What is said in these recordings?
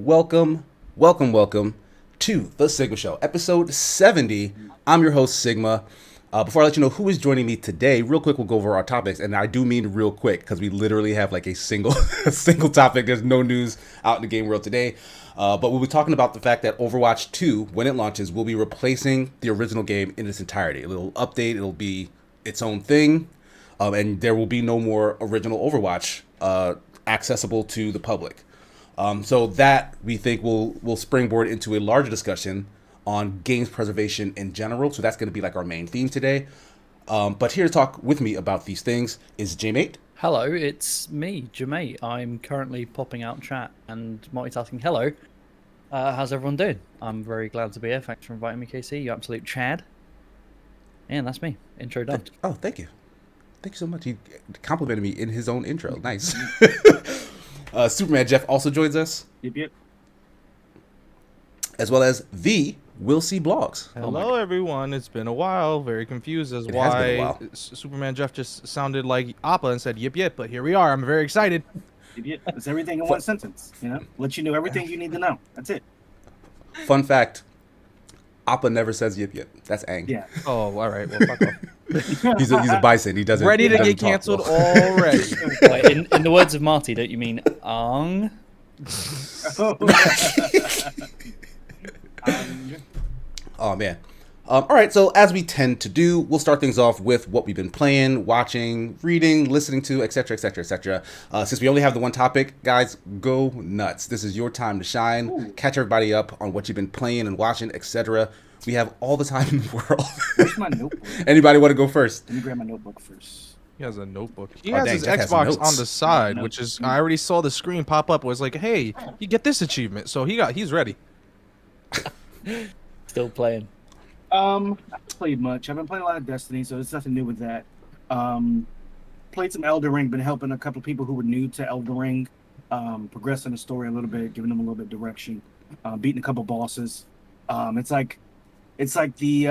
welcome to The Sigma Show, episode 70. I'm your host, Sigma. Before I let you know who is joining me today, real quick, we'll go over our topics. And I do mean real quick, because we literally have like a single topic. There's no news out in the game world today. But we'll be talking about the fact that Overwatch 2, when it launches, will be replacing the original game in its entirety. A little update, it'll be its own thing. And there will be no more original Overwatch accessible to the public. So that, we think, will springboard into a larger discussion on games preservation in general. So that's going to be like our main theme today. But here to talk with me about these things is J-Mate. Hello, it's me, J-Mate. I'm currently popping out chat and multitasking. Hello. How's everyone doing? I'm very glad to be here. Thanks for inviting me, KC. You absolute Chad. And that's me. Intro done. Oh, thank you. Thank you so much. He complimented me in his own intro. Nice. Superman Jeff also joins us. Yep. As well as the Will See Blogs. Hello, everyone. It's been a while. Very confused as why Superman Jeff just sounded like Appa and said yip, but here we are. I'm very excited. Yep. It's everything in one sentence. Let you know everything you need to know. That's it. Fun fact: Appa never says yip. That's Aang. Yeah. Oh, all right. Well, fuck off. He's a bison. He doesn't. Ready to doesn't get canceled talk well. already. Wait, in the words of Marty, don't you mean Ang? Oh man. All right, so as we tend to do, we'll start things off with what we've been playing, watching, reading, listening to, etc. Since we only have the one topic, guys, go nuts. This is your time to shine. Ooh. Catch everybody up on what you've been playing and watching, etc. We have all the time in the world. Where's my notebook? Anybody want to go first? Let me grab my notebook first. He has a notebook. He has his Jeff Xbox on the side, which is, I already saw the screen pop up. It was like, hey, you get this achievement. So he's ready. Still playing. I played much. I've been playing a lot of Destiny, so it's nothing new with that. Played some Elden Ring, been helping a couple of people who were new to Elden Ring, progressing the story a little bit, giving them a little bit of direction, beating a couple bosses. It's like the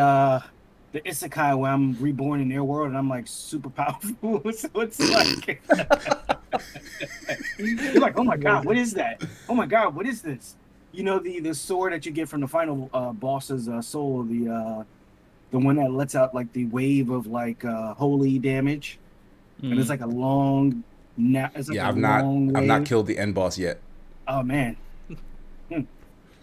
Isekai where I'm reborn in their world and I'm like super powerful. So it's like you're like, oh my god, what is that? Oh my god, what is this? You know, the sword that you get from the final boss's soul, the one that lets out like the wave of like holy damage, and it's like a long. I've not killed the end boss yet. Oh man.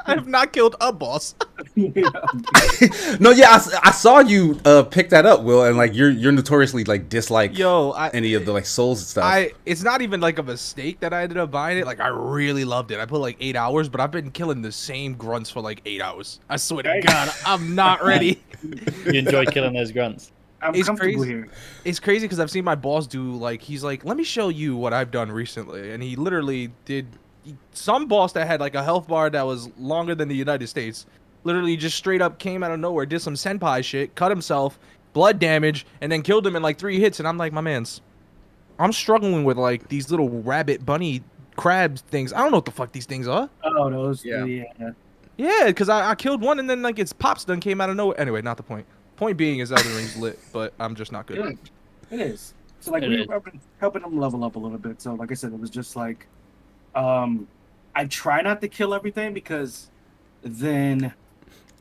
I have not killed a boss. No, yeah, I saw you pick that up, Will, and like you're notoriously like dislike any of the like souls and stuff. It's not even like a mistake that I ended up buying it. Like I really loved it. I put like 8 hours, but I've been killing the same grunts for like 8 hours. I swear to God, I'm not ready. You enjoy killing those grunts? I'm comfortable here. It's crazy because I've seen my boss do like he's like, let me show you what I've done recently, and he literally did. Some boss that had like a health bar that was longer than the United States literally just straight up came out of nowhere, did some senpai shit, cut himself, blood damage, and then killed him in like 3 hits. And I'm like, my mans, I'm struggling with like these little rabbit bunny crab things. I don't know what the fuck these things are. Oh, those. Yeah, because I killed one and then like its pops done came out of nowhere. Anyway, not the point. Point being is Elden Ring's lit, but I'm just not good. It is. So like we were helping them level up a little bit. So like I said, it was just like I try not to kill everything because then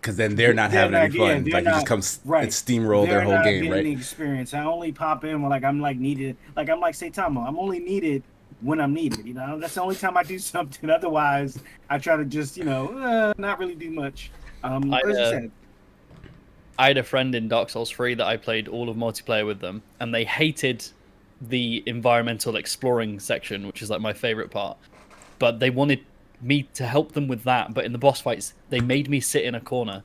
they're not having any fun. Like it just comes and steamroll their whole game, right? The experience. I only pop in when I'm needed. Like I'm like Saitama. I'm only needed when I'm needed. You know, that's the only time I do something. Otherwise, I try to just not really do much. I had a friend in Dark Souls 3 that I played all of multiplayer with them, and they hated the environmental exploring section, which is like my favorite part. But they wanted me to help them with that. But in the boss fights, they made me sit in a corner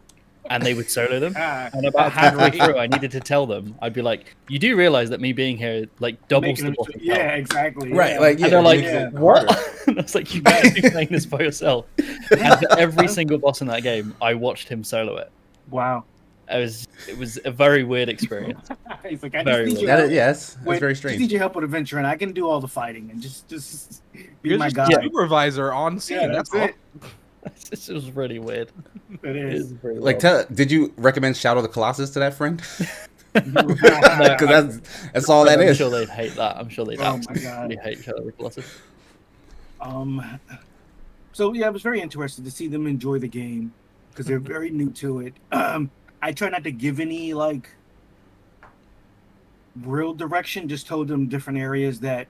and they would solo them. And about halfway through, I needed to tell them. I'd be like, you do realize that me being here like doubles the boss. Yeah, exactly. Right. Yeah. Like, and they're like, what? And I was like, you guys be playing this by yourself. And for every single boss in that game, I watched him solo it. Wow. It was a very weird experience. He's like, yes, it's very strange. Just need your help with adventure, and I can do all the fighting, and just be You're my just guy. Supervisor on scene. Yeah, that's it. It was really weird. It is. Like, did you recommend Shadow of the Colossus to that friend? Because that's all that is. I'm sure they'd hate that. I'm sure they'd absolutely hate Shadow of the Colossus. So yeah, I was very interested to see them enjoy the game because they're very new to it. I try not to give any like real direction. Just told them different areas that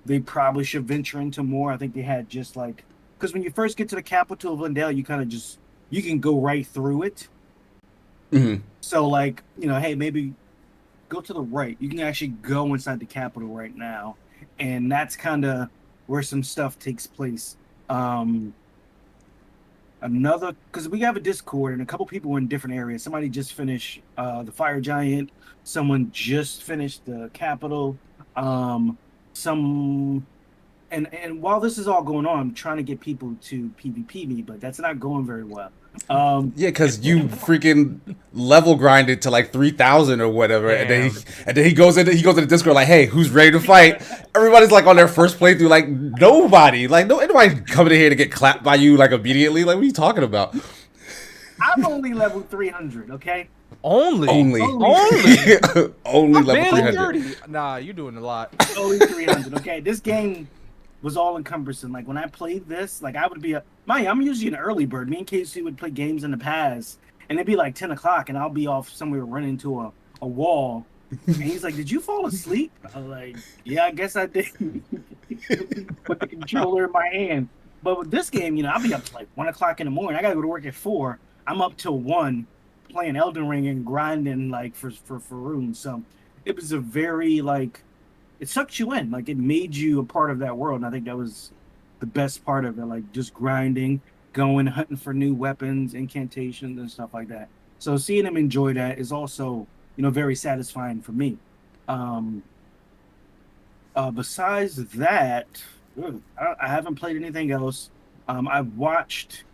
they probably should venture into more. I think they had just like because when you first get to the capital of Lindale, you kind of just you can go right through it. Mm-hmm. So like hey, maybe go to the right. You can actually go inside the capital right now, and that's kind of where some stuff takes place. Another because we have a Discord and a couple people were in different areas. Somebody just finished the Fire Giant. Someone just finished the Capital. Some and while this is all going on, I'm trying to get people to PvP me, but that's not going very well. Yeah, because you freaking level grinded to like 3,000 or whatever, and then he goes into Discord like, "Hey, who's ready to fight?" Everybody's like on their first playthrough, like nobody coming in here to get clapped by you like immediately. Like, what are you talking about? I'm only level 300, okay? Only only I'm level barely 300. 30. Nah, you're doing a lot. Only 300, okay? This game was all encompassing. Like when I played this, like I would be I'm usually an early bird. Me and Casey would play games in the past, and it'd be like 10 o'clock, and I'll be off somewhere running into a wall. And he's like, "Did you fall asleep?" I was like, "Yeah, I guess I did." Put the controller in my hand. But with this game, I'll be up to like 1 o'clock in the morning. I gotta go to work at 4. I'm up till 1 playing Elden Ring and grinding like for runes. So it was a very like it sucked you in. Like it made you a part of that world. And I think that was the best part of it. Like just grinding, going, hunting for new weapons, incantations and stuff like that. So seeing him enjoy that is also, very satisfying for me. Besides that, I haven't played anything else. I've watched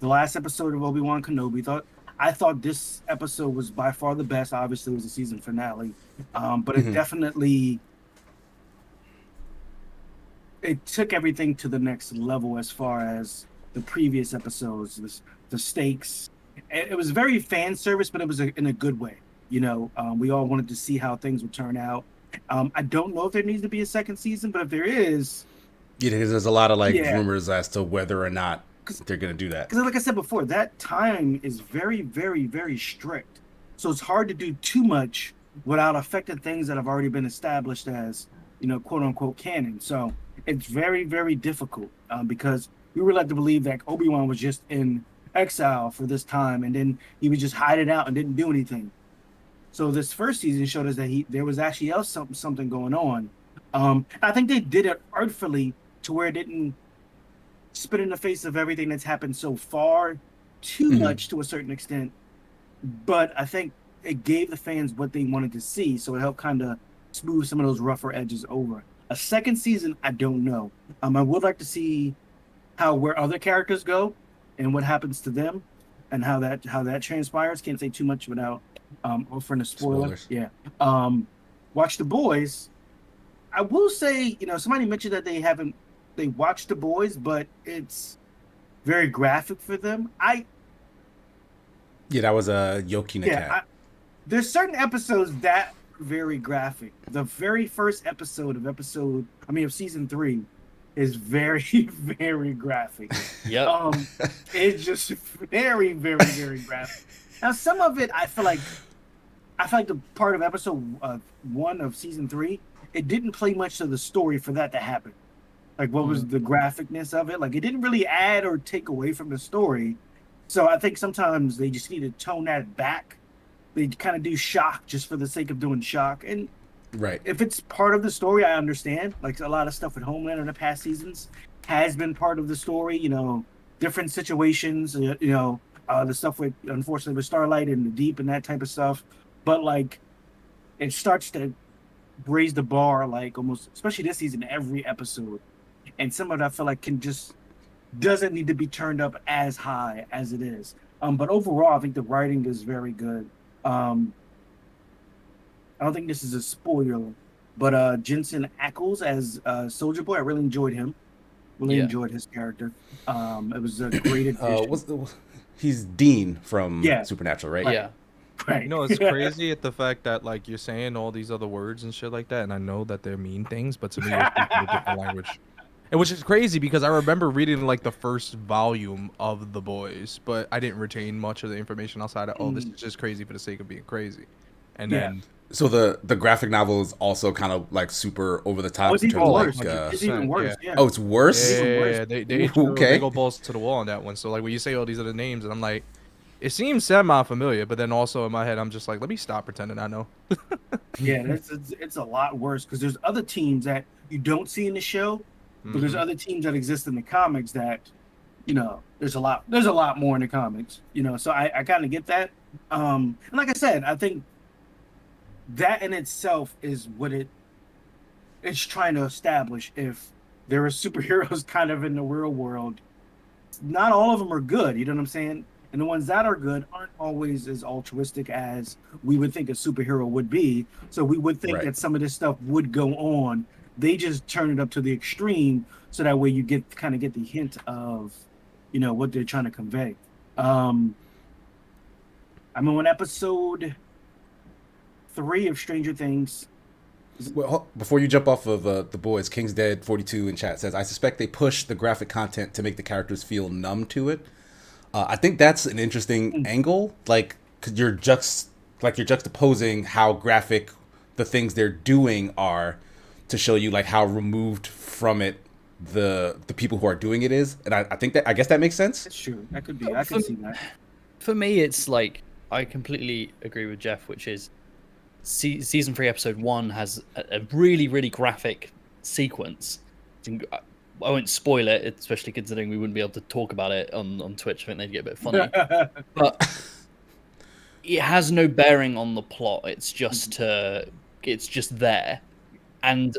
the last episode of Obi-Wan Kenobi. I thought this episode was by far the best. Obviously, it was the season finale, but it definitely took everything to the next level as far as the previous episodes. The stakes. It was very fan service, but it was in a good way. We all wanted to see how things would turn out. I don't know if there needs to be a second season, but if there is, Yeah, because there's a lot of rumors as to whether or not they're going to do that. Because like I said before, that time is very, very, very strict. So it's hard to do too much without affecting things that have already been established as, quote unquote canon. So it's very, very difficult because we were led to believe that Obi-Wan was just in exile for this time, and then he would just hide it out and didn't do anything. So this first season showed us that there was actually something going on. I think they did it artfully to where it didn't spit in the face of everything that's happened so far too much to a certain extent. But I think it gave the fans what they wanted to see, so it helped kind of smooth some of those rougher edges over. A second season, I don't know. I would like to see where other characters go and what happens to them and how that transpires. Can't say too much without offering a spoiler. Spoilers. Yeah. Watch The Boys. I will say, somebody mentioned that they watched The Boys, but it's very graphic for them. Yeah, that was a Yokina cat. There's certain episodes that are very graphic. The very first episode of season 3 is very, very graphic. Yep. It's just very, very, very graphic. Now, some of it, I feel like the part of episode 1 of season 3, it didn't play much to the story for that to happen. Like, what was the graphicness of it? Like, it didn't really add or take away from the story. So I think sometimes they just need to tone that back. They kind of do shock just for the sake of doing shock. And Right. if it's part of the story, I understand. Like, a lot of stuff with Homeland in the past seasons has been part of the story. Different situations, the stuff with, unfortunately, with Starlight and the Deep and that type of stuff. But, like, it starts to raise the bar, like, almost, especially this season, every episode. And some of it I feel like doesn't need to be turned up as high as it is. But overall, I think the writing is very good. I don't think this is a spoiler, but Jensen Ackles as Soldier Boy, I really enjoyed him. Enjoyed his character. It was a great addition. He's Dean from Supernatural, right? Yeah. Right. It's crazy at the fact that like you're saying all these other words and shit like that, and I know that they mean things, but to me, you're speaking a different language. And which is crazy because I remember reading like the first volume of The Boys, but I didn't retain much of the information outside of this is just crazy for the sake of being crazy. And then So the graphic novel is also kind of like super over the top it's in even terms of worse. like. It's even worse. Yeah. Oh, it's worse. Yeah, they go balls to the wall on that one. So like when you say all these other names, and I'm like, it seems semi-familiar, but then also in my head I'm just like, let me stop pretending I know. Yeah, it's a lot worse because there's other teams that you don't see in the show, but there's other teams that exist in the comics that, there's a lot more in the comics, So I kind of get that. And like I said, I think that in itself is what it's trying to establish. If there are superheroes kind of in the real world, not all of them are good. You know what I'm saying? And the ones that are good aren't always as altruistic as we would think a superhero would be. So we would think that some of this stuff would go on. They just turn it up to the extreme, so that way you get the hint of, what they're trying to convey. I'm on episode 3 of Stranger Things. Well, before you jump off of The Boys, King's Dead 42 in chat says, I suspect they push the graphic content to make the characters feel numb to it. I think that's an interesting angle, like, because you're juxtaposing how graphic the things they're doing are to show you like how removed from it the people who are doing it is, and I guess that makes sense. It's true. That could be. I can see that. For me, it's like I completely agree with Jeff, which is season 3, episode 1 has a really, really graphic sequence. I won't spoil it, especially considering we wouldn't be able to talk about it on Twitch. I think they'd get a bit funny. But it has no bearing on the plot. It's just there. And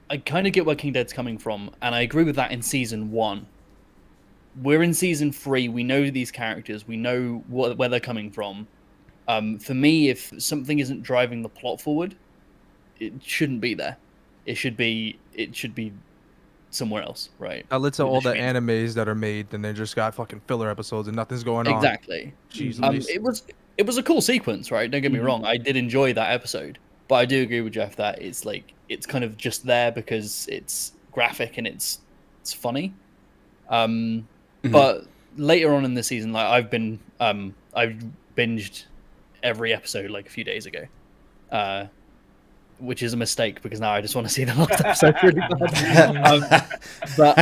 I kind of get where King Dead's coming from, and I agree with that in season 1. We're in season 3. We know these characters. We know where they're coming from. For me, if something isn't driving the plot forward, it shouldn't be there. It should be somewhere else, right? Now let's say all the animes that are made, then they just got fucking filler episodes and nothing's going on. Exactly. Jesus. It was a cool sequence, right? Don't get me wrong. I did enjoy that episode, but I do agree with Jeff that it's kind of just there because it's graphic and it's funny. But later on in the season, like I've binged every episode like a few days ago. Which is a mistake because now I just want to see the last episode really bad. But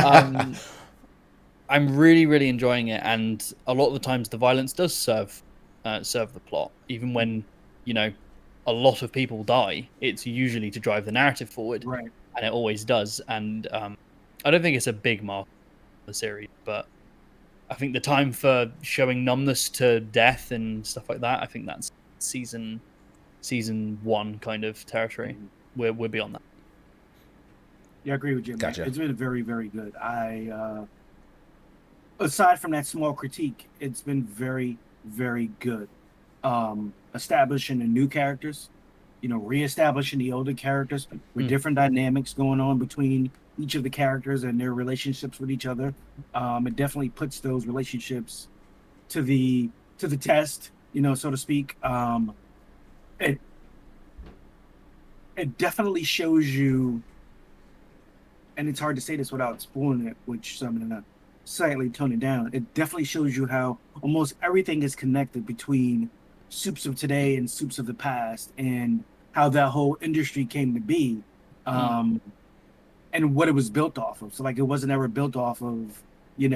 I'm really, really enjoying it, and a lot of the times the violence does serve the plot. Even when a lot of people die, it's usually to drive the narrative forward, right? And it always does. And I don't think it's a big mark of the series, but I think the time for showing numbness to death and stuff like that, I think that's season 1 kind of territory. We're beyond that. Yeah, I agree with you. Gotcha. It's been very, very good. Aside from that small critique, it's been very, very good. Establishing the new characters, reestablishing the older characters with different dynamics going on between each of the characters and their relationships with each other. It definitely puts those relationships to the test, so to speak. It definitely shows you, and it's hard to say this without spoiling it, so I'm gonna slightly tone it down. It definitely shows you how almost everything is connected between soups of today and soups of the past, and how that whole industry came to be, and what it was built off of. So like, it wasn't ever built off of, we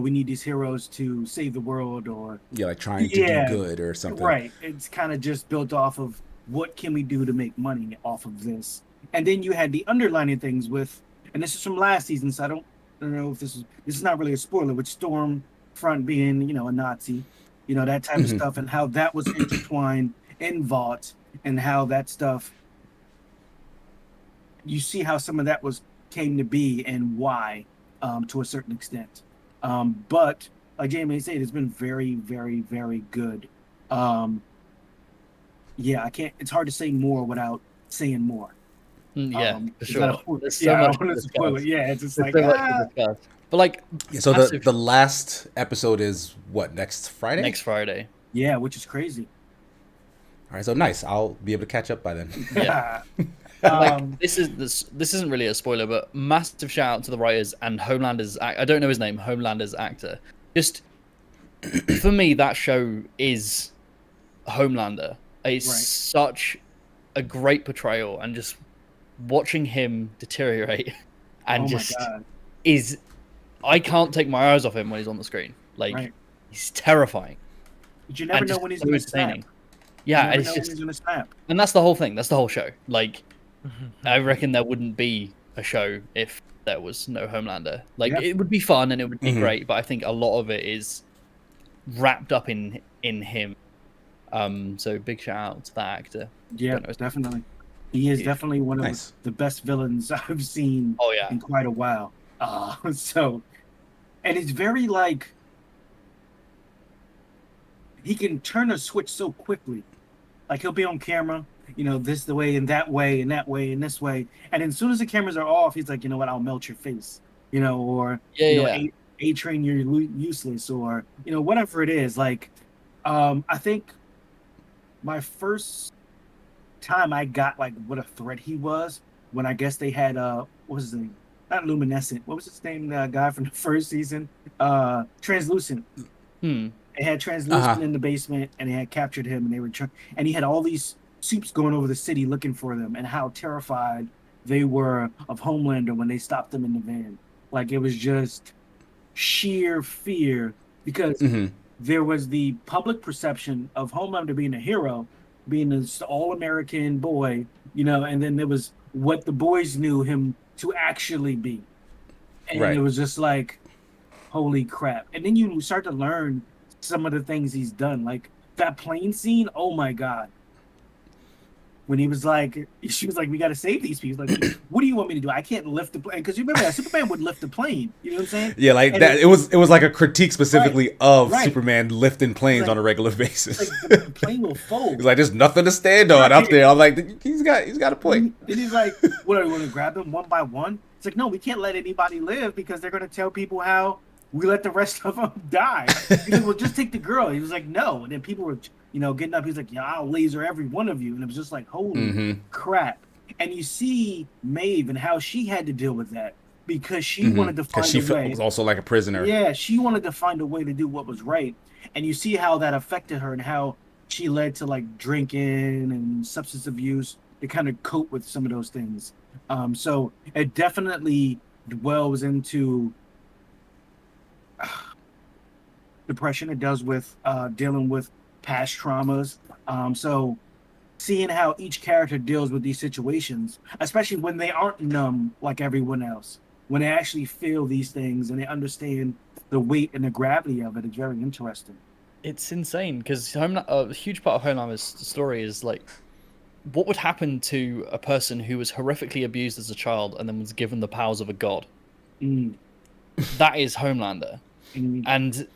need these heroes to save the world, or like trying to do good or something. Right. It's kind of just built off of what can we do to make money off of this. And then you had the underlining things with, and this is from last season, so I don't know if this is not really a spoiler, with Stormfront being, a Nazi, that type of stuff, and how that was intertwined in Vought, and how that stuff, you see how some of that came to be and why, to a certain extent. But like Jamie said, it's been very, very, very good. It's hard to say more without saying more. For sure. It's just like, but like, so the last episode is what, next Friday? Next Friday. Yeah, which is crazy. All right, so nice. I'll be able to catch up by then. Yeah. This isn't really a spoiler, but massive shout out to the writers and Homelander's. I don't know his name. Homelander's actor. Just for me, that show is Homelander. It's such a great portrayal, and just watching him deteriorate and is. I can't take my eyes off him when he's on the screen. Like he's terrifying. But you never know when he's going to snap. Yeah, it's just, and that's the whole thing. That's the whole show. Like, I reckon there wouldn't be a show if there was no Homelander. Like, it would be fun and it would be great, but I think a lot of it is wrapped up in him. So big shout out to that actor. Yeah, definitely. He is definitely one of the best villains I've seen in quite a while. So, and it's very like he can turn a switch so quickly. Like he'll be on camera, you know, this the way and that way and that way and this way, and then as soon as the cameras are off, he's like, you know what, I'll melt your face, you know, or A-Train, you're useless, or you know, whatever it is. Like, I think my first time I got like what a threat he was when I guess they had what was his name? Not Luminescent. What was his name? The guy from the first season, Translucent. They had Translucent in the basement, and they had captured him, and they were and he had all these soups going over the city looking for them, and how terrified they were of Homelander when they stopped them in the van. Like it was just sheer fear because there was the public perception of Homelander being a hero, being this all-American boy, you know, and then there was what the boys knew him to actually be, and it was just like, holy crap! And then you start to learn some of the things he's done, like that plane scene. Oh my god! When he was like, she was like, "We got to save these people." Like, what do you want me to do? I can't lift the plane because you remember that Superman would lift the plane. You know what I'm saying? Yeah, like and that. It was like a critique specifically of Superman lifting planes on a regular basis. Like the plane will fold. He's like, "There's nothing to stand on up there." I'm like, "He's got a point." And he's like, "What are we going to grab them one by one?" It's like, no, we can't let anybody live because they're going to tell people how we let the rest of them die. He's like, well, just take the girl. He was like, no. And then people were, you know, getting up. He's like, yeah, I'll laser every one of you. And it was just like, holy crap. And you see Maeve and how she had to deal with that because she wanted to find a way. She was also like a prisoner. Yeah, she wanted to find a way to do what was right. And you see how that affected her and how she led to like drinking and substance abuse to kind of cope with some of those things. So it definitely dwells into depression. It does with dealing with past traumas. So seeing how each character deals with these situations, especially when they aren't numb like everyone else, when they actually feel these things and they understand the weight and the gravity of it, is very interesting. It's insane because a huge part of Homelander's story is like, what would happen to a person who was horrifically abused as a child and then was given the powers of a god? That is Homelander. And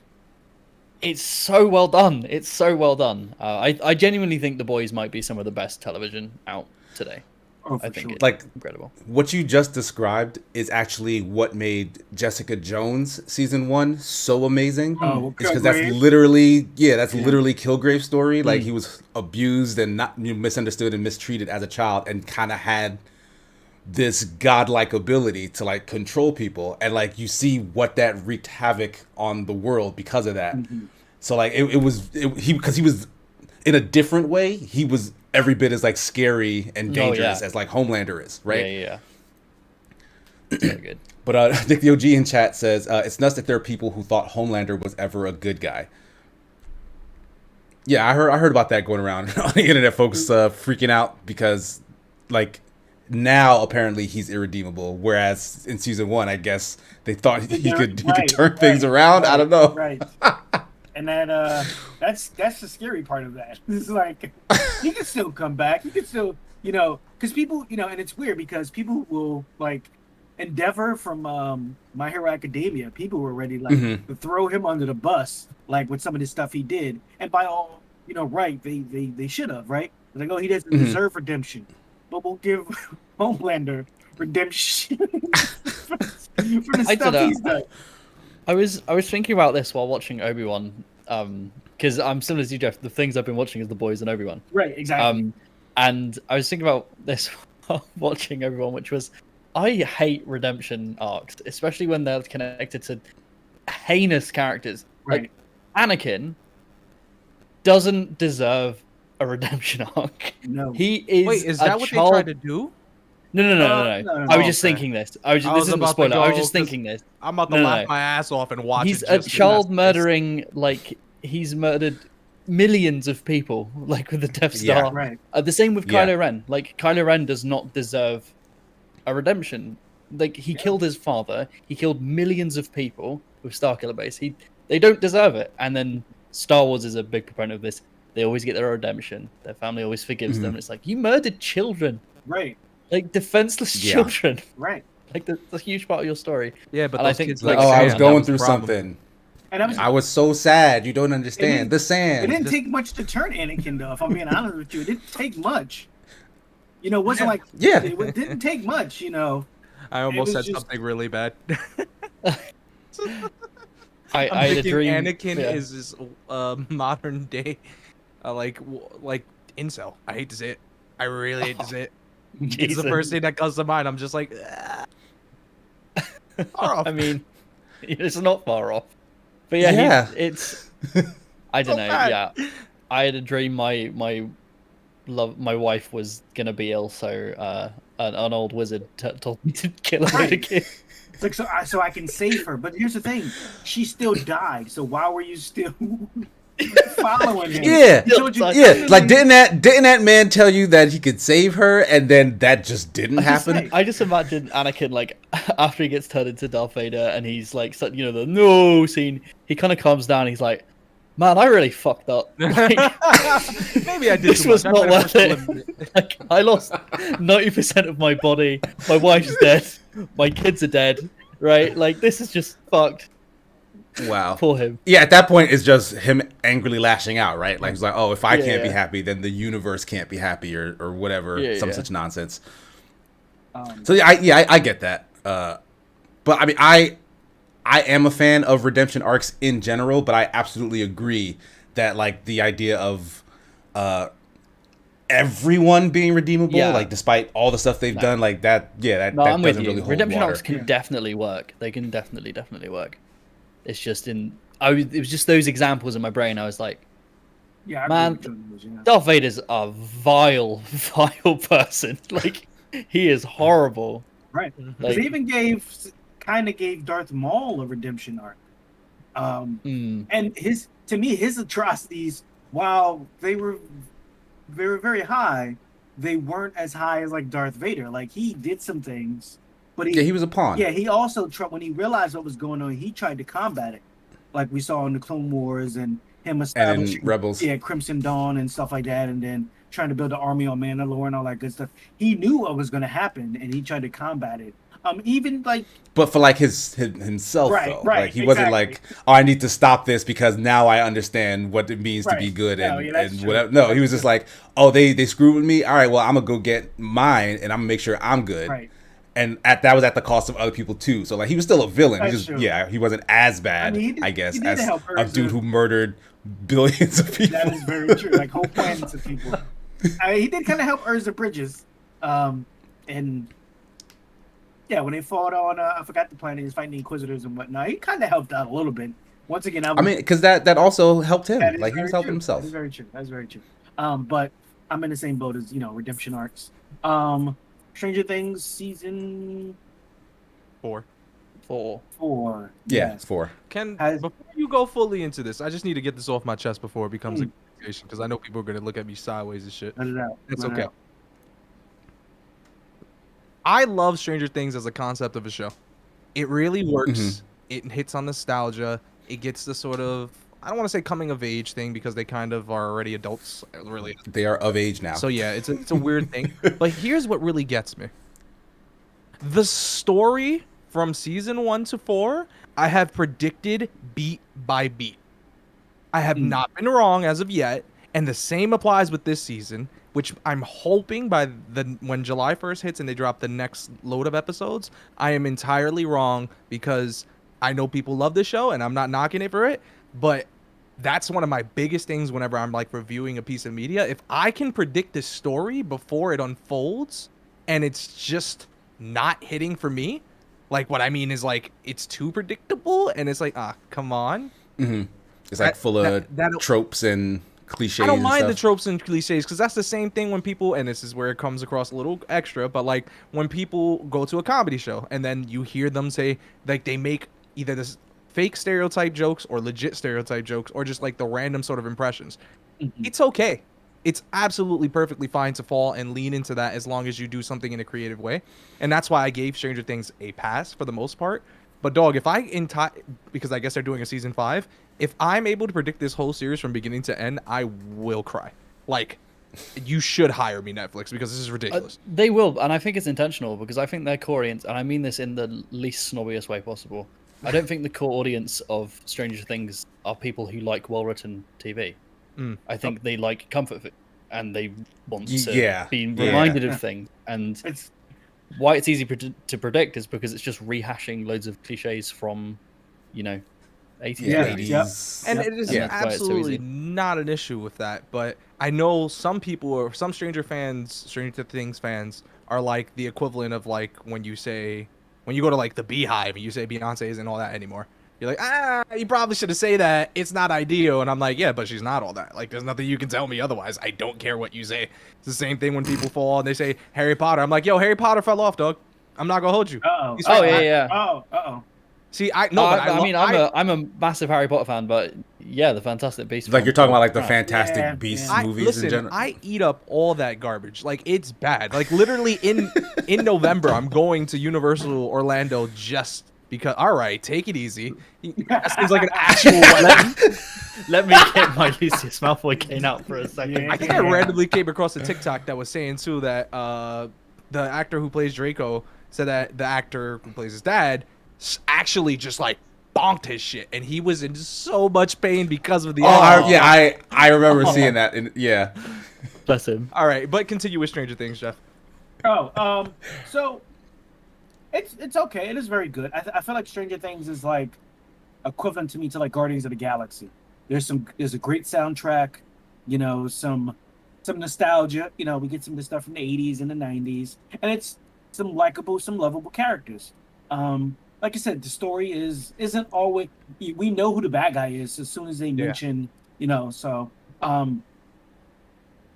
it's so well done. It's so well done. I genuinely think The Boys might be some of the best television out today. Oh, I think sure. it's like incredible. What you just described is actually what made Jessica Jones season 1 so amazing. Because that's literally literally Kilgrave's story. Like he was abused and not misunderstood and mistreated as a child, and kind of had this godlike ability to like control people, and like you see what that wreaked havoc on the world because of that. So like because he was in a different way, he was every bit as like scary and dangerous as like Homelander is, right? Yeah. Very good. But Nick the OG in chat says it's nuts that there are people who thought Homelander was ever a good guy. Yeah, I heard about that going around on the internet. Folks freaking out because like now apparently he's irredeemable, whereas in season 1, I guess they thought he could turn things around. I don't know. Right. And that that's the scary part of that. It's like you can still come back. You can still, you know, because people, you know, and it's weird because people will like Endeavor from My Hero Academia. People were ready like to throw him under the bus, like with some of the stuff he did. And by all, you know, right, they should have, right? They're like, oh, he doesn't deserve redemption, but we'll give Homelander redemption for the stuff he's done. I was thinking about this while watching Obi-Wan, because I'm similar to you, Jeff. The things I've been watching is The Boys and Obi-Wan. Right, exactly. And I was thinking about this watching everyone, which was I hate redemption arcs, especially when they're connected to heinous characters. Right. Like Anakin doesn't deserve a redemption arc. No. He is. Wait, is a that what child... they tried to do? No. No. I was just Okay. thinking this. This was isn't a about to spoiler. I was go, just 'cause thinking this. I'm about to No, laugh no. my ass off and watch He's it. a just child in that space. murdering, like he's murdered millions of people, like with the Death Yeah. Star. Right. The same with Yeah. Kylo Ren. Like Kylo Ren does not deserve a redemption. Like he killed his father. He killed millions of people with Starkiller Base. They don't deserve it. And then Star Wars is a big proponent of this. They always get their redemption. Their family always forgives them. It's like you murdered children, Right. like defenseless Yeah. children. Right. Like that's a huge part of your story. Yeah, but And I those think, kids like, oh, I was Sam, going that through the problem. something. And I was so sad. You don't understand. didn't- The It sand. didn't take much to turn Anakin, though. If I'm being honest with you, it didn't take much. You know, it wasn't like Yeah. It didn't take much. You know. I almost was said just- something really bad. I I'm had a thinking dream. Anakin yeah. is this modern day, like incel. I hate to say it. I really hate to say it. It's Jesus. the first thing that comes to mind. I'm just like, far off. I mean, it's not far off. But yeah, Yeah. it's. I don't know. bad. Yeah, I had a dream. My wife was gonna be ill, so an old wizard told me to kill a load of Right. kids. It's like so I can save her. But here's the thing: she still died. So why were you still following him? Yeah. He told you- Like- Yeah, like didn't that man tell you that he could save her, and then that just didn't just happen? saying. I just imagine Anakin like after he gets turned into Darth Vader and he's like, the no scene. He kind of calms down. He's like, "Man, I really fucked up. Like, Maybe I did. this too was much. I not might have worth pushed a it. little bit. Like, I lost 90% of my body. My wife's dead. My kids are dead. Right? Like this is just fucked Wow. for him." Yeah, at that point, it's just him angrily lashing out, right? Like he's like, "Oh, if I Yeah, can't be yeah. happy, then the universe can't be happy, or whatever, Yeah, some yeah. such nonsense." Um, So I get that. But I mean, I am a fan of redemption arcs in general, but I absolutely agree that like the idea of everyone being redeemable, Yeah. like despite all the stuff they've done, like that. Yeah, that, No, that I'm with doesn't you. really hold Redemption water. arcs can Yeah. definitely work. They can definitely work. It's just it was just those examples in my brain. I was like, yeah, I Man, agree with you, yeah. Darth Vader's a vile person. Like he is horrible. Right. Like, They even kind of gave Darth Maul a redemption arc. And his atrocities, while they were very, very high, they weren't as high as like Darth Vader. Like he did some things, but Yeah, he was a pawn. yeah, he also when he realized what was going on, he tried to combat it, like we saw in the Clone Wars and him establishing Rebels. yeah, Crimson Dawn and stuff like that, and then trying to build an army on Mandalore and all that good stuff. He knew what was going to happen, and he tried to combat it. Even like But for like himself, Right, though, right, like he wasn't like, "Oh, I need to stop this because now I understand what it means to be Right. good," No, and, yeah, that's and true. whatever. No, he was just like, "Oh, they screwed with me. All right, well, I'm gonna go get mine, and I'm gonna make sure I'm good." right, And that was at the cost of other people too. So like he was still a villain. He That's just true. he wasn't as bad, I mean, he did- I guess, he did as help a Urza. dude who murdered billions of people. that is very true. Like whole planets of people. He did kind of help Urza Bridges, and yeah, when they fought on I forgot the planet, he was fighting the Inquisitors and whatnot. He kind of helped out a little bit. Once again, I mean, because that also helped him. that is Like he very was helping true. himself. That is very true. That's very true. But I'm in the same boat as redemption arcs. Stranger Things season 4. 4. Yeah, Yes. 4. Ken, Has- before you go fully into this, I just need to get this off my chest before it becomes a Mm. conversation because I know people are gonna look at me sideways and shit. Let it out. It's Let it okay. out. I love Stranger Things as a concept of a show. It really works. Mhm. It hits on nostalgia. It gets the sort of, I don't want to say coming of age thing because they kind of are already adults, really. They are of age now. So yeah, it's a weird thing. But here's what really gets me. The story from season 1 to 4, I have predicted beat by beat. I have not been wrong as of yet, and the same applies with this season, which I'm hoping by when July 1st hits and they drop the next load of episodes, I am entirely wrong because I know people love this show and I'm not knocking it for it, but that's one of my biggest things whenever I'm like reviewing a piece of media. If I can predict the story before it unfolds, and it's just not hitting for me. Like, what I mean is, like, it's too predictable, and it's like, come on. Mm-hmm. It's like full of tropes and cliches. I don't mind and the tropes and cliches, because that's the same thing when people, and this is where it comes across a little extra, but like when people go to a comedy show and then you hear them say, like, they make either this fake stereotype jokes or legit stereotype jokes or just like the random sort of impressions. Mm-hmm. It's okay. It's absolutely perfectly fine to fall and lean into that as long as you do something in a creative way. And that's why I gave Stranger Things a pass for the most part. But dog, if because I guess they're doing a season 5, if I'm able to predict this whole series from beginning to end, I will cry. Like, you should hire me, Netflix, because this is ridiculous. They will, and I think it's intentional, because I think their core audience, and I mean this in the least snobbiest way possible, I don't think the core audience of Stranger Things are people who like well-written TV. I think they like comfort food, and they want to be reminded of things. And why it's easy to predict is because it's just rehashing loads of cliches from, 80s. Yeah. 80s. And it is absolutely not an issue with that. But I know some people, or some Stranger Things fans, are like the equivalent of like when you go to like the Beehive and you say Beyonce isn't all that anymore. You're like, you probably should have said that. It's not ideal. And I'm like, yeah, but she's not all that. Like, there's nothing you can tell me otherwise. I don't care what you say. It's the same thing when people fall and they say Harry Potter. I'm like, yo, Harry Potter fell off, dog. I'm not gonna hold you. Uh-oh. Oh. See, I'm a massive Harry Potter fan, but yeah, the Fantastic Beasts. Like, you're talking about like the Fantastic Beasts movies in general. I eat up all that garbage. Like, it's bad. Like, literally in November, I'm going to Universal Orlando just because. All right, take it easy. That seems like an actual weapon. Let me get my Lucius Malfoy cane out for a second. I think I randomly came across a TikTok that was saying too that the actor who plays Draco said that the actor who plays his dad actually just like bonked his shit, and he was in so much pain because of the. I remember seeing that. Bless him. All right, but continue with Stranger Things, Jeff. So it's okay. It is very good. I feel like Stranger Things is like equivalent to me to like Guardians of the Galaxy. There's a great soundtrack, some nostalgia. We get some of the stuff from the 80s and the 90s, and it's some likable, some lovable characters. Like I said, the story isn't always. We know who the bad guy is as soon as they mention, So,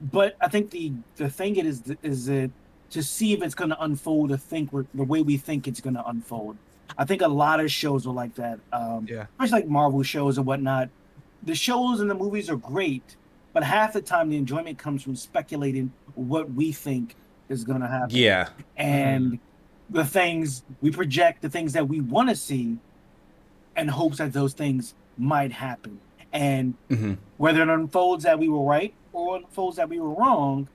but I think the thing is that to see if it's going to unfold, the way we think it's going to unfold. I think a lot of shows are like that. Especially like Marvel shows and whatnot. The shows and the movies are great, but half the time the enjoyment comes from speculating what we think is going to happen. Yeah, and. The things we project, the things that we want to see, in hopes that those things might happen. And whether it unfolds that we were right or unfolds that we were wrong,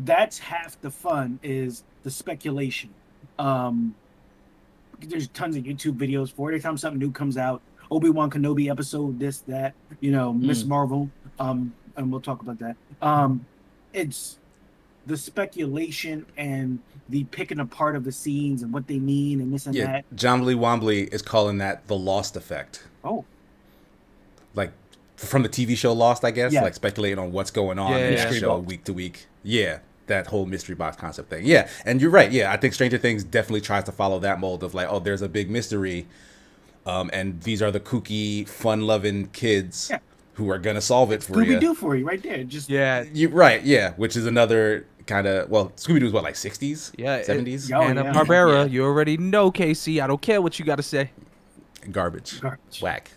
that's half the fun, is the speculation. There's tons of YouTube videos for it. Every time something new comes out, Obi-Wan Kenobi episode, this, that, Miss Marvel, and we'll talk about that. It's the speculation and the picking apart of the scenes and what they mean and this and that. Jombly Wombly is calling that the Lost effect. Oh. Like, from the TV show Lost, I guess? Yeah. Like, speculating on what's going on in the show week to week. Yeah, that whole mystery box concept thing. Yeah, and you're right. Yeah, I think Stranger Things definitely tries to follow that mold of like, oh, there's a big mystery, and these are the kooky, fun-loving kids who are going to solve it for you. Scooby-Doo for you right there. You're right, yeah, which is another... kind of, Scooby-Doo was what, like 60s? Yeah. 70s? Barbera, you already know, KC. I don't care what you got to say. Garbage. Whack.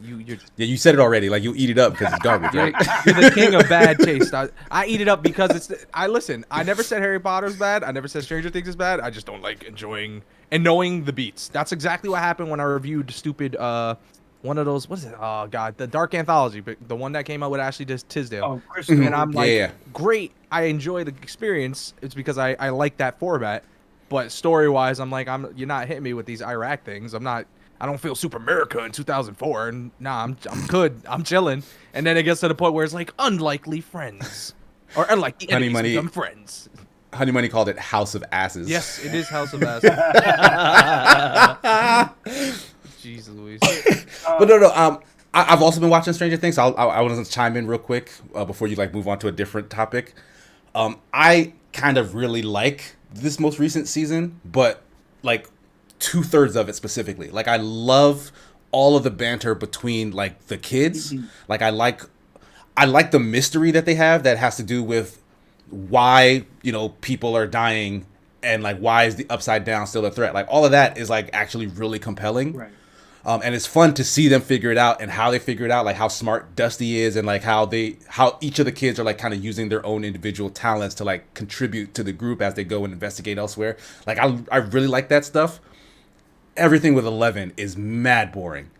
You said it already. Like, you eat it up because it's garbage, right? You're the king of bad taste. I eat it up because listen, I never said Harry Potter's bad. I never said Stranger Things is bad. I just don't like enjoying and knowing the beats. That's exactly what happened when I reviewed stupid, one of those, what is it? Oh, God. The Dark Anthology, but the one that came out with Ashley Tisdale. Oh, Kristen. And I'm like, great. I enjoy the experience. It's because I like that format. But story-wise, I'm like, you're not hitting me with these Iraq things. I don't feel Super America in 2004. And nah, I'm good. I'm chilling. And then it gets to the point where it's like, unlikely friends. Or unlikely enemies become friends. Honey Money called it House of Asses. Yes, it is House of Asses. Jeez Louise. But no. I've also been watching Stranger Things. So I want to chime in real quick before you like move on to a different topic. I kind of really like this most recent season, but like 2/3 of it specifically. Like I love all of the banter between like the kids. Like I like the mystery that they have that has to do with why, you know, people are dying and like why is the upside down still a threat. Like all of that is like actually really compelling. Right. And it's fun to see them figure it out and how they figure it out, like how smart Dusty is and like how each of the kids are like kind of using their own individual talents to like contribute to the group as they go and investigate elsewhere. Like I really like that stuff. Everything with 11 is mad boring.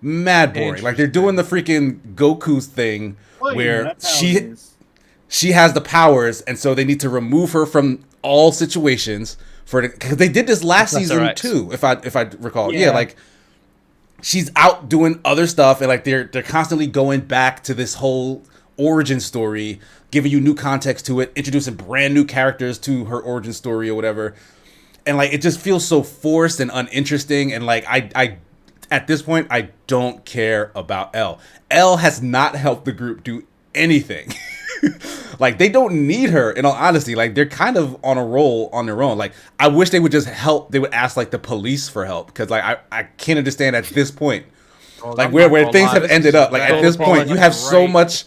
Mad boring. Like they're doing the freaking Goku's thing where she has the powers and so they need to remove her from all situations because they did this last season too, if I recall. Yeah, like she's out doing other stuff and like they're constantly going back to this whole origin story, giving you new context to it, introducing brand new characters to her origin story or whatever. And like it just feels so forced and uninteresting and like I at this point I don't care about Elle. Elle has not helped the group do anything. Like they don't need her in all honesty. Like they're kind of on a roll on their own. Like I wish they would just help. They would ask like the police for help because like I can't understand at this point like where things have ended up. Like at this point you have so much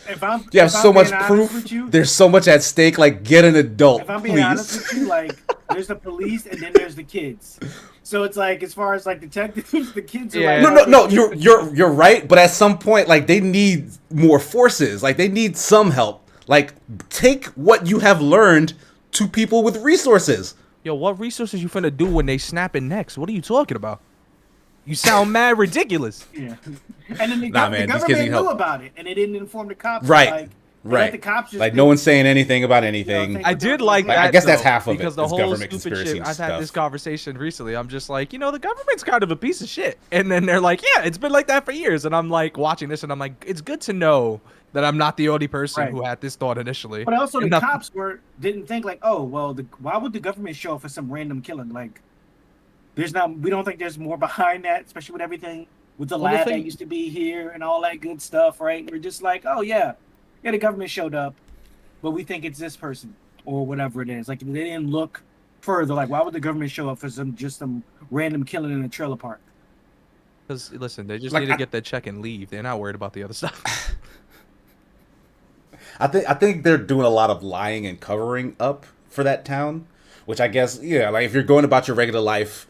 proof. There's so much at stake. Like get an adult, if I'm being honest with you, like there's the police and then there's the kids. So it's like as far as like detectives, the kids are like no, you're right, but at some point like they need more forces. Like they need some help. Like take what you have learned to people with resources. Yo, what resources you finna do when they snapping necks? What are you talking about? You sound mad ridiculous. Yeah. And then the government knew about it and they didn't inform the cops. Right. Right. The cops just like no one's saying anything about anything. I did like that. I guess that's half of because it. The whole government stupid conspiracy shit. I've stuff. had this conversation recently. I'm just like, you know, the government's kind of a piece of shit. And then they're like, yeah, it's been like that for years. And I'm like watching this and I'm like, it's good to know that I'm not the only person who had this thought initially. But also the cops didn't think like, oh, well, why would the government show up for some random killing? Like, we don't think there's more behind that, especially with everything with the lab that used to be here and all that good stuff, right? We're just like, oh yeah, the government showed up, but we think it's this person or whatever it is. Like they didn't look further. Like, why would the government show up for some random killing in a trailer park? Because listen, they just need to get their check and leave. They're not worried about the other stuff. I think they're doing a lot of lying and covering up for that town, which I guess, yeah, like if you're going about your regular life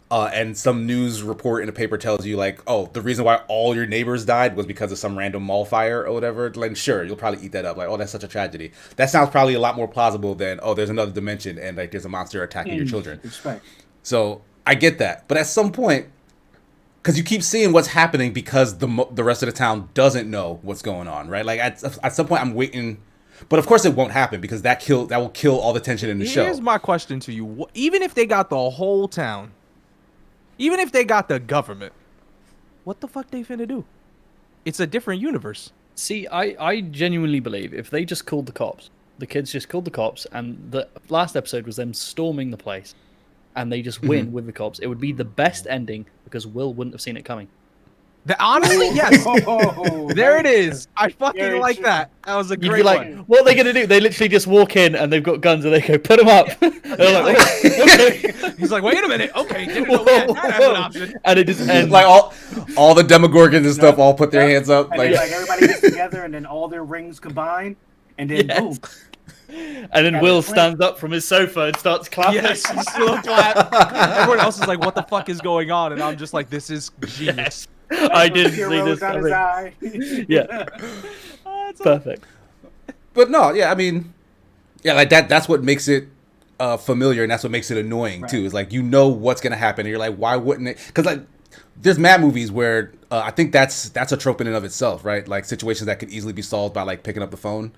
and some news report in the paper tells you like, oh, the reason why all your neighbors died was because of some random mall fire or whatever, like sure, you'll probably eat that up. Like, oh, that's such a tragedy. That sounds probably a lot more plausible than, oh, there's another dimension and like there's a monster attacking your children. Respect. So I get that. But at some point, because you keep seeing what's happening because the rest of the town doesn't know what's going on, right? Like at some point I'm waiting, but of course it won't happen because that will kill all the tension in the show. Here's my question to you: even if they got the whole town, even if they got the government, what the fuck they finna do? It's a different universe. See, I genuinely believe if they just called the cops, the kids just called the cops, and the last episode was them storming the place, and they just win with the cops, it would be the best ending because Will wouldn't have seen it coming. Honestly, yes. There it is. I fucking like that. That was a great You'd be like, one. what are they going to do? They literally just walk in and they've got guns and they go, put them up. They're like, okay. He's like, wait a minute. Okay. Didn't know that as an option. And it just ends. Like all the Demogorgons and stuff all put their hands up. And like everybody gets together and then all their rings combine and then boom. And then Will stands up from his sofa and starts clapping. Yes, he's still clap. Everyone else is like, what the fuck is going on? And I'm just like, this is genius. I didn't see this coming. Yeah. Perfect. But no, yeah, I mean, yeah, like that's what makes it familiar and that's what makes it annoying too. Is like, you know what's going to happen and you're like, why wouldn't it? Because like there's mad movies where I think that's a trope in and of itself, right? Like situations that could easily be solved by like picking up the phone.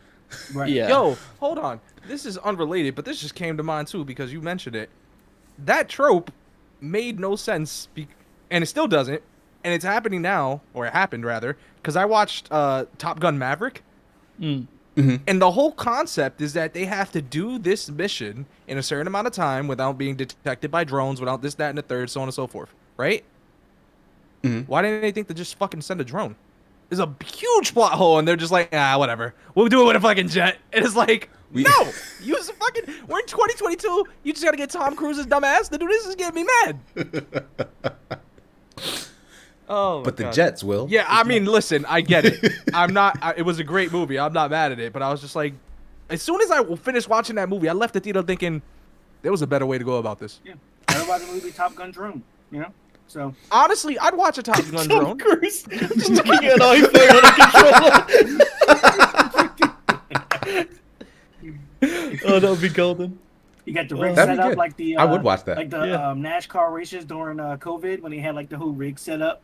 Right. Yeah. Yo, hold on. This is unrelated, but this just came to mind too because you mentioned it. That trope made no sense, and it still doesn't. And it's happening now, or it happened rather, because I watched Top Gun Maverick. Mm-hmm. And the whole concept is that they have to do this mission in a certain amount of time without being detected by drones, without this, that, and the third, so on and so forth. Right? Mm-hmm. Why didn't they think to just fucking send a drone? There's a huge plot hole, and they're just like, whatever. We'll do it with a fucking jet. And it's like, no, use a fucking. We're in 2022. You just gotta get Tom Cruise's dumb ass to do this. Is getting me mad. Oh, but the God. Jets will. Yeah, I mean, listen, I get it. I'm not. It was a great movie. I'm not mad at it. But I was just like, as soon as I finished watching that movie, I left the theater thinking there was a better way to go about this. Yeah, everybody movie Top Gun drone. You know, so Honestly, I'd watch a Top Gun drone. Cruise just looking at an iPhone on a controller. Oh, that would be golden. you got the rig That'd set be up good. like the. I would watch that. Like the Yeah. NASCAR races during COVID when they had like the whole rig set up.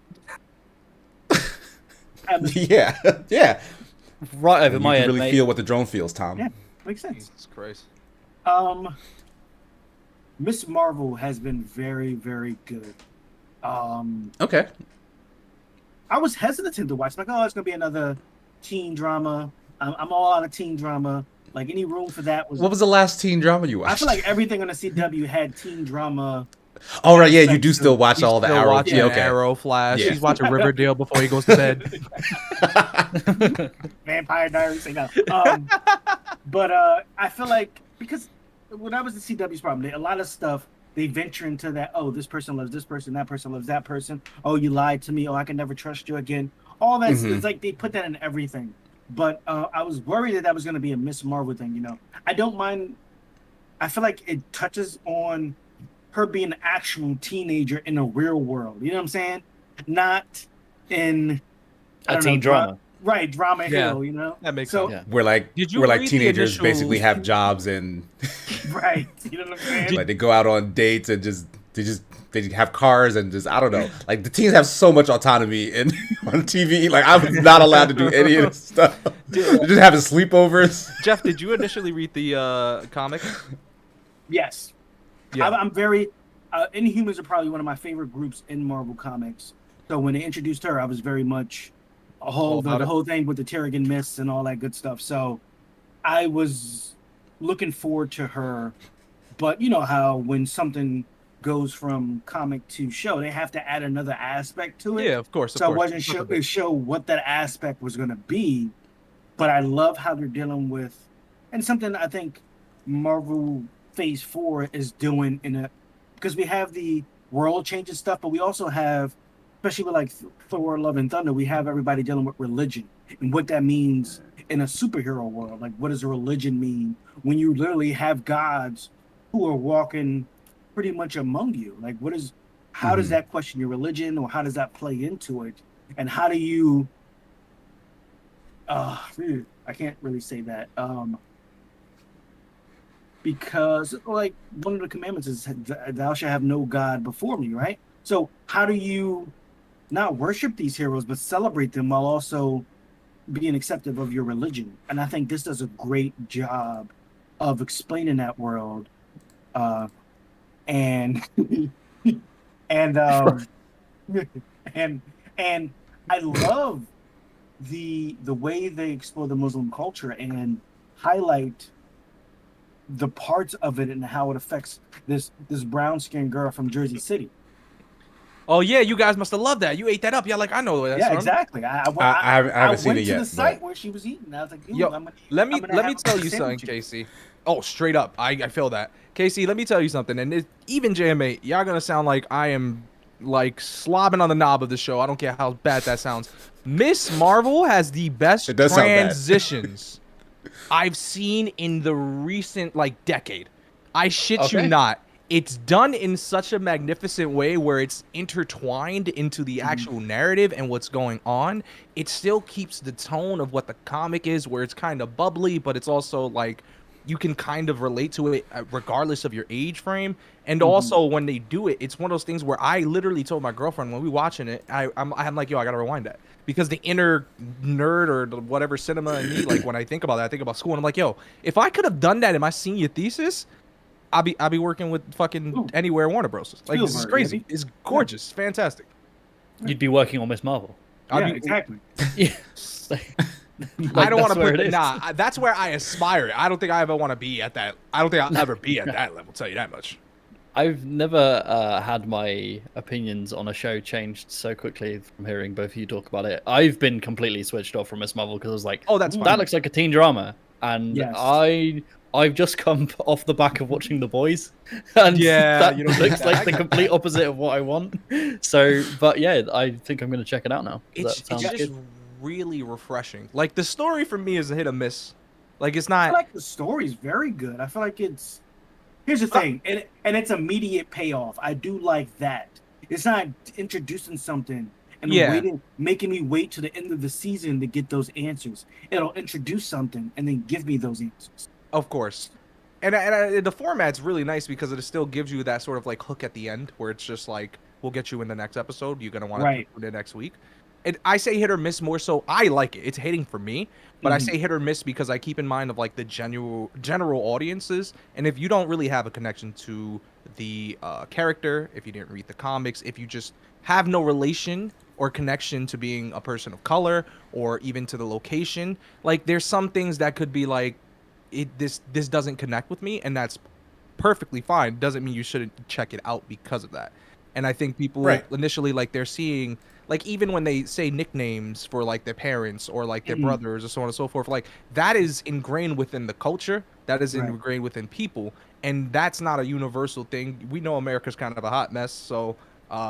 Yeah, yeah. Right over You my can head, really mate. feel what the drone feels, Tom. Yeah, makes sense. Jesus Christ. Miss Marvel has been very, very good. Okay. I was hesitant to watch. Like, oh, it's gonna be another teen drama. I'm all out of teen drama. Like, any room for that was. What was the last teen drama you watched? I feel like everything on the CW had teen drama. Oh right, yeah, you do still watch He's all the still Arrow. watching Yeah, okay. Arrow, Flash. Yeah. He's watching Riverdale before he goes to bed. Vampire Diaries. Say no. But I feel like because when I was the CW's problem, a lot of stuff they venture into that. Oh, this person loves this person. That person loves that person. Oh, you lied to me. Oh, I can never trust you again. All that it's like they put that in everything. But I was worried that was going to be a Miss Marvel thing. You know, I don't mind. I feel like it touches on her being an actual teenager in the real world. You know what I'm saying? Not in I A don't teen know, drama. Right, drama Yeah. hill, you know? That makes So- sense. Yeah. Did you where like read the teenagers initial- basically have jobs and Right. You know what I'm saying? like they go out on dates and they have cars and just I don't know. Like the teens have so much autonomy in on TV. Like I was not allowed to do any of this stuff. They're just having sleepovers. Jeff, did you initially read the comic? Yes. Yeah. I'm very Inhumans are probably one of my favorite groups in Marvel Comics. So when they introduced her, I was very much All about the it. whole thing with the Terrigen Mists and all that good stuff. So I was looking forward to her. But you know how when something goes from comic to show, they have to add another aspect to it. Yeah, of course. Of So course. I wasn't show what that aspect was going to be, but I love how they're dealing with, and something I think Marvel Phase 4 is doing because we have the world changing stuff, but we also have, especially with like Thor: Love and Thunder, we have everybody dealing with religion and what that means in a superhero world. Like, what does a religion mean when you literally have gods who are walking pretty much among you? Like, how does that question your religion, or how does that play into it? And how do you I can't really say that. Because like one of the commandments is thou shalt have no God before me, right? So how do you not worship these heroes but celebrate them while also being acceptive of your religion? And I think this does a great job of explaining that world. And and I love the way they explore the Muslim culture and highlight the parts of it and how it affects this brown skinned girl from Jersey City. Oh yeah, you guys must have loved that. You ate that up. Yeah, like I know where that's Yeah, from. exactly. I haven't seen went it to yet, the site but- where she was eating. I was like, Yo, let me tell you something, sandwich. Casey. Oh, straight up, I feel that. Casey, let me tell you something. And even JMA, y'all gonna sound like I am like slobbing on the knob of the show. I don't care how bad that sounds. Miss Marvel has the best It does sound bad. transitions I've seen in the recent like decade. I shit you Okay. not. It's done in such a magnificent way where it's intertwined into the actual narrative and what's going on. It still keeps the tone of what the comic is, where it's kind of bubbly, but it's also like you can kind of relate to it regardless of your age frame. And also when they do it, it's one of those things where I literally told my girlfriend when we watching it, I'm like, yo, I gotta rewind that. Because the inner nerd or whatever cinema in me, like when I think about that, I think about school and I'm like, yo, if I could have done that in my senior thesis, I'll be working with fucking anywhere Warner Bros. Like this is Spielberg, crazy. maybe? It's gorgeous. It's fantastic. You'd be working on Miss Marvel. Yeah, exactly. Yeah. I don't want to where put it is. that's where I aspire. I don't think I ever want to be at that. I don't think I'll ever be at that level. Tell you that much. I've never had my opinions on a show changed so quickly from hearing both of you talk about it. I've been completely switched off from Miss Marvel because I was like, Oh, that's that fine. looks like a teen drama, and Yes. I've just come off the back of watching The Boys, and Yeah, that you don't looks get like that. the complete opposite of what I want. So, but yeah, I think I'm going to check it out now. It's That sounds just good. really refreshing. Like the story for me is a hit or miss. Like it's I not. feel like the story's very good. I feel like it's. Here's the thing, and it's immediate payoff. I do like that. It's not introducing something and Yeah. making me wait to the end of the season to get those answers. It'll introduce something and then give me those answers. Of course. And the format's really nice because it still gives you that sort of like hook at the end where it's just like, we'll get you in the next episode. You're going to want to tune in next week. And I say hit or miss more so. I like it. It's hitting for me. But I say hit or miss because I keep in mind of like the general audiences. And if you don't really have a connection to the character, if you didn't read the comics, if you just have no relation or connection to being a person of color or even to the location, like there's some things that could be like, this doesn't connect with me, and that's perfectly fine. Doesn't mean you shouldn't check it out because of that. And I think people initially like they're seeing like even when they say nicknames for like their parents or like their brothers or so on and so forth, like that is ingrained within the culture, that is ingrained within people, and that's not a universal thing. We know America's kind of a hot mess, so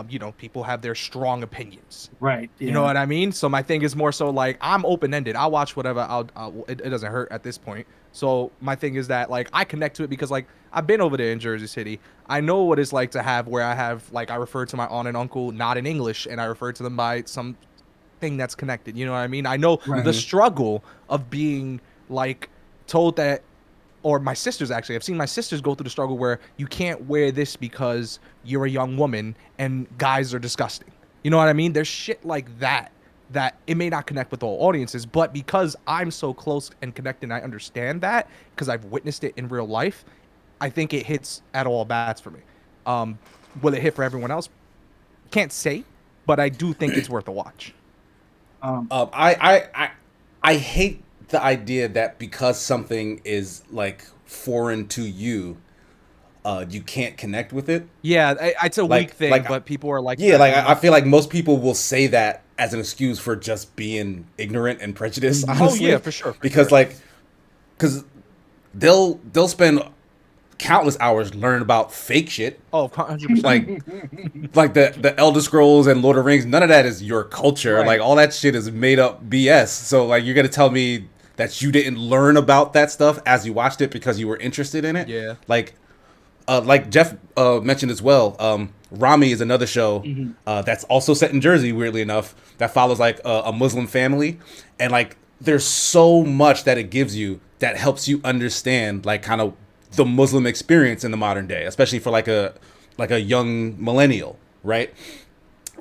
you know, people have their strong opinions. Right. Yeah. You know what I mean? So my thing is more so like I'm open-ended. I'll watch whatever. It doesn't hurt at this point. So my thing is that like I connect to it because like I've been over there in Jersey City. I know what it's like to have where I have like I refer to my aunt and uncle not in English and I refer to them by some thing that's connected. You know what I mean? I know the struggle of being like told that, or my sisters actually. I've seen my sisters go through the struggle where you can't wear this because you're a young woman and guys are disgusting. You know what I mean? There's shit like that it may not connect with all audiences, but because I'm so close and connected and I understand that because I've witnessed it in real life, I think it hits at all bats for me. Will it hit for everyone else? Can't say, but I do think it's worth a watch. I hate the idea that because something is like foreign to you, you can't connect with it. Yeah, it's a weak thing, but people are like, yeah, like I feel like most people will say that as an excuse for just being ignorant and prejudiced. Honestly. Oh yeah, for sure. Because they'll spend countless hours learning about fake shit. Oh, 100%. Like the Elder Scrolls and Lord of the Rings. None of that is your culture. Right. Like all that shit is made up BS. So like you're gonna tell me that you didn't learn about that stuff as you watched it because you were interested in it. Yeah. Like Jeff mentioned as well, Rami is another show that's also set in Jersey, weirdly enough, that follows like a Muslim family. And like there's so much that it gives you that helps you understand like kind of the Muslim experience in the modern day, especially for like a young millennial, right?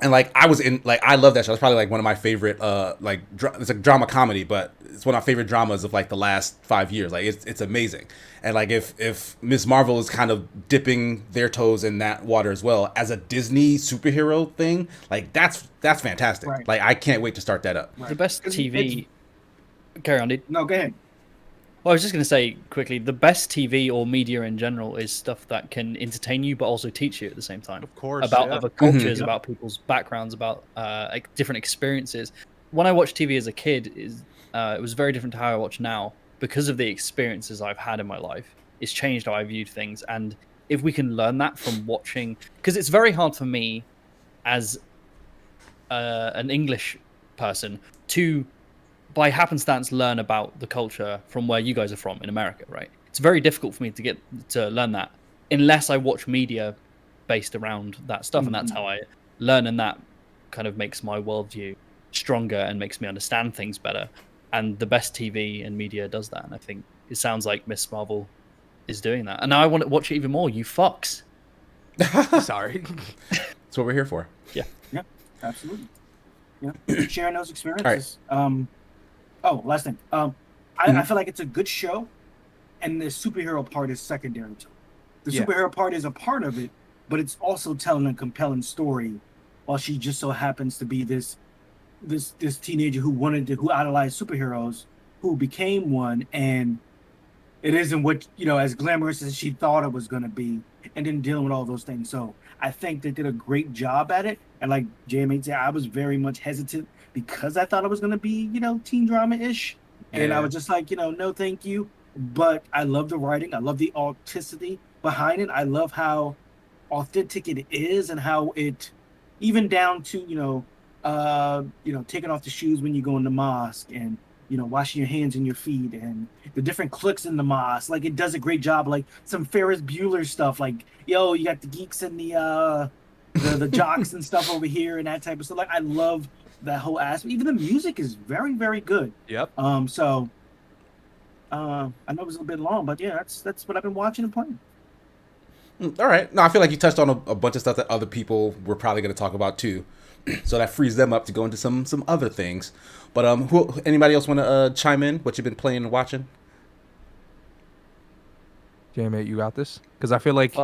And like I love that show. It's probably like one of my favorite it's a drama comedy, but it's one of my favorite dramas of like the last 5 years. Like it's amazing. And like if Ms. Marvel is kind of dipping their toes in that water as well as a Disney superhero thing, like that's fantastic. Right. Like I can't wait to start that up. Right. The best TV. Carry on, dude. No, go ahead. Well, I was just going to say quickly, the best TV or media in general is stuff that can entertain you, but also teach you at the same time. Of course, about yeah. other cultures, about people's backgrounds, about like different experiences. When I watched TV as a kid, it was very different to how I watch now because of the experiences I've had in my life. It's changed how I viewed things, and if we can learn that from watching, because it's very hard for me as an English person to, by happenstance, learn about the culture from where you guys are from in America, right? It's very difficult for me to get to learn that unless I watch media based around that stuff, and that's how I learn, and that kind of makes my worldview stronger and makes me understand things better. And the best TV and media does that, and I think it sounds like Miss Marvel is doing that. And now I want to watch it even more, you fucks. Sorry. That's what we're here for. Yeah, absolutely. Yeah, sharing those experiences. Last thing. I feel like it's a good show, and the superhero part is secondary to it. The superhero part is a part of it, but it's also telling a compelling story, while she just so happens to be this teenager who idolized superheroes, who became one, and it isn't what as glamorous as she thought it was going to be, and then dealing with all those things. So I think they did a great job at it. And like JMA said, I was very much hesitant because I thought it was going to be teen drama ish, and I was just like no, thank you. But I love the writing. I love the authenticity behind it. I love how authentic it is, and how it, even down to taking off the shoes when you go in the mosque, and washing your hands and your feet, and the different cliques in the mosque. Like, it does a great job. Like some Ferris Bueller stuff. Like, you got the geeks and the jocks and stuff over here, and that type of stuff. Like, I love that whole aspect. Even the music is very, very good. Yep. So I know it was a little bit long, but yeah, that's what I've been watching and playing. All right. No, I feel like you touched on a bunch of stuff that other people were probably going to talk about too. So that frees them up to go into some other things. But anybody else want to chime in? What you've been playing and watching? JMate, you got this? Because I feel like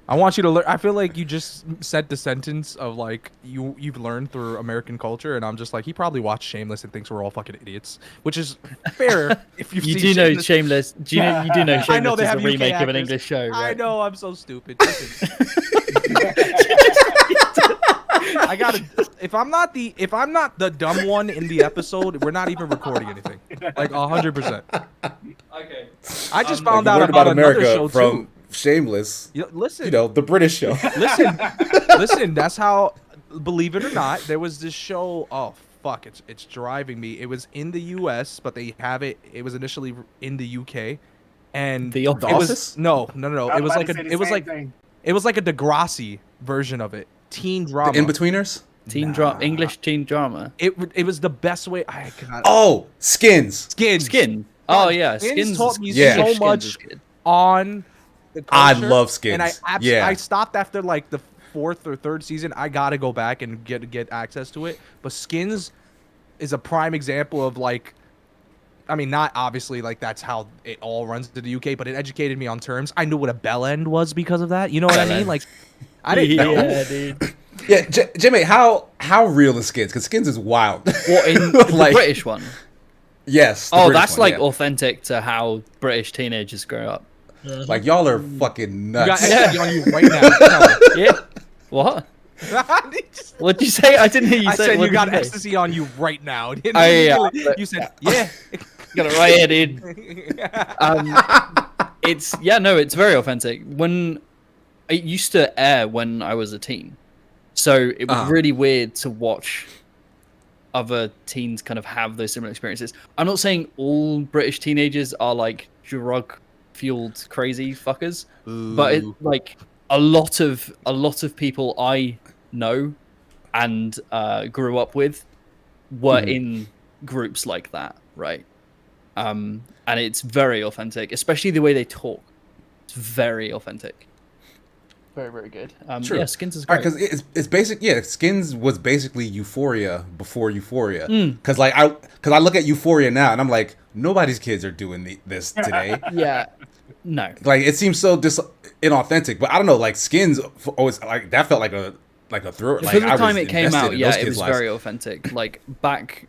I want you to learn. I feel like you just said the sentence of like you've learned through American culture, and I'm just like, he probably watched Shameless and thinks we're all fucking idiots, which is fair if you've You seen do know Shameless. You do know Shameless I know they is have a remake UK of an actors. English show. Right? I know, I'm so stupid. Listen. I gotta. If I'm not the dumb one in the episode, we're not even recording anything. Like 100%. Okay. I just found Like, you out learned about America another show from too. Shameless. Listen, The British show. listen. That's how. Believe it or not, there was this show. Oh fuck! It's driving me. It was in the U.S., but they have it. It was initially in the U.K. And The it Office? was no. It was like it was like thing. it was like a Degrassi version of it. Teen drama. The In-Betweeners? English teen drama. It was the best way. I cannot. Oh, Skins. Skin. Oh yeah, Skins taught me Yeah. so Skins much is good. on the I culture, love Skins. and Yeah. I stopped after like the 4th or 3rd season. I gotta go back and get access to it. But Skins is a prime example of like, I mean, not obviously like that's how it all runs to the UK, but it educated me on terms. I knew what a bell end was because of that. You know what I mean? Like, I didn't know. Yeah, dude. Yeah, Jimmy, how real is Skins? Because Skins is wild. What in the Like- British one? Yes. the Oh, British that's one, like yeah. authentic to how British teenagers grow up. Like, y'all are fucking You got nuts. ecstasy on you right now. Tell me. Yeah. What? What'd you say? I didn't hear you I say. said what you did got say? ecstasy on you right now. Oh, yeah. You said, yeah. Got it right here, dude. It's very authentic. When it used to air when I was a teen, so it was really weird to watch other teens kind of have those similar experiences. I'm not saying all British teenagers are like drug-fueled crazy fuckers, but it, like a lot of people I know and grew up with were in groups like that, right? And it's very authentic, especially the way they talk. It's very authentic. Very, very good. True. Yeah, Skins is great. Because it's basic. Yeah, Skins was basically Euphoria before Euphoria. Because I look at Euphoria now and I'm like, nobody's kids are doing this today. Yeah, no. Like, it seems so inauthentic. But I don't know. Like, Skins always like that felt like a thriller. Like, For the I time was it came invested out, in yeah, those it kids' was lives. very authentic. Like back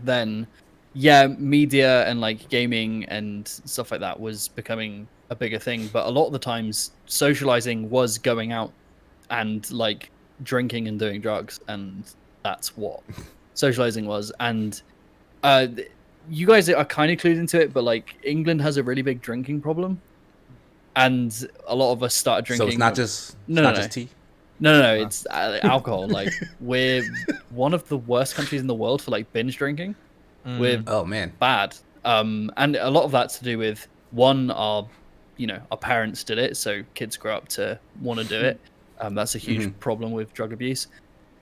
then, yeah, media and like gaming and stuff like that was becoming a bigger thing. But a lot of the times, socializing was going out and like drinking and doing drugs, and that's what socializing was. And you guys are kind of clued into it, but like England has a really big drinking problem, and a lot of us started drinking. So it's not just just tea. No, it's alcohol. Like, we're one of the worst countries in the world for like binge drinking. We're Oh man. bad, and a lot of that's to do with one, our parents did it, so kids grow up to want to do it. That's a huge problem with drug abuse,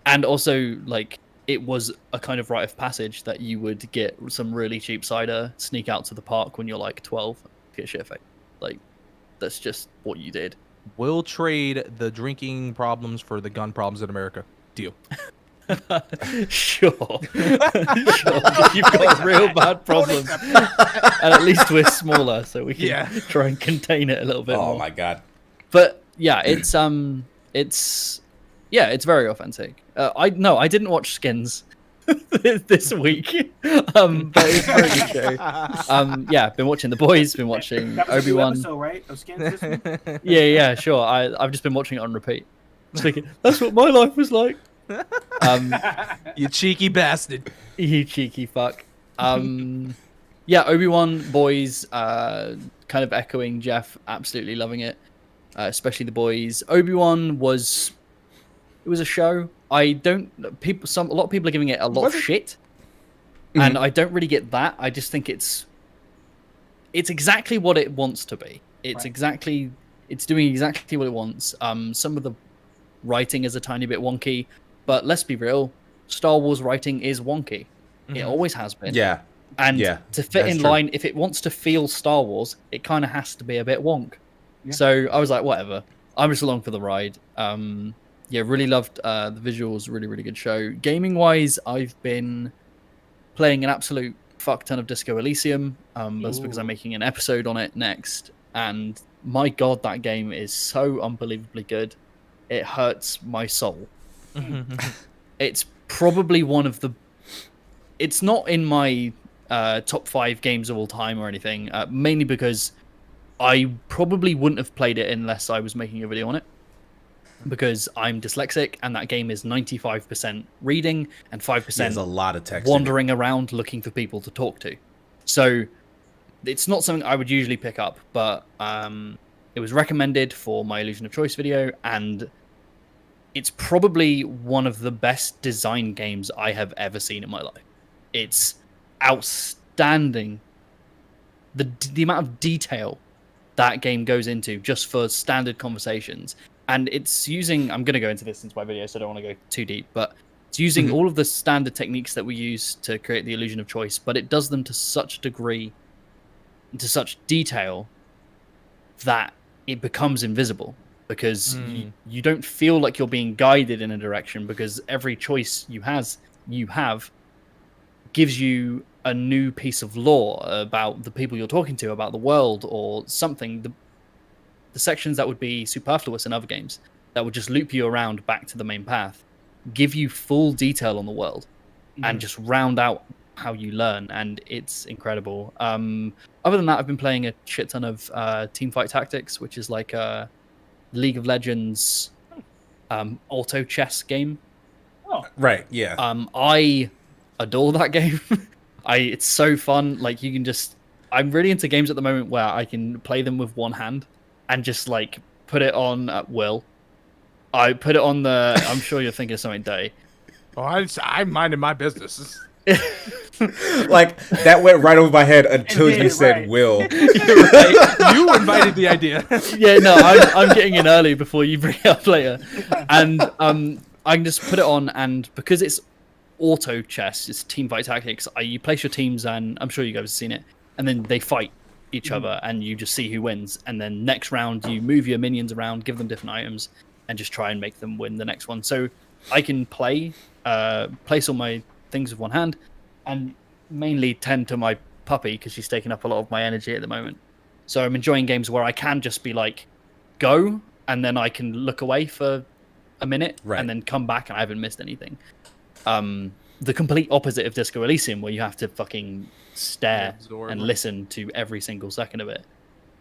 and also like it was a kind of rite of passage that you would get some really cheap cider, sneak out to the park when you're like 12, get shit faced. Like, that's just what you did. We'll trade the drinking problems for the gun problems in America. Deal. Sure. Sure. You've got real bad problems, and at least we're smaller, so we can try and contain it a little bit Oh more. my god. But yeah, it's very authentic. I didn't watch Skins. this week. But it's a very good show. Yeah, been watching The Boys, been watching That was a new Obi-Wan. episode, right? Of Skins this week? Yeah, sure. I've just been watching it on repeat. Just thinking, that's what my life was like. You cheeky bastard. You cheeky fuck. Yeah, Obi-Wan, Boys, kind of echoing Jeff, absolutely loving it. Especially The Boys. Obi-Wan was a show. A lot of people are giving it a lot of shit. And I don't really get that. I just think it's exactly what it wants to be. It's doing exactly what it wants. Some of the writing is a tiny bit wonky, but let's be real, Star Wars writing is wonky. It always has been. Yeah. And Yeah, to fit in true. line, if it wants to feel Star Wars, it kind of has to be a bit wonk. Yeah. So I was like, whatever. I'm just along for the ride. Yeah, really loved the visuals. Really, really good show. Gaming wise, I've been playing an absolute fuck ton of Disco Elysium. That's because I'm making an episode on it next. And my god, that game is so unbelievably good. It hurts my soul. It's probably one of the... It's not in my top 5 games of all time or anything, mainly because I probably wouldn't have played it unless I was making a video on it. Because I'm dyslexic, and that game is 95% reading and 5% There's a lot of text wandering around looking for people to talk to. So it's not something I would usually pick up, but it was recommended for my Illusion of Choice video, and it's probably one of the best design games I have ever seen in my life. It's outstanding. The amount of detail that game goes into just for standard conversations. And it's using... I'm going to go into this into my video, so I don't want to go too deep, but it's using all of the standard techniques that we use to create the illusion of choice, but it does them to such a degree, to such detail, that it becomes invisible. Because you don't feel like you're being guided in a direction, because every choice you have gives you a new piece of lore about the people you're talking to, about the world, or something. The sections that would be superfluous in other games, that would just loop you around back to the main path, give you full detail on the world, and just round out how you learn, and it's incredible. Other than that, I've been playing a shit ton of Teamfight Tactics, which is like a League of Legends auto chess game. Right, yeah. I adore that game. It's so fun. Like, you can just... I'm really into games at the moment where I can play them with one hand and just, like, put it on at will. I put it on the... I'm sure you're thinking of something, Day. Oh, I'm minding my business. Like, that went right over my head until you said Will. You're right. You invited the idea. Yeah, no, I'm getting in early before you bring it up later. And I can just put it on, and because it's auto chess, it's Teamfight Tactics, you place your teams, and I'm sure you guys have seen it, and then they fight each other, and you just see who wins. And then next round, you move your minions around, give them different items, and just try and make them win the next one. So I can place all my things with one hand, and mainly tend to my puppy, because she's taking up a lot of my energy at the moment. So I'm enjoying games where I can just be like, go, and then I can look away for a minute, and then come back, and I haven't missed anything. The complete opposite of Disco Elysium, where you have to fucking stare and listen to every single second of it.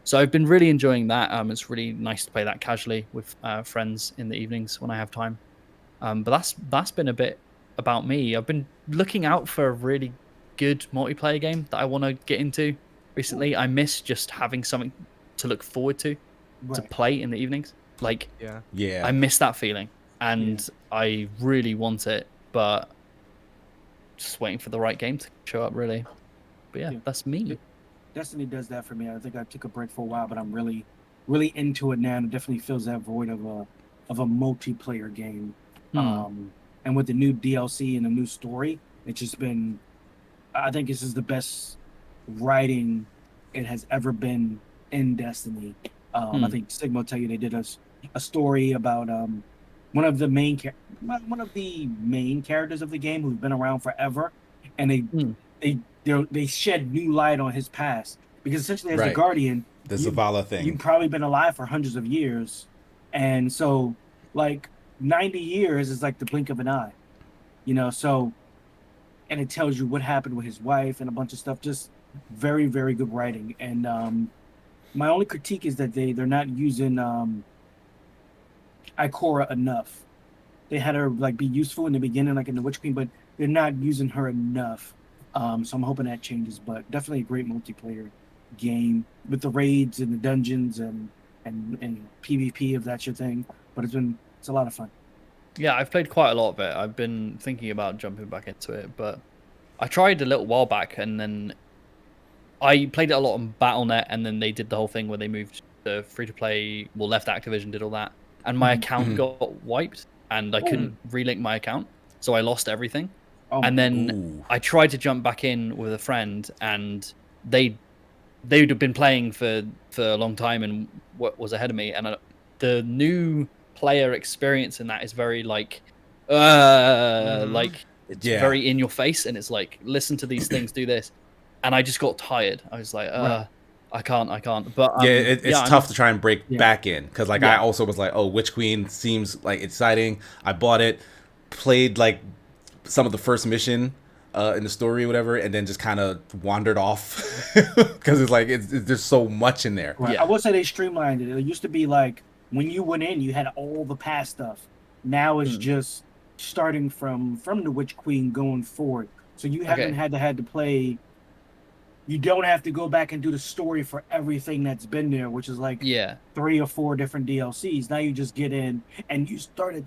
So I've been really enjoying that. It's really nice to play that casually with friends in the evenings when I have time. But that's been a bit about me. I've been looking out for a really good multiplayer game that I want to get into recently. I miss just having something to look forward to play in the evenings. Like, I miss that feeling, and I really want it, but just waiting for the right game to show up, really. But yeah, that's me. Destiny does that for me. I think I took a break for a while, but I'm really, really into it now, and it definitely fills that void of a multiplayer game. And with the new DLC and the new story, it's just been... I think this is the best writing it has ever been in Destiny. I think Sigma will tell you they did a story about one of the main characters of the game who's been around forever, and they shed new light on his past, because essentially as a guardian, the Zavala thing, you've probably been alive for hundreds of years, and so like 90 years is like the blink of an eye, you know. So and it tells you what happened with his wife and a bunch of stuff. Just very, very good writing. And my only critique is that they're not using Ikora enough. They had her like be useful in the beginning, like in the Witch Queen, but they're not using her enough. So I'm hoping that changes. But definitely a great multiplayer game with the raids and the dungeons and PvP if that's your thing. But it's a lot of fun. Yeah, I've played quite a lot of it. I've been thinking about jumping back into it, but I tried a little while back, and then I played it a lot on Battle.net, and then they did the whole thing where they moved to free-to-play, well, left Activision, did all that, and my account got wiped, and I couldn't relink my account, so I lost everything. And then I tried to jump back in with a friend, and they'd have been playing for a long time and what was ahead of me, and the new player experience in that is very like it's very in your face, and it's like, listen to these things, do this, and I just got tired. I was like, I can't. But it's tough to try and break back in, because like I also was like, oh, Witch Queen seems like exciting. I bought it, played like some of the first mission in the story or whatever, and then just kind of wandered off because it's like there's so much in there. Right. I will say they streamlined it. It used to be like when you went in, you had all the past stuff. Now it's just starting from the Witch Queen going forward. So you haven't had to play. You don't have to go back and do the story for everything that's been there, which is like 3 or 4 different DLCs. Now you just get in and you started.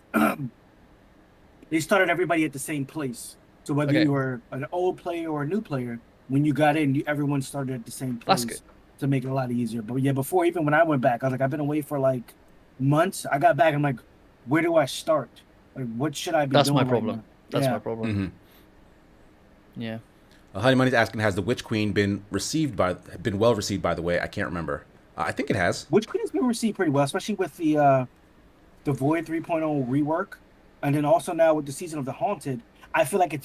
They started everybody at the same place. So whether you were an old player or a new player, when you got in, everyone started at the same place to make it a lot easier. But yeah, before, even when I went back, I was like, I've been away for like months. I got back, I'm like, where do I start? Like, what should I be doing? That's my problem. That's my problem. Yeah. Honey Money's asking, has the Witch Queen been well received by the way? I can't remember. I think it has. Witch Queen has been received pretty well, especially with the Void 3.0 rework, and then also now with the Season of the Haunted. I feel like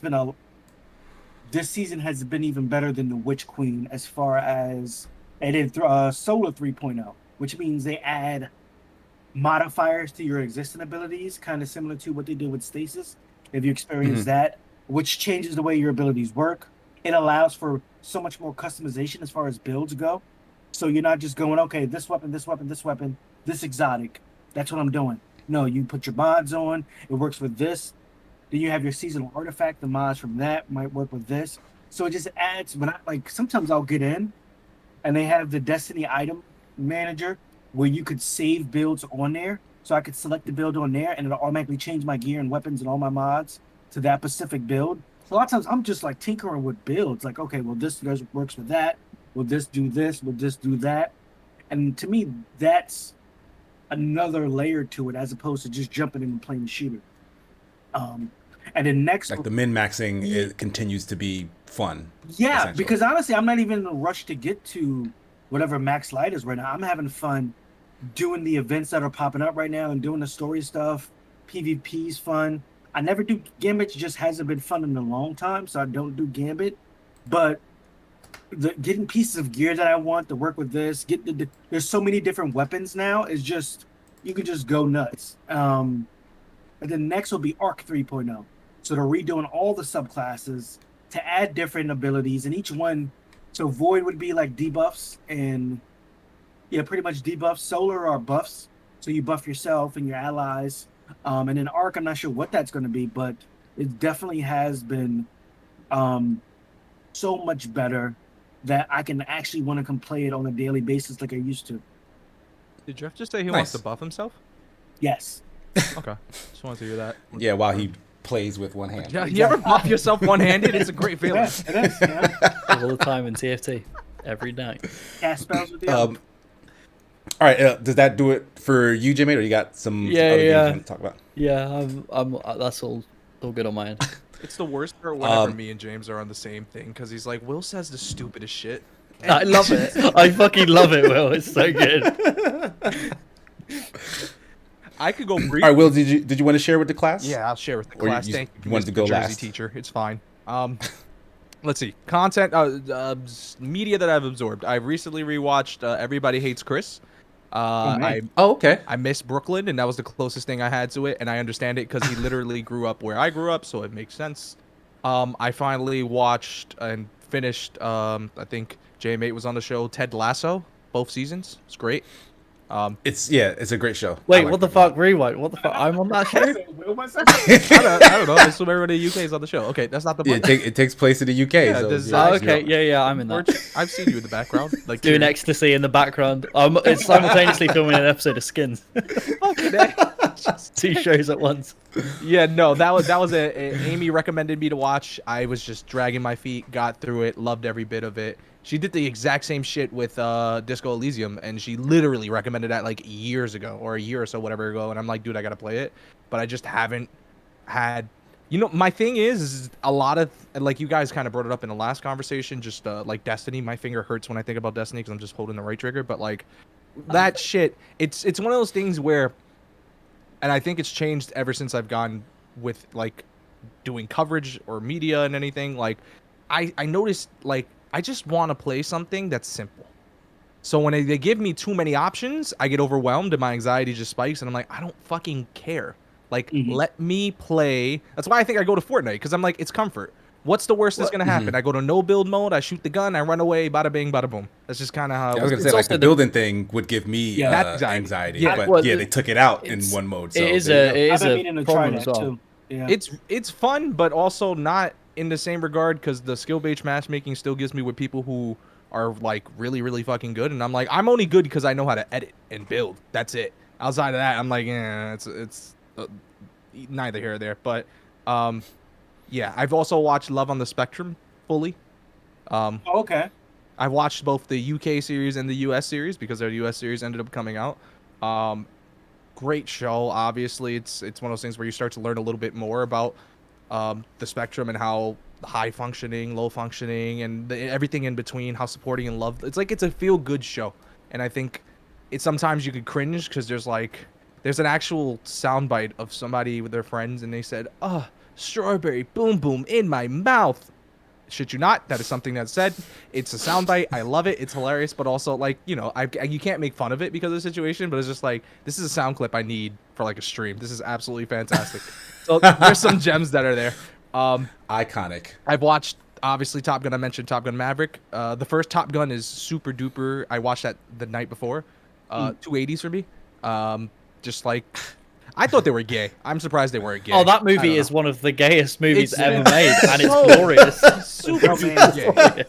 this season has been even better than the Witch Queen as far as they did Solar 3.0, which means they add modifiers to your existing abilities, kind of similar to what they did with Stasis. If you experience that, which changes the way your abilities work, it allows for so much more customization as far as builds go. So you're not just going, okay, this weapon, this exotic. That's what I'm doing. No, you put your mods on. It works with this. Then you have your seasonal artifact. The mods from that might work with this. So it just adds. But sometimes I'll get in, and they have the Destiny item manager where you could save builds on there. So I could select the build on there, and it'll automatically change my gear and weapons and all my mods to that specific build. So a lot of times I'm just like tinkering with builds. Like, okay, well, this works with that. Will this do this? Will this do that? And to me, that's another layer to it as opposed to just jumping in and playing the shooter. And then next, like the min-maxing, it continues to be fun. Yeah, because honestly, I'm not even in a rush to get to whatever max light is right now. I'm having fun doing the events that are popping up right now and doing the story stuff. PvP's fun. I never do Gambit. Just hasn't been fun in a long time, so I don't do Gambit. But getting pieces of gear that I want to work with this, there's so many different weapons now. It's just, you can just go nuts. And then next will be Arc 3.0. So they're redoing all the subclasses to add different abilities, and each one. So Void would be like debuffs, and pretty much debuffs. Solar are buffs, so you buff yourself and your allies. And then Arc, I'm not sure what that's going to be, but it definitely has been so much better that I can actually want to come play it on a daily basis like I used to. Did Jeff just say he wants to buff himself? Yes. Okay, just wanted to hear that. Yeah, while he plays with one hand. Yeah, you ever buff yourself one-handed? It's a great feeling. It is. Yeah. All the time in TFT, every night. Cast spells with the other. All right, does that do it for you, Jimmy, or you got some other games you want to talk about? Yeah, I'm that's all good on my end. It's the worst part whenever me and James are on the same thing, because he's like, Will says the stupidest shit. I love it. I fucking love it, Will. It's so good. I could go brief. All right, Will, did you want to share with the class? Yeah, I'll share with the class. Thank you. You wanted to go Jersey last. Teacher. It's fine. Let's see. Content, media that I've absorbed. I recently rewatched Everybody Hates Chris. Okay. I miss Brooklyn, and that was the closest thing I had to it, and I understand it because he literally grew up where I grew up, so it makes sense. I finally watched and finished. I think J-Mate was on the show. Ted Lasso, both seasons. It's great. It's a great show. Wait, what the fuck? Rewind. What the fuck? I'm on that show. I don't know. I assume everybody in the UK is on the show. Okay, that's not the Yeah, point. it takes place in the UK. Yeah, so does- yeah, Okay, yeah, I'm in that. I've seen you in the background, like Doing ecstasy in the background. It's simultaneously filming an episode of Skins. fucking A. 2 shows at once. Yeah, no, that was Amy recommended me to watch. I was just dragging my feet, got through it, loved every bit of it. She did the exact same shit with Disco Elysium, and she literally recommended that like years ago or a year or so, whatever ago. And I'm like, dude, I gotta play it, but I just haven't had. You know, my thing is a lot of, like you guys kind of brought it up in the last conversation, just like Destiny. My finger hurts when I think about Destiny because I'm just holding the right trigger. But like that shit, it's one of those things where, and I think it's changed ever since I've gone with like doing coverage or media and anything. Like I noticed like I just want to play something that's simple. So when they give me too many options, I get overwhelmed and my anxiety just spikes and I'm like, I don't fucking care. Like, let me play. That's why I think I go to Fortnite, because I'm like, it's comfort. What's the worst that's going to happen? I go to no build mode, I shoot the gun, I run away, bada bing, bada boom. That's just kind of how I was gonna say, like, the building thing would give me anxiety, Yeah. but Well, yeah, they took it out in one mode. So It is there you go. a I've been meaning to try problem that as well. too. Yeah. it's fun, but also not in the same regard, because the skill-based matchmaking still gives me with people who are like really, really fucking good, and I'm like, I'm only good because I know how to edit and build. That's it. Outside of that, I'm like, it's neither here or there. But yeah, I've also watched Love on the Spectrum fully. Okay. I've watched both the UK series and the US series because their US series ended up coming out. Great show. Obviously, it's one of those things where you start to learn a little bit more about the spectrum and how high functioning, low functioning, and everything in between, how supporting and love. It's like it's a feel good show, and I think it's sometimes you could cringe because there's an actual soundbite of somebody with their friends, and they said, "Oh, strawberry boom boom in my mouth." Shit you not, that is something that's said. It's a soundbite. I love it. It's hilarious, but also like, you know, you can't make fun of it because of the situation. But it's just like, this is a sound clip I need for like a stream. This is absolutely fantastic. So there's some gems that are there. Iconic. I've watched obviously Top Gun. I mentioned Top Gun Maverick. The first Top Gun is super duper. I watched that the night before. 280s for me. Just like, I thought they were gay. I'm surprised they weren't gay. Oh, that movie is one of the gayest movies It's ever made, and so- it's glorious. super gay.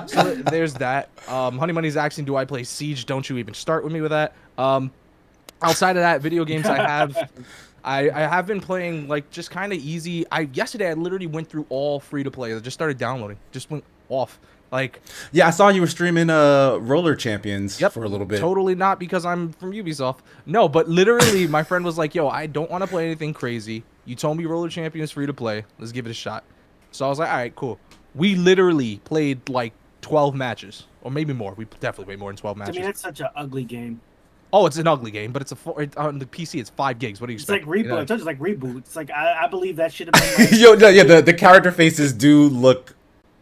So there's that. Honey Money's asking, do I play Siege? Don't you even start with me with that. Outside of that, video games I have been playing like just kind of easy. Yesterday I literally went through all free to play. I just started downloading. Just went off. Like, Yeah, I saw you were streaming Roller Champions for a little bit. totally not because I'm from Ubisoft. No, but literally my friend was like, yo, I don't want to play anything crazy. You told me Roller Champions free to play. Let's give it a shot. So I was like, all right, cool. We literally played like 12 matches, or maybe more. We definitely played more than 12 To matches. me, that's such an ugly game. Oh, it's an ugly game, but it's on the PC. It's 5 gigs. What do you It's like expect? reboot. You know? It's just like reboot. It's like I believe that should have been. Like, Yo, no, yeah, the character faces do look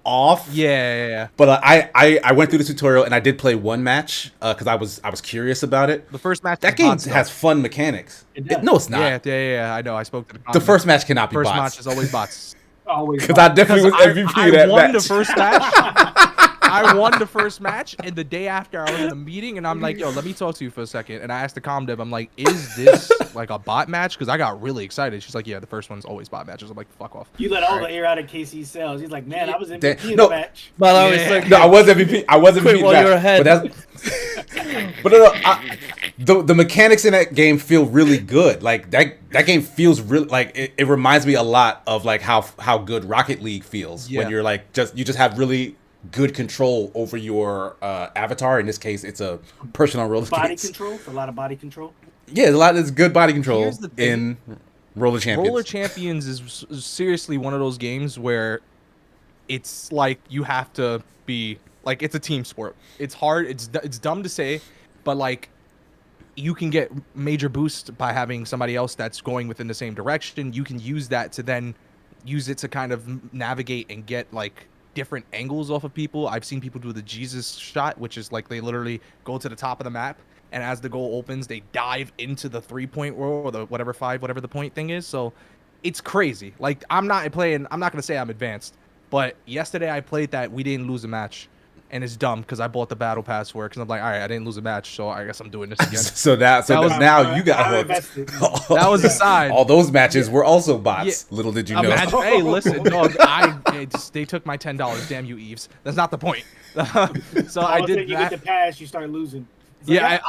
off. Yeah. But I went through the tutorial and I did play one match because I was curious about it. The first match. That is game bots, though. has fun mechanics. It does. No, it's not. Yeah. I know. I spoke to The first match cannot be first bots. match is always bots. always. Because I definitely was MVP I of that won match. the first match. I won the first match, and the day after I was in a meeting, and I'm like, yo, let me talk to you for a second. And I asked the comm dev, I'm like, is this like a bot match? Because I got really excited. She's like, yeah, the first one's always bot matches. I'm like, fuck off. You let all the air out of KC's cells. He's like, man, I was Damn. MVP in No. the match. But I was Yeah. like, No, I was MVP. I was MVP. Quit in while that, you're ahead. But no, the mechanics in that game feel really good. Like that game feels really like it reminds me a lot of like how good Rocket League feels when you're like you just have really good control over your avatar. In this case, it's a person on roller Body skates. control. A lot of body control. Yeah, there's good body control Here's the thing. in Roller Champions. Roller Champions is seriously one of those games where it's like you have to be like, it's a team sport. It's hard. It's dumb to say, but like you can get major boost by having somebody else that's going within the same direction. You can use that to then use it to kind of navigate and get like different angles off of people. I've seen people do the Jesus shot, which is like they literally go to the top of the map, and as the goal opens, they dive into the 3-point row or the whatever the point thing is. So it's crazy. Like I'm not gonna say I'm advanced, but yesterday I played that. We didn't lose a match. And it's dumb because I bought the battle pass for it because I'm like, all right, I didn't lose a match, so I guess I'm doing this again. Now you got hooked. That was the side. All those matches were also bots. Little did you know. Hey, listen, dog. They took my $10. Damn you, Eves. That's not the point. So I did that. You get the pass, you start losing. Yeah,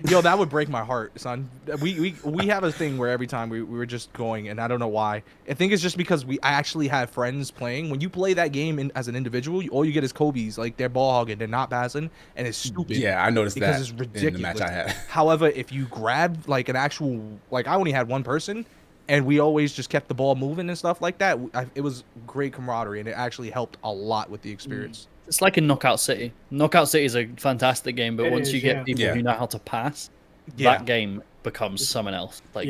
yo, that would break my heart, son. We have a thing where every time we were just going, and I don't know why. I think it's just because I actually have friends playing. When you play that game as an individual, all you get is Kobe's. Like, they're ball hogging, they're not passing, and it's stupid. Yeah, I noticed because that it's ridiculous. in the match I had. However, if you grab like an actual, like I only had one person, and we always just kept the ball moving and stuff like that. It was great camaraderie, and it actually helped a lot with the experience. It's like in Knockout City. Knockout City is a fantastic game, but once you get people who know how to pass, that game becomes someone else. Like,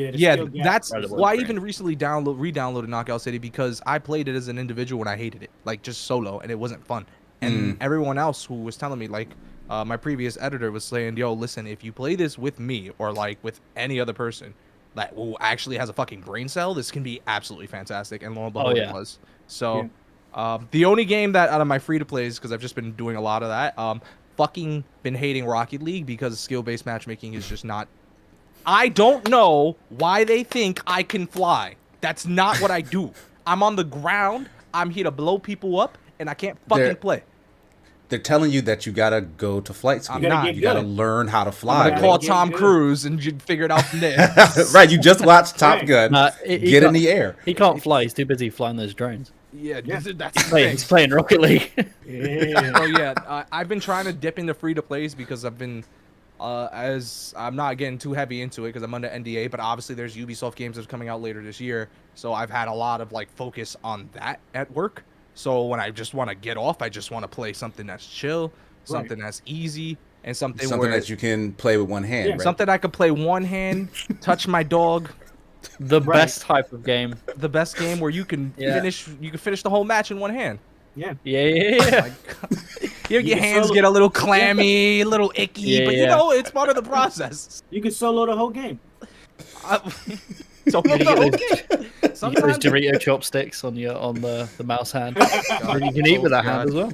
that's why I even recently re-downloaded Knockout City, because I played it as an individual and I hated it, like just solo, and it wasn't fun. And everyone else who was telling me, like my previous editor was saying, yo, listen, if you play this with me or like with any other person that actually has a fucking brain cell, this can be absolutely fantastic. And lo and behold, it was. So the only game that out of my free-to-plays, because I've just been doing a lot of that, fucking been hating Rocket League because skill-based matchmaking is just not... I don't know why they think I can fly. That's not what I do. I'm on the ground, I'm here to blow people up, and I can't fucking play. They're telling you that you gotta go to flight school. You gotta learn how to fly. I'm gonna call Tom Cruise and you figure it out from there. Right, you just watched Top Gun. Get in the air. He can't fly. He's too busy flying those drones. Yeah, that's he's playing Rocket League. I've been trying to dip into free-to-plays because I've been, as I'm not getting too heavy into it because I'm under NDA, but obviously there's Ubisoft games that's coming out later this year, so I've had a lot of like focus on that at work. So when I just want to get off, I just want to play something that's chill, something that's easy, and something that you can play with one hand. Right? Something I could play one hand, touch my dog. The best type of game. The best game where you can finish the whole match in one hand. Yeah. Your hands get a little clammy, a little icky, but you know it's part of the process. You can solo the whole game. You get those Dorito chopsticks on the mouse hand. You can eat with that hand as well.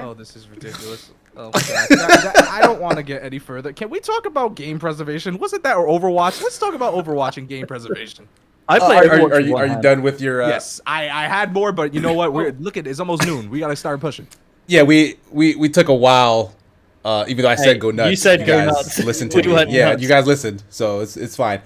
Oh, this is ridiculous. Oh, I don't want to get any further. Can we talk about game preservation? Wasn't that or Overwatch? Let's talk about Overwatch and game preservation. I play Overwatch. Are you done with your? Yes, I had more, but you know what? Look at it's almost noon. We gotta start pushing. Yeah, we took a while. Even though I said go nuts, you said go nuts. Listen to me. Yeah, you guys listened, so it's fine.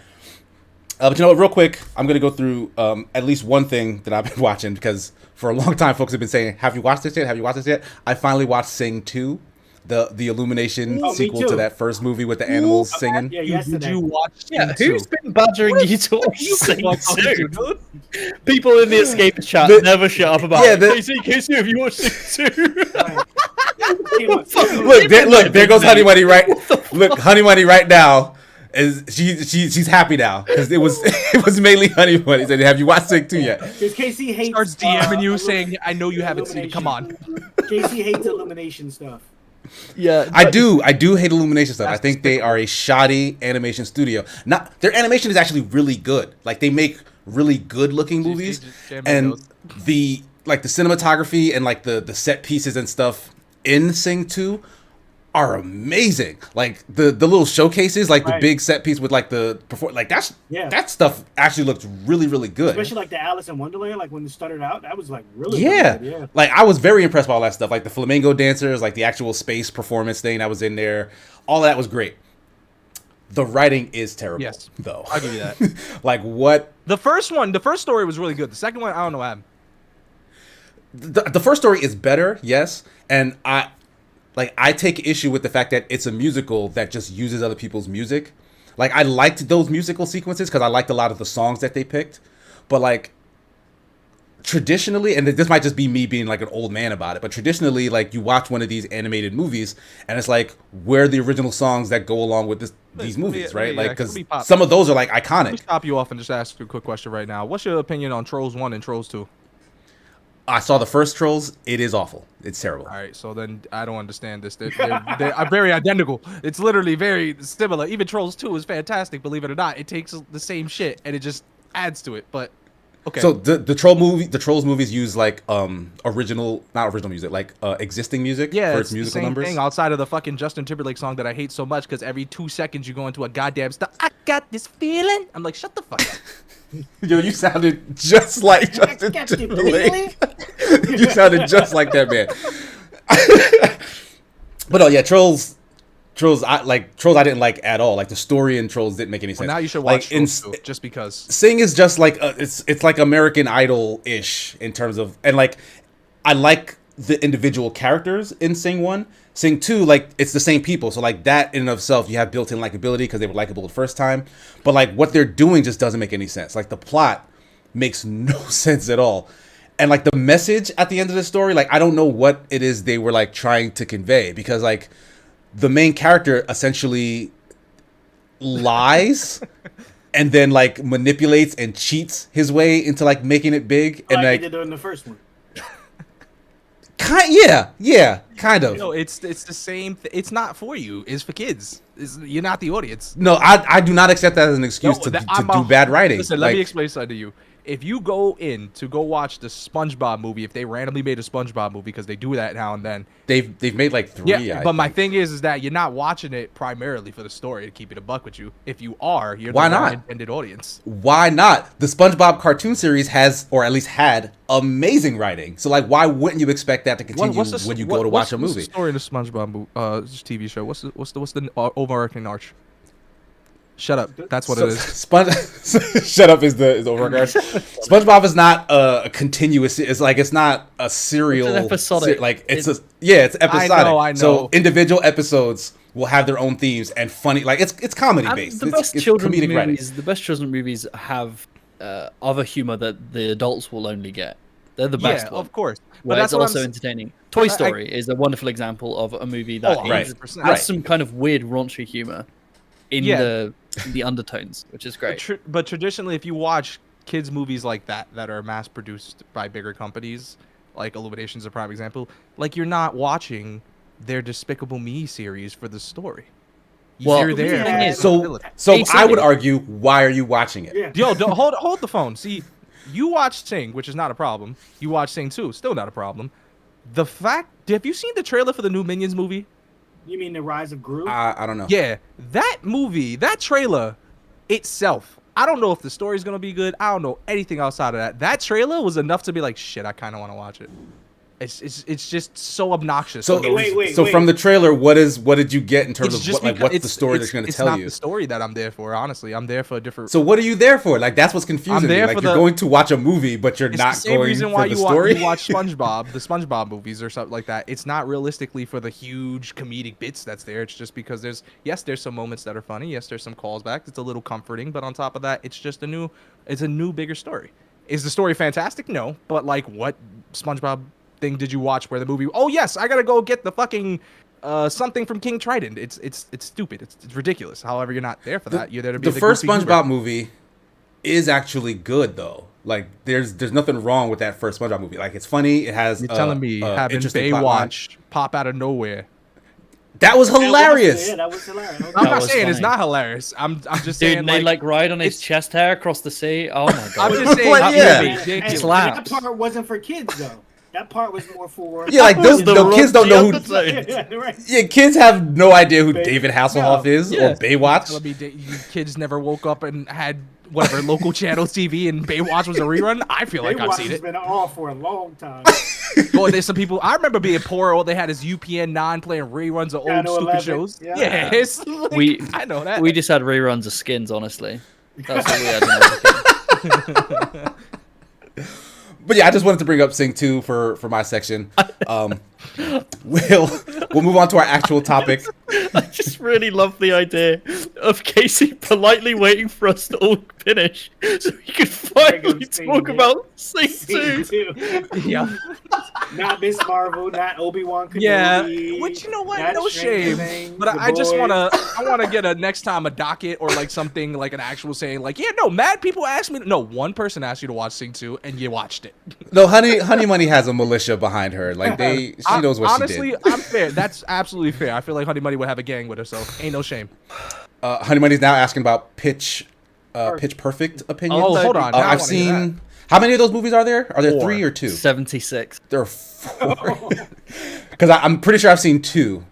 But you know what? Real quick, I'm gonna go through at least one thing that I've been watching, because for a long time, folks have been saying, "Have you watched this yet? Have you watched this yet?" I finally watched Sing 2, the Illumination sequel to that first movie with the animals singing. Yeah, yesterday. Did you watch? Who's been badgering you to watch Sing 2? People in the Escape chat never shut up about it. Casey, have you watched Sing 2? Look, there goes Honey Money right. Look, Honey Money right now. She's happy now because it was mainly Honey Money. Said, "Have you watched Sing 2 yet?" Because Casey hates. Starts DMing you saying, "I know you haven't seen it. Come on." Casey hates Illumination stuff. Yeah, I do hate Illumination stuff. I think they are a shoddy animation studio. Not their animation is actually really good. Like they make really good looking movies, and the cinematography and like the set pieces and stuff in Sing 2 are amazing. Like the little showcases, like the big set piece with like the that stuff actually looks really, really good. Especially like the Alice in Wonderland, like when it started out, that was like really good. Yeah. Like I was very impressed by all that stuff. Like the flamingo dancers, like the actual space performance thing that was in there. All that was great. The writing is terrible. Yes, though. I'll give you that. Like what? The first story was really good. The second one, I don't know what happened. The first story is better, yes, and I take issue with the fact that it's a musical that just uses other people's music. Like, I liked those musical sequences because I liked a lot of the songs that they picked. But, like, traditionally, and this might just be me being, like, an old man about it, but traditionally, like, you watch one of these animated movies, and it's like, where are the original songs that go along with these movies, right? Like, because some of those are, like, iconic. Let me stop you off and just ask you a quick question right now. What's your opinion on Trolls 1 and Trolls 2? I saw the first Trolls. It is awful. It's terrible. All right, so then I don't understand this. They are very identical. It's literally very similar. Even Trolls 2 is fantastic, believe it or not. It takes the same shit and it just adds to it. But Okay. So the Trolls movies use like not original music, like existing music Yeah, for it's its musical the same numbers. thing outside of the fucking Justin Timberlake song that I hate so much because every 2 seconds you go into a goddamn I got this feeling. I'm like, shut the fuck up. Yo, you sounded just like Justin Timberlake. You sounded just like that man. But no, yeah, Trolls I didn't like at all. Like the story in Trolls didn't make any sense. Well, now you should like watch Trolls too, just because. Sing is just like it's like American Idol-ish in terms of, and like I like the individual characters in Sing 1. Sing 2, like it's the same people, so like that in and of itself you have built-in likability because they were likable the first time. But like what they're doing just doesn't make any sense. Like the plot makes no sense at all. And like the message at the end of the story, like I don't know what it is they were like trying to convey, because like the main character essentially lies and then like manipulates and cheats his way into like making it big, and like like he did in the first one. yeah, kind of. No, it's the same. It's not for you. It's for kids. You're not the audience. No, I do not accept that as an excuse to do bad writing. Listen, let me explain something to you. If you go in to go watch the SpongeBob movie, if they randomly made a SpongeBob movie, because they do that now and then, they've made like 3. yeah. But my thing is that you're not watching it primarily for the story, to keep it a buck with you. If you are, you're Why the wrong not? intended audience. Why not? The SpongeBob cartoon series has, or at least had, amazing writing. So like, why wouldn't you expect that to continue when you go to watch a movie? What's the story in the SpongeBob TV show? What's the overarching arch? Shut up. That's what it is. Shut up is the overarching. SpongeBob is not a continuous. It's not a serial. It's episodic. It's episodic. I know. So individual episodes will have their own themes and funny. Like it's comedy based. The best children's movies. The best children's movies have other humor that the adults will only get. They're the best. Yeah, one, of course. But that's also entertaining. Toy Story is a wonderful example of a movie that has some kind of weird raunchy humor in the undertones, which is great. But traditionally, if you watch kids movies like that are mass produced by bigger companies, like Illumination's a prime example, like you're not watching their Despicable Me series for the story. You're there. Yeah. So I would argue, why are you watching it? Yeah. Yo, hold the phone. See, you watch Sing, which is not a problem. You watch Sing 2, still not a problem. The fact, have you seen the trailer for the new Minions movie? You mean the Rise of Gru? I don't know. Yeah, that movie, that trailer itself, I don't know if the story's gonna be good. I don't know anything outside of that. That trailer was enough to be like, shit, I kind of want to watch it. It's just so obnoxious. So wait. From the trailer, what did you get in terms of what's the story that's going to tell you? It's not the story that I'm there for. Honestly, I'm there for a different. So what are you there for? Like that's what's confusing me. Like you're going to watch a movie, but you're not the same going reason for why the you story. watch SpongeBob, the SpongeBob movies or something like that. It's not realistically for the huge comedic bits that's there. It's just because there's some moments that are funny. Yes, there's some calls back. It's a little comforting, but on top of that, it's just a new bigger story. Is the story fantastic? No, but like what SpongeBob thing did you watch where the movie? Oh yes, I gotta go get the fucking something from King Trident. It's stupid. It's ridiculous. However, you're not there for that. You're there to be the first goofy SpongeBob humor. movie is actually good though. Like there's nothing wrong with that first SpongeBob movie. Like it's funny. It has. You're telling me having interesting plot line. Baywatch pop out of nowhere. That was hilarious. That was hilarious. Okay. I'm not was saying it's funny. not hilarious. I'm just Dude, saying and they like ride on his it's- chest hair across the sea. Oh my god! I'm just saying Like, that yeah. movie And ridiculous. Slaps. that part wasn't for kids though. That part was more for Yeah, like those the kids don't know who. episode. yeah, right. Yeah, kids have no idea who David Hasselhoff is Yeah. or Baywatch. Telling me that you kids never woke up and had whatever local channel TV and Baywatch was a rerun. I feel like I've Baywatch seen has it. been off for a long time. Boy, there's some people. I remember being poor. All they had is UPN 9 playing reruns of old Channel stupid 11, shows. yeah. Yeah, it's like, I know that. We just had reruns of Skins. Honestly, that's what we had. When I was a kid. But yeah, I just wanted to bring up Sing 2 for my section. We'll move on to our actual topic. I just really love the idea of Casey politely waiting for us to all finish so he could finally Sing talk it. about Sing Scene 2. two. Yeah. Not Miss Marvel, not Obi-Wan Kenobi. Yeah, which you know what, not no Stranger shame. Things, But The I just Boys. wanna get a next time a docket or like something like an actual saying like, yeah, no, mad people asked me. No, one person asked you to watch Sing 2 and you watched it. No, Honey Money has a militia behind her. Like she knows what Honestly, she did. I'm fair. That's absolutely fair. I feel like Honey Money would have a gang with herself. Ain't no shame. Honey Money's now asking about Pitch Perfect opinions. Oh, hold on. Now I I've wanna hear seen. How many of those movies are there? Are there 4. 3 or 2? 76. There are 4. Because I'm pretty sure I've seen 2.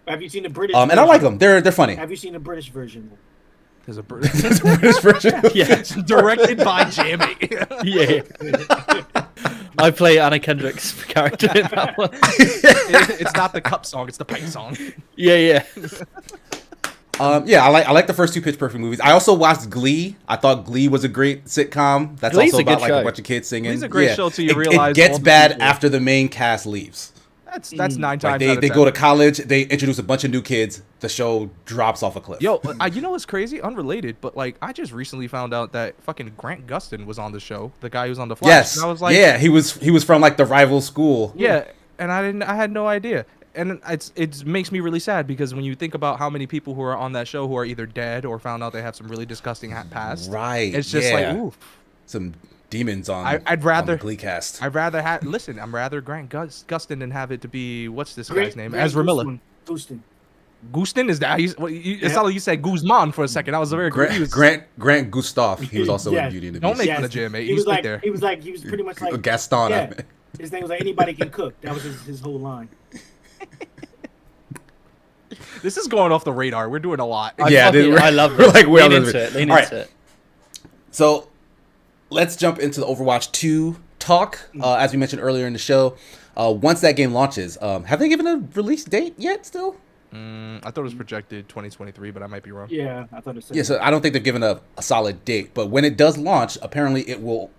Have you seen the British? And I like them. They're funny. Have you seen the British version? There's a There's a British version. Yeah. directed by Jamie. Yeah. I play Anna Kendrick's character in that one. It's not the cup song, it's the pipe song. Yeah. Yeah, I like the first 2 Pitch Perfect movies. I also watched Glee. I thought Glee was a great sitcom. That's Glee's also a good about like show. a bunch of kids singing. Glee's a great show till you It realize gets all the bad people- after the main cast leaves. That's 9 Like times they out of they 10. go to college, they introduce a bunch of new kids, the show drops off a cliff. Yo, you know what's crazy? Unrelated, but like I just recently found out that fucking Grant Gustin was on the show. The guy who's on the Flash. Yes. And I was like, yeah, he was from like the rival school. yeah, and I had no idea. And it makes me really sad because when you think about how many people who are on that show who are either dead or found out they have some really disgusting past, Right. it's just like, oof. Some demons on I'd rather- on the Glee cast. I'd rather have listen. I'm rather Grant Gustin than have it to be what's this Grant- guy's name? Grant Ezra Miller. Gustin. Gustin is that? It Yeah. sounded like you said Guzman for a second. I was very confused. Grant Gustav. He was also Yeah. in Beauty and the Don't Beast. make fun of Jim, mate. He He's was right like, there. he was pretty much like Gaston. Yeah. His thing was like anybody can cook. That was his whole line. This is going off the radar. We're doing a lot. Yeah, I love we're it. like way Lean on into this. it. Lean All right. into it. So let's jump into the Overwatch 2 talk. As we mentioned earlier in the show, once that game launches, have they given a release date yet still? I thought it was projected 2023, but I might be wrong. Yeah, I thought it said. Yeah, so I don't think they've given a solid date. But when it does launch, apparently it will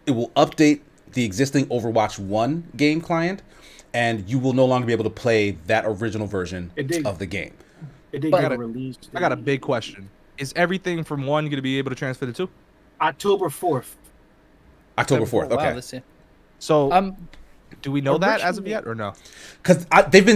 update the existing Overwatch 1 game client, and you will no longer be able to play that original version It did. of the game. It did But get released. I got a big question. Is everything from 1 going to be able to transfer to 2? October 4th. October 4th, Wow, okay. this year. So, do we know that as of originally- yet or no? Because they've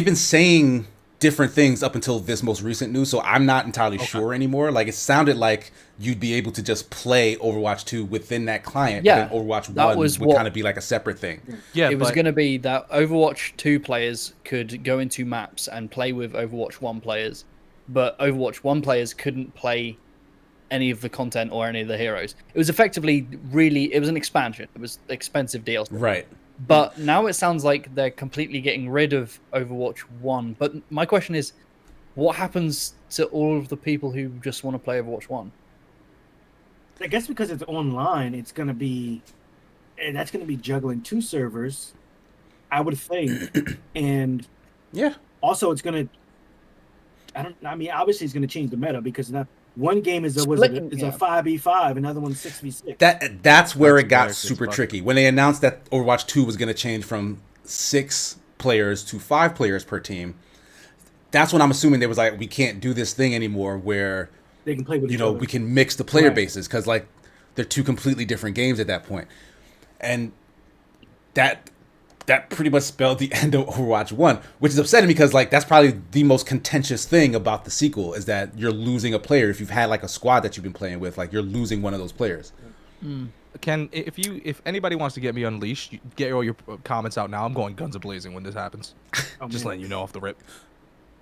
been saying different things up until this most recent news, so I'm not entirely sure anymore. Like, it sounded like you'd be able to just play Overwatch 2 within that client. Yeah, but then Overwatch that 1 was would what- kind of be like a separate thing. Yeah, It was but going to be that Overwatch 2 players could go into maps and play with Overwatch 1 players, but Overwatch 1 players couldn't play any of the content or any of the heroes. It was effectively it was an expansion. It was expensive DLC. Right. But now it sounds like they're completely getting rid of Overwatch 1. But my question is, what happens to all of the people who just want to play Overwatch 1? I guess because it's online, it's gonna be, and that's gonna be juggling 2 servers, I would think, and Yeah. also it's gonna. I mean, obviously it's gonna change the meta because now one game is a Splitting, is yeah. a 5v5, another one's 6v6. That's where That's it got very super fucked. tricky. When they announced that Overwatch 2 was going to change from 6 players to 5 players per team, that's when I'm assuming they was like, we can't do this thing anymore where, They can play with you each know, other. we can mix the player Right. bases because, like, they're 2 completely different games at that point. And that pretty much spelled the end of Overwatch 1, which is upsetting because, like, that's probably the most contentious thing about the sequel is that you're losing a player. If you've had, like, a squad that you've been playing with, like, you're losing one of those players. If anybody wants to get me unleashed, get all your comments out now. I'm going guns a blazing when this happens. Oh, Just man. letting you know off the rip.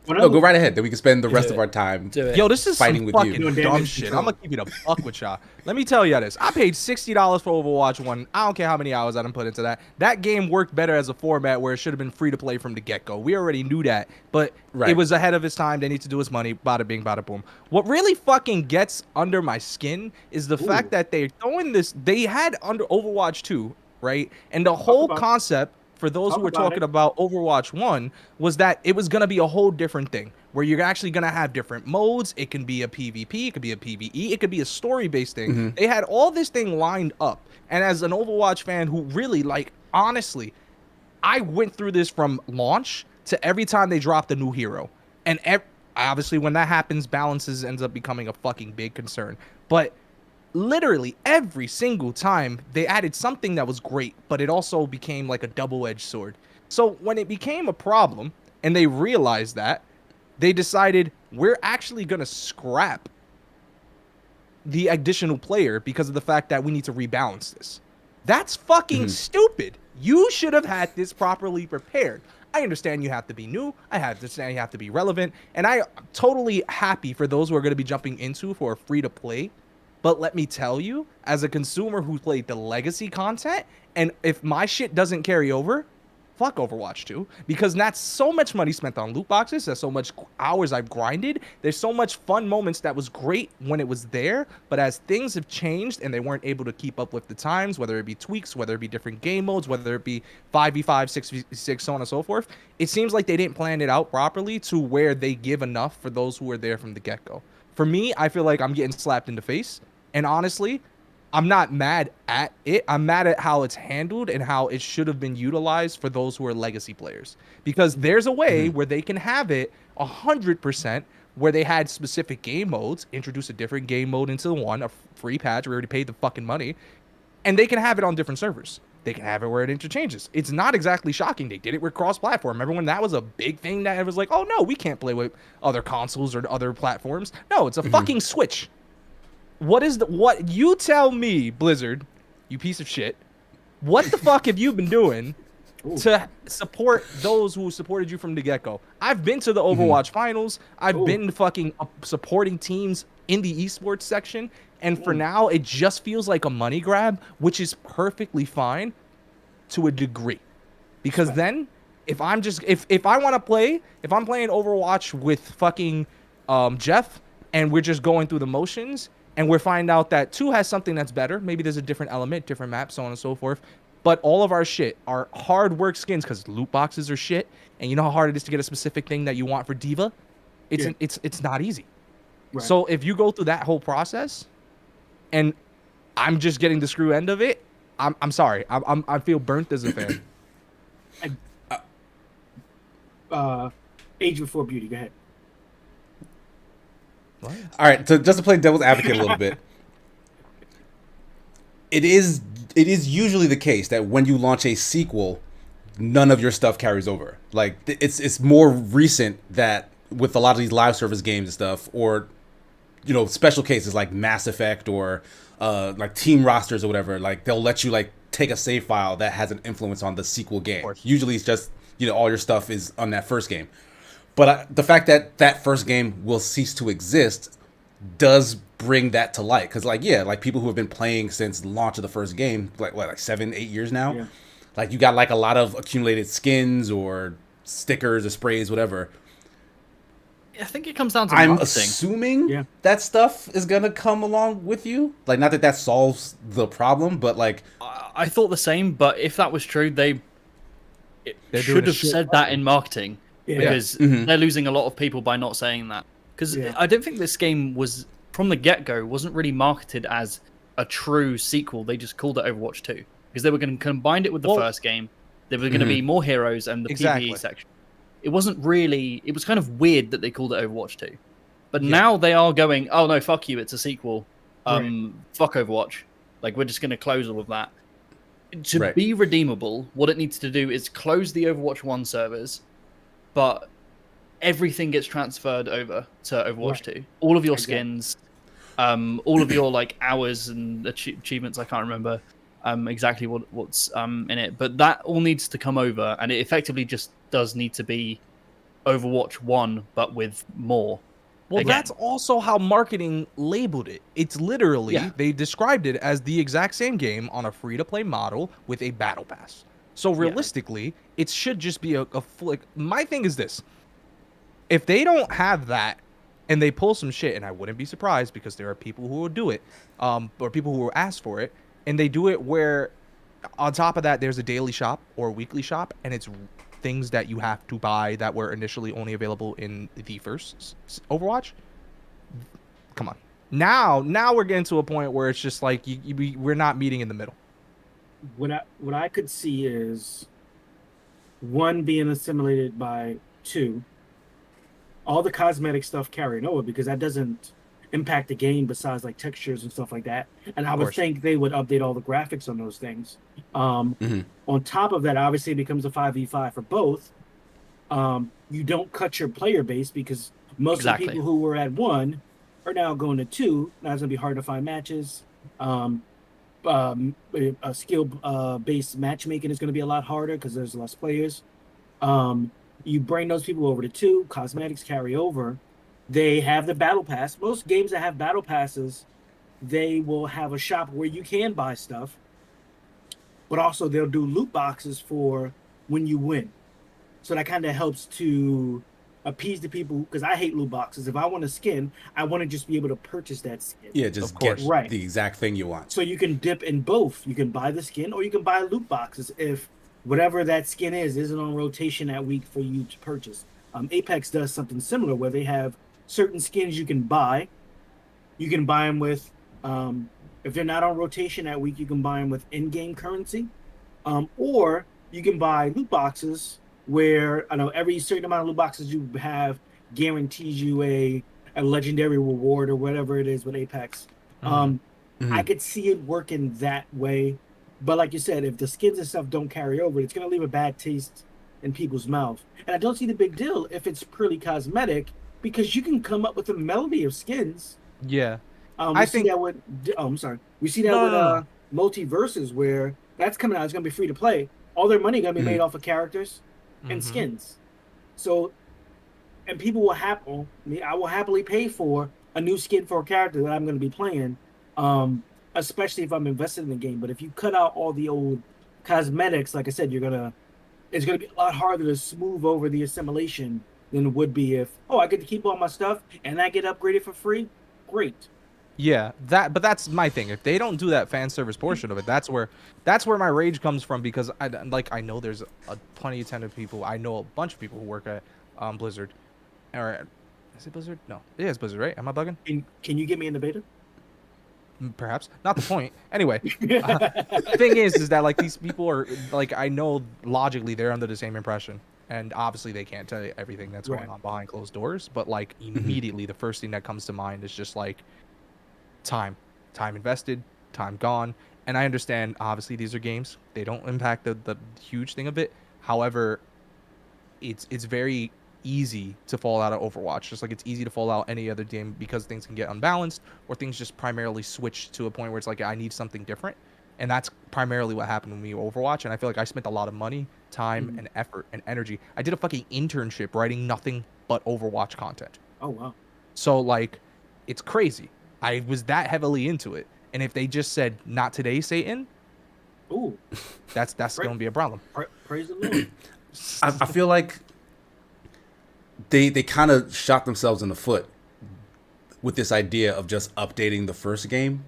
No, go right ahead. Then we can spend the rest Do of it. our time. Do it. Yo, this is Fighting some with you. fucking Doing dumb damage shit. control. I'm gonna keep it a buck with y'all. Let me tell you this. I paid $60 for Overwatch 1. I don't care how many hours I done put into that. That game worked better as a format where it should have been free to play from the get-go. We already knew that, but Right. it was ahead of its time. They need to do its money. Bada bing, bada boom. What really fucking gets under my skin is the fact that they're throwing this. They had under Overwatch 2, right? And the whole about- concept for those who Talk were about talking it. about Overwatch 1 was that it was going to be a whole different thing where you're actually going to have different modes. It can be a PvP, it could be a PvE, it could be a story-based thing. They had all this thing lined up. And as an Overwatch fan who really, like, honestly, I went through this from launch to every time they dropped a new hero. And obviously when that happens, balances ends up becoming a fucking big concern. But literally every single time they added something that was great, but it also became like a double-edged sword. So when it became a problem and they realized that, they decided we're actually going to scrap the additional player because of the fact that we need to rebalance this. That's fucking stupid. You should have had this properly prepared. I understand you have to be new. I understand you have to be relevant. And I'm totally happy for those who are going to be jumping into for a free-to-play But let me tell you, as a consumer who played the legacy content, and if my shit doesn't carry over, fuck Overwatch 2, because that's so much money spent on loot boxes. There's so much hours I've grinded. There's so much fun moments that was great when it was there. But as things have changed and they weren't able to keep up with the times, whether it be tweaks, whether it be different game modes, whether it be 5v5, 6v6, so on and so forth, it seems like they didn't plan it out properly to where they give enough for those who were there from the get-go. For me, I feel like I'm getting slapped in the face. And honestly, I'm not mad at it. I'm mad at how it's handled and how it should have been utilized for those who are legacy players. Because there's a way where they can have it 100%, where they had specific game modes, introduce a different game mode into the one, a free patch. We already paid the fucking money. And they can have it on different servers. They can have it where it interchanges. It's not exactly shocking. They did it with cross-platform. Remember when that was a big thing that it was like, oh no, we can't play with other consoles or other platforms. No, it's a fucking Switch. What you tell me, Blizzard, you piece of shit, what the fuck have you been doing to support those who supported you from the get-go? I've been to the Overwatch finals. I've been fucking supporting teams in the esports section. And for now, it just feels like a money grab, which is perfectly fine to a degree. Because then, if I want to play, if I'm playing Overwatch with fucking Jeff, and we're just going through the motions, and we're finding out that 2 has something that's better, maybe there's a different element, different map, so on and so forth, but all of our shit, our hard work skins, because loot boxes are shit, and you know how hard it is to get a specific thing that you want for Diva? It's not easy. Right. So if you go through that whole process, and I'm just getting the screw end of it, I'm sorry. I feel burnt as a fan. Age Before Beauty, go ahead. What? All right, so just to play devil's advocate a little bit, it is usually the case that when you launch a sequel, none of your stuff carries over. Like it's more recent that with a lot of these live service games and stuff, or special cases like Mass Effect or like team rosters or whatever, like they'll let you like take a save file that has an influence on the sequel game. Usually it's just all your stuff is on that first game. But the fact that that first game will cease to exist does bring that to light. Because, like people who have been playing since the launch of the first game, like 7-8 years now? Yeah. Like, you got, like, a lot of accumulated skins or stickers or sprays, whatever. I think it comes down to marketing. I'm assuming that stuff is going to come along with you. Like, not that solves the problem, but, like... I thought the same, but if that was true, they should have said that in marketing. Yeah. Because they're losing a lot of people by not saying that. Because I don't think this game was, from the get-go, wasn't really marketed as a true sequel. They just called it Overwatch 2. Because they were going to combine it with the first game. There were going to be more heroes and the PvE section. It wasn't really... It was kind of weird that they called it Overwatch 2. But now they are going, oh no, fuck you, it's a sequel. Fuck Overwatch. Like, we're just going to close all of that. To be redeemable, what it needs to do is close the Overwatch 1 servers, but everything gets transferred over to Overwatch 2. All of your skins, all of your like hours and achievements. I can't remember exactly what's in it, but that all needs to come over, and it effectively just does need to be Overwatch 1, but with more. Well, that's also how marketing labeled it. It's literally, they described it as the exact same game on a free-to-play model with a battle pass. So realistically, it should just be a flick. My thing is this. If they don't have that and they pull some shit, and I wouldn't be surprised because there are people who will do it, or people who will ask for it, and they do it where on top of that, there's a daily shop or a weekly shop, and it's things that you have to buy that were initially only available in the first Overwatch. Come on. Now we're getting to a point where it's just like we're not meeting in the middle. What I could see is 1 being assimilated by 2. All the cosmetic stuff carrying over because that doesn't impact the game besides like textures and stuff like that. And I would think they would update all the graphics on those things. On top of that, obviously it becomes a 5v5 for both. You don't cut your player base because most of the people who were at 1 are now going to 2. Now it's going to be hard to find matches. A skill-based matchmaking is going to be a lot harder because there's less players. You bring those people over to 2. Cosmetics carry over. They have the battle pass. Most games that have battle passes they will have a shop where you can buy stuff, but also they'll do loot boxes for when you win. So that kind of helps to appease the people, because I hate loot boxes. If I want a skin, I want to just be able to purchase that skin. Yeah, just Of get course. Right. the exact thing you want. So you can dip in both. You can buy the skin or you can buy loot boxes if whatever that skin isn't on rotation that week for you to purchase. Apex does something similar where they have certain skins you can buy. You can buy them with, if they're not on rotation that week, you can buy them with in-game currency. Or you can buy loot boxes where, I know, every certain amount of loot boxes you have guarantees you a legendary reward or whatever it is with Apex. I could see it working that way. But like you said, if the skins and stuff don't carry over, it's going to leave a bad taste in people's mouth. And I don't see the big deal if it's purely cosmetic, because you can come up with a melody of skins. Yeah. We see that with, I'm sorry. We see that with Multiverses, where that's coming out. It's going to be free to play. All their money going to be made off of characters and skins. So, and people will I will happily pay for a new skin for a character that I'm going to be playing, especially if I'm invested in the game. But if you cut out all the old cosmetics, like I said, it's going to be a lot harder to smooth over the assimilation than it would be if, I get to keep all my stuff and I get upgraded for free. Great. Yeah, but that's my thing. If they don't do that fan service portion of it, that's where my rage comes from, because I know there's plenty of talented people. I know a bunch of people who work at Blizzard, or is it Blizzard? No, it is Blizzard, right? Am I bugging? Can you get me in the beta? Perhaps not the point. Anyway, thing is that like these people are like, I know logically they're under the same impression, and obviously they can't tell you everything that's going on behind closed doors. But like immediately, the first thing that comes to mind is just like time invested, time gone. And I understand obviously these are games, they don't impact the huge thing of it. However, it's very easy to fall out of Overwatch, just like it's easy to fall out any other game, because things can get unbalanced, or things just primarily switch to a point where it's like, I need something different. And that's primarily what happened with me with Overwatch. And I feel like I spent a lot of money, time, and effort and energy. I did a fucking internship writing nothing but Overwatch content. Oh wow. So like, it's crazy. I was that heavily into it, and if they just said, "Not today, Satan," ooh, that's going to be a problem. Praise the Lord. I feel like they kind of shot themselves in the foot with this idea of just updating the first game,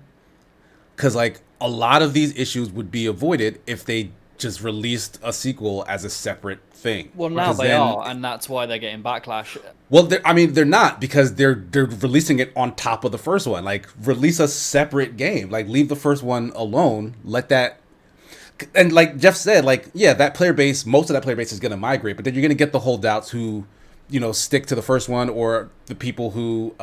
because like a lot of these issues would be avoided if they just released a sequel as a separate thing. Well, now they are, and that's why they're getting backlash. Well, they're not, because they're releasing it on top of the first one. Like, release a separate game. Like, leave the first one alone. Let that, and like Jeff said, like, yeah, that player base, most of that player base is going to migrate, but then you're going to get the holdouts who, stick to the first one, or the people who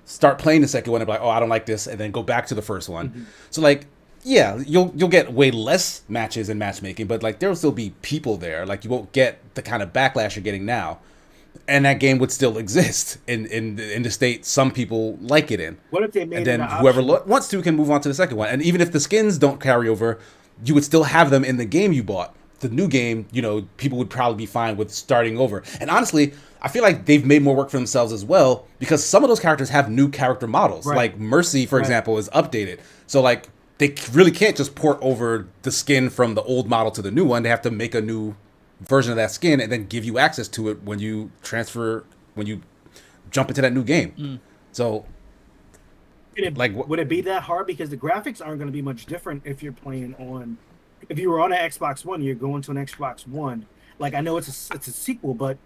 start playing the second one and be like, oh, I don't like this, and then go back to the first one. So like, yeah, you'll get way less matches and matchmaking, but like there'll still be people there. Like, you won't get the kind of backlash you're getting now, and that game would still exist in the state some people like it in. What if they made and then it an whoever option? wants to can move on to the second one, and even if the skins don't carry over, you would still have them in the game you bought. The new game, people would probably be fine with starting over. And honestly, I feel like they've made more work for themselves as well, because some of those characters have new character models. Right. Like Mercy, for example, is updated. So like, they really can't just port over the skin from the old model to the new one. They have to make a new version of that skin and then give you access to it when you jump into that new game. So, would it be that hard? Because the graphics aren't going to be much different if you're playing on. If you were on an Xbox One, you're going to an Xbox One. Like, I know it's a sequel, but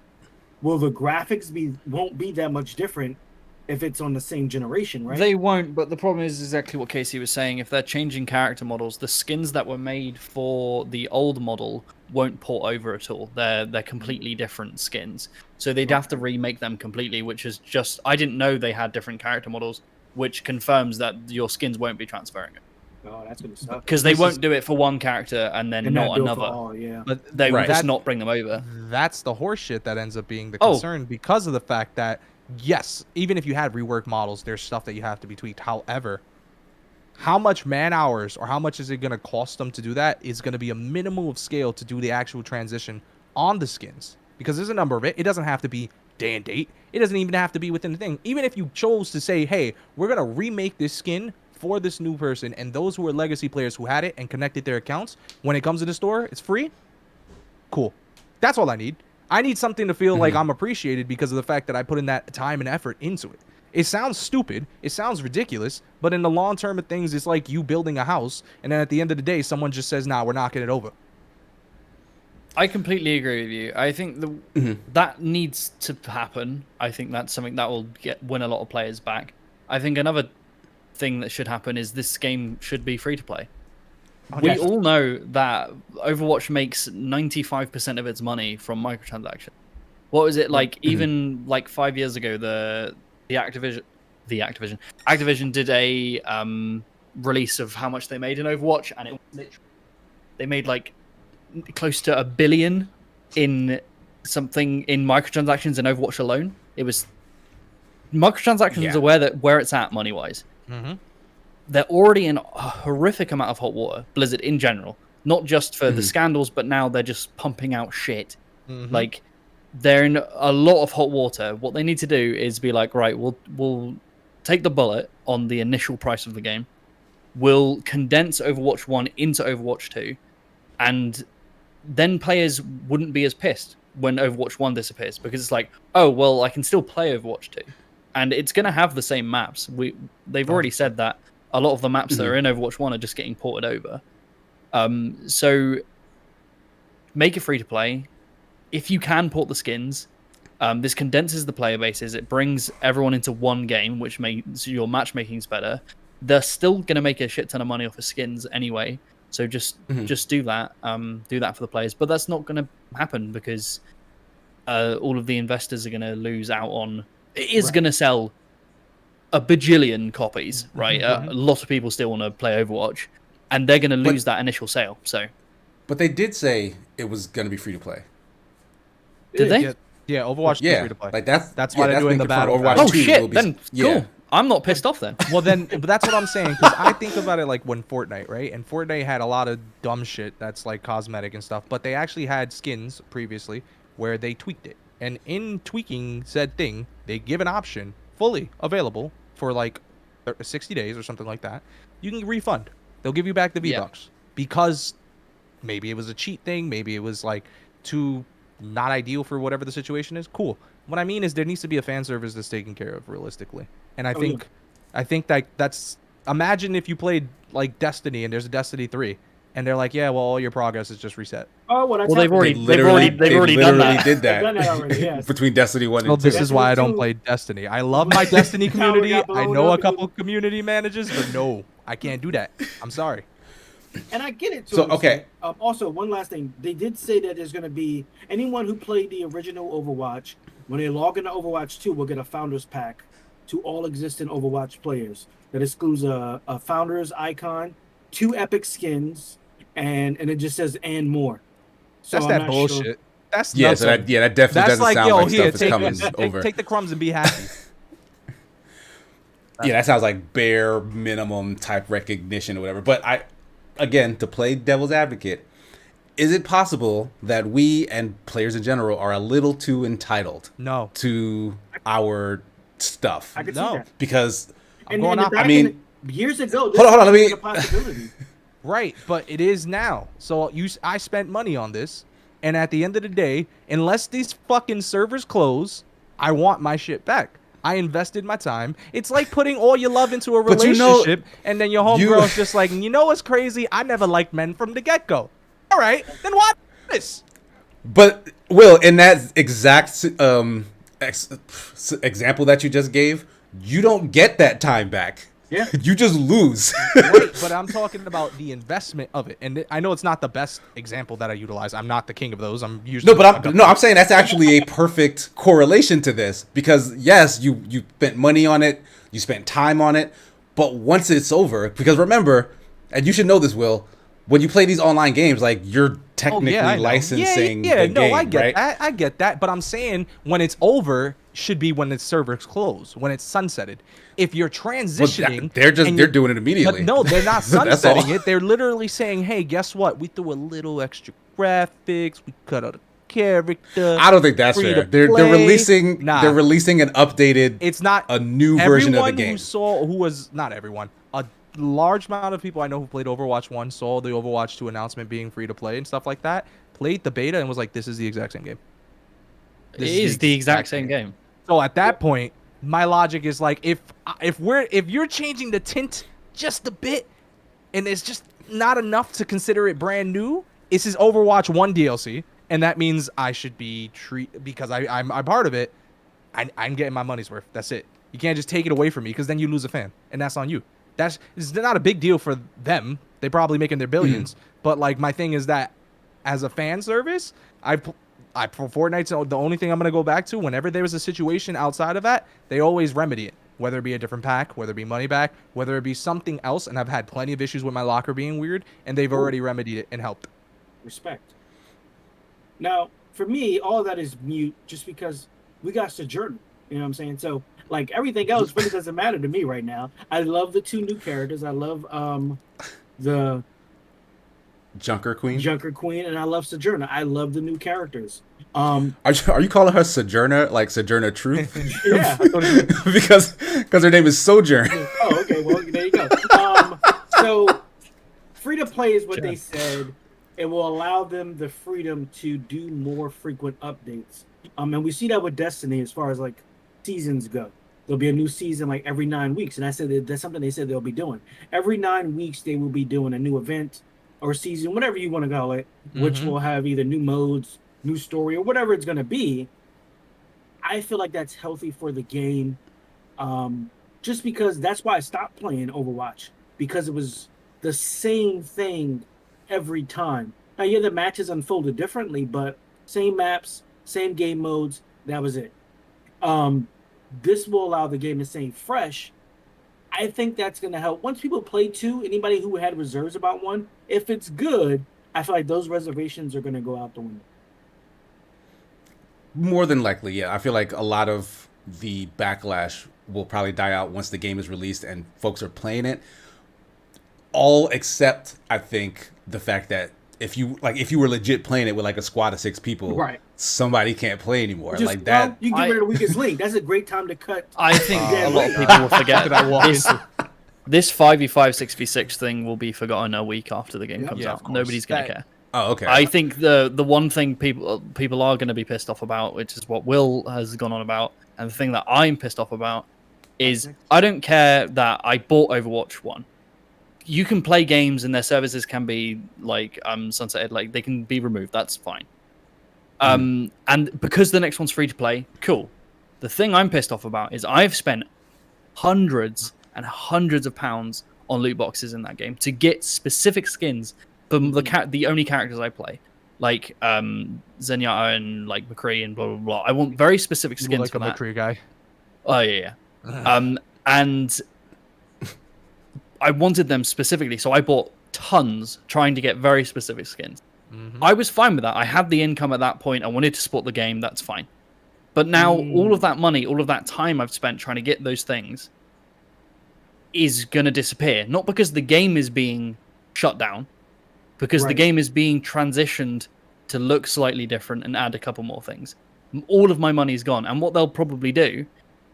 will the graphics won't be that much different if it's on the same generation, right? They won't, but the problem is exactly what Casey was saying. If they're changing character models, the skins that were made for the old model won't port over at all. They're completely different skins. So they'd have to remake them completely, which is just... I didn't know they had different character models, which confirms that your skins won't be transferring it. Oh, that's gonna suck. Because they won't do it for one character and then not another. All, yeah. But they would just not bring them over. That's the horseshit that ends up being the concern, because of the fact that, yes, even if you had reworked models, there's stuff that you have to be tweaked. However, how much man hours or how much is it going to cost them to do that is going to be a minimum of scale to do the actual transition on the skins. Because there's a number of it. It doesn't have to be day and date. It doesn't even have to be within the thing. Even if you chose to say, hey, we're going to remake this skin for this new person, and those who are legacy players who had it and connected their accounts, when it comes to the store, it's free. Cool. That's all I need. I need something to feel like I'm appreciated because of the fact that I put in that time and effort into it. It sounds stupid. It sounds ridiculous. But in the long term of things, it's like you building a house, and then at the end of the day, someone just says, nah, we're knocking it over. I completely agree with you. I think that needs to happen. I think that's something that will win a lot of players back. I think another thing that should happen is this game should be free to play. We all know that Overwatch makes 95% of its money from microtransactions. What was it like? Even like 5 years ago, Activision did a release of how much they made in Overwatch, and it was literally, they made like close to $1 billion in microtransactions in Overwatch alone. It was microtransactions are where it's at money wise. They're already in a horrific amount of hot water, Blizzard in general, not just for the scandals, but now they're just pumping out shit. Like, they're in a lot of hot water. What they need to do is be like, right, we'll take the bullet on the initial price of the game. We'll condense Overwatch 1 into Overwatch 2, and then players wouldn't be as pissed when Overwatch 1 disappears, because it's like, oh, well, I can still play Overwatch 2. And it's going to have the same maps. They've already said that a lot of the maps that are in Overwatch 1 are just getting ported over. So make it free to play. If you can port the skins, this condenses the player bases. It brings everyone into one game, which makes your matchmaking's better. They're still going to make a shit ton of money off of skins anyway. So just do that. Do that for the players. But that's not going to happen because all of the investors are going to lose out on... It is going to sell a bajillion copies, right? A lot of people still want to play Overwatch, and they're going to lose that initial sale. So, but they did say it was going to be free to play. Did they? Yeah, Overwatch is free to play. Like that's why they're doing the battle. Overwatch 2 shit! Then cool. I'm not pissed off then. Well, but that's what I'm saying, because I think about it like when Fortnite, right? And Fortnite had a lot of dumb shit that's like cosmetic and stuff, but they actually had skins previously where they tweaked it. And in tweaking said thing, they give an option fully available for like 60 days or something like that. You can refund. They'll give you back the V-Bucks because maybe it was a cheat thing. Maybe it was like too not ideal for whatever the situation is. Cool. What I mean is there needs to be a fan service that's taken care of realistically. And I think that's, imagine if you played like Destiny and there's a Destiny 3 and they're like, yeah, well, all your progress is just reset. Oh, well, they've already done that. Did that. They've done that already, yes. Between Destiny 1 and 2. Well, this is why I don't play Destiny. I love my Destiny community. I know a couple community managers, but no, I can't do that. I'm sorry. And I get it, too. So, okay. Also, one last thing. They did say that there's going to be anyone who played the original Overwatch, when they log into Overwatch 2, will get a Founders Pack to all existing Overwatch players. That excludes a Founders icon, 2 epic skins, and it just says "and more." So that's that bullshit. Sure. That's that definitely that's doesn't like, sound like stuff is coming over. Take the crumbs and be happy. Yeah, that sounds like bare minimum type recognition or whatever. But again, to play devil's advocate, is it possible that we and players in general are a little too entitled to our stuff? I could see that. Because years ago, this hold on, was a possibility. Right, but it is now. So I spent money on this, and at the end of the day, unless these fucking servers close, I want my shit back. I invested my time. It's like putting all your love into a relationship, and then your homegirl's just like, you know what's crazy? I never liked men from the get-go. All right, then why this? But, Will, in that exact example that you just gave, you don't get that time back. Yeah. You just lose. Right, but I'm talking about the investment of it. And I know it's not the best example that I utilize. I'm not the king of those. I'm usually I'm saying that's actually a perfect correlation to this, because yes, you spent money on it, you spent time on it, but once it's over, because remember, and you should know this, Will, when you play these online games, like you're technically licensing the game, I get right? that. I get that, but I'm saying when it's over should be when the servers close, when it's sunsetted. If you're transitioning, they're doing it immediately. But no, they're not sunsetting it. They're literally saying, "Hey, guess what? We threw a little extra graphics. We cut out a character. I don't think that's free fair. to They're play. releasing Nah. they're releasing an updated It's not a new version of the everyone game. who was not everyone. A large amount of people I know who played Overwatch 1 saw the Overwatch 2 announcement being free to play and stuff like that. Played the beta and was like, "This is the exact same game." It is the exact same game. So at that point, my logic is like, if you're changing the tint just a bit, and it's just not enough to consider it brand new, this is Overwatch 1 DLC, and that means I should be because I'm part of it. I'm getting my money's worth. That's it. You can't just take it away from me because then you lose a fan, and that's on you. It's not a big deal for them. They probably making their billions. But like my thing is that as a fan service, for Fortnite's the only thing I'm gonna go back to. Whenever there was a situation outside of that, they always remedy it. Whether it be a different pack, whether it be money back, whether it be something else. And I've had plenty of issues with my locker being weird, and they've already remedied it and helped. Respect. Now, for me, all of that is mute just because we got Sojourner. You know what I'm saying? So, like, everything else really doesn't matter to me right now. I love the 2 new characters. I love the Junker Queen. Junker Queen, and I love Sojourner. I love the new characters. Are you calling her Sojourner, like Sojourner Truth? Yeah. because her name is Sojourn. Oh, okay. Well, there you go. So, free to play is what they said. It will allow them the freedom to do more frequent updates. And we see that with Destiny as far as like seasons go. There'll be a new season like every 9 weeks, and I said that's something they said they'll be doing. Every 9 weeks, they will be doing a new event or season, whatever you want to call it, which will have either new modes, new story, or whatever it's going to be. I feel like that's healthy for the game, just because that's why I stopped playing Overwatch, because it was the same thing every time. Now, yeah, the matches unfolded differently, but same maps, same game modes, that was it. This will allow the game to stay fresh. I think that's going to help. Once people play 2, anybody who had reserves about 1, if it's good, I feel like those reservations are going to go out the window. More than likely, yeah. I feel like a lot of the backlash will probably die out once the game is released and folks are playing it. All except, I think, the fact that if you were legit playing it with like a squad of 6 people, right, somebody can't play anymore. Just, like that. Well, you get rid of the weakest link. That's a great time to cut. I think a lot of people will forget this 5v5 6v6 thing will be forgotten a week after the game comes out. Nobody's going to care. Oh, okay. I think the one thing people are going to be pissed off about, which is what Will has gone on about, and the thing that I'm pissed off about is I don't care that I bought Overwatch 1. You can play games and their services can be like sunsetted, like they can be removed. That's fine. And because the next one's free to play, cool. The thing I'm pissed off about is I've spent hundreds and hundreds of pounds on loot boxes in that game to get specific skins from the only characters I play, like Zenyatta and like McCree and blah blah blah. I want very specific skins like for a that. McCree guy. Oh yeah. And I wanted them specifically, so I bought tons trying to get very specific skins. I was fine with that. I had the income at that point. I wanted to support the game. That's fine. But now all of that money, all of that time I've spent trying to get those things is going to disappear. Not because the game is being shut down, because the game is being transitioned to look slightly different and add a couple more things. All of my money's gone. And what they'll probably do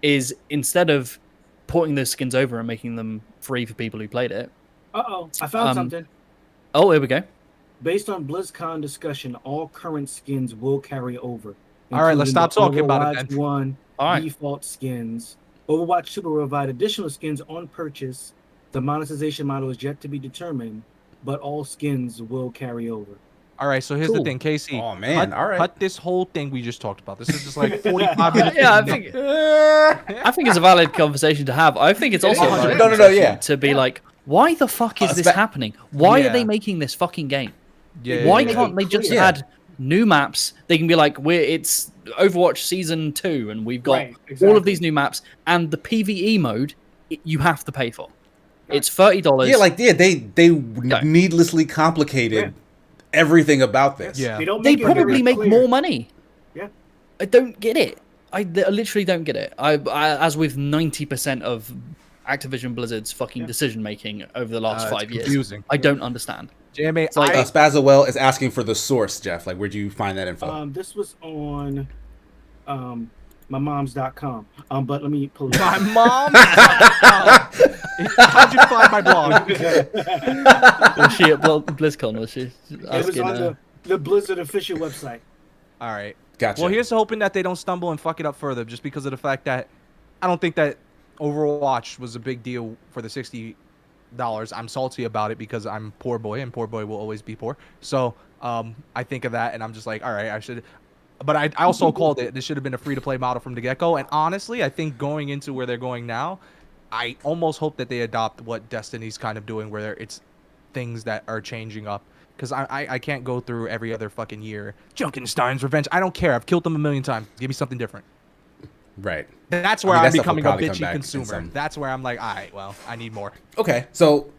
is instead of porting those skins over and making them free for people who played it. I found something. Oh, here we go. Based on BlizzCon discussion, all current skins will carry over. All right, let's stop talking about it then. Overwatch 1 default default skins. Overwatch 2 will provide additional skins on purchase. The monetization model is yet to be determined, but all skins will carry over. All right, so here's the thing, Casey. Oh man, all right. Cut this whole thing we just talked about. This is just like 45 minutes. Yeah, I think it's a valid conversation to have. I think it's also a valid conversation to be like, why the fuck is this happening? Why are they making this fucking game? Why can't they just add new maps? They can be like, it's Overwatch Season 2, and we've got all of these new maps, and the PvE mode you have to pay for. It's $30. Yeah, they needlessly complicated everything about this. Yeah. They probably make more money. Yeah. I don't get it. I literally don't get it. I as with 90% of Activision Blizzard's fucking decision making over the last 5 years, I don't understand. JMA, It's like- Spazawell is asking for the source, Jeff. Like, where'd you find that info? This was on mymoms.com. But let me pull it my up. mom. How'd you find my blog? Was she at BlizzCon? Was she It was asking? on the Blizzard official website. All right. Gotcha. Well, here's hoping that they don't stumble and fuck it up further, just because of the fact that I don't think that Overwatch was a big deal for the $60. I'm salty about it because I'm poor boy, and poor boy will always be poor. So I think of that, and I'm just like, all right, I should. But I also called it. This should have been a free-to-play model from the get-go. And honestly, I think going into where they're going now, I almost hope that they adopt what Destiny's kind of doing, where it's things that are changing up. Because I can't go through every other fucking year. Junkenstein's Revenge. I don't care. I've killed them a million times. Give me something different. Right. That's where I mean, I'm that stuff will becoming a probably come bitchy back in consumer. some- That's where I'm like, all right, well, I need more. Okay, so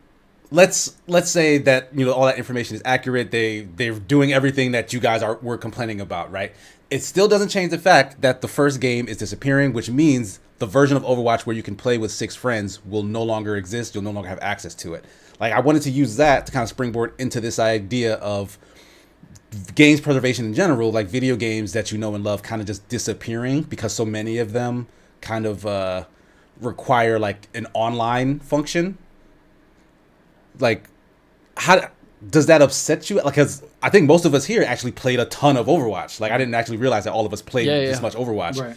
let's say that all that information is accurate. They're doing everything that you guys were complaining about, right? It still doesn't change the fact that the first game is disappearing, which means the version of Overwatch where you can play with 6 friends will no longer exist. You'll no longer have access to it. Like, I wanted to use that to kind of springboard into this idea of games preservation in general, like video games that you know and love kind of just disappearing because so many of them kind of require like an online function. Like, how does that upset you? Like, because I think most of us here actually played a ton of Overwatch. Like, I didn't actually realize that all of us played this much Overwatch. Right.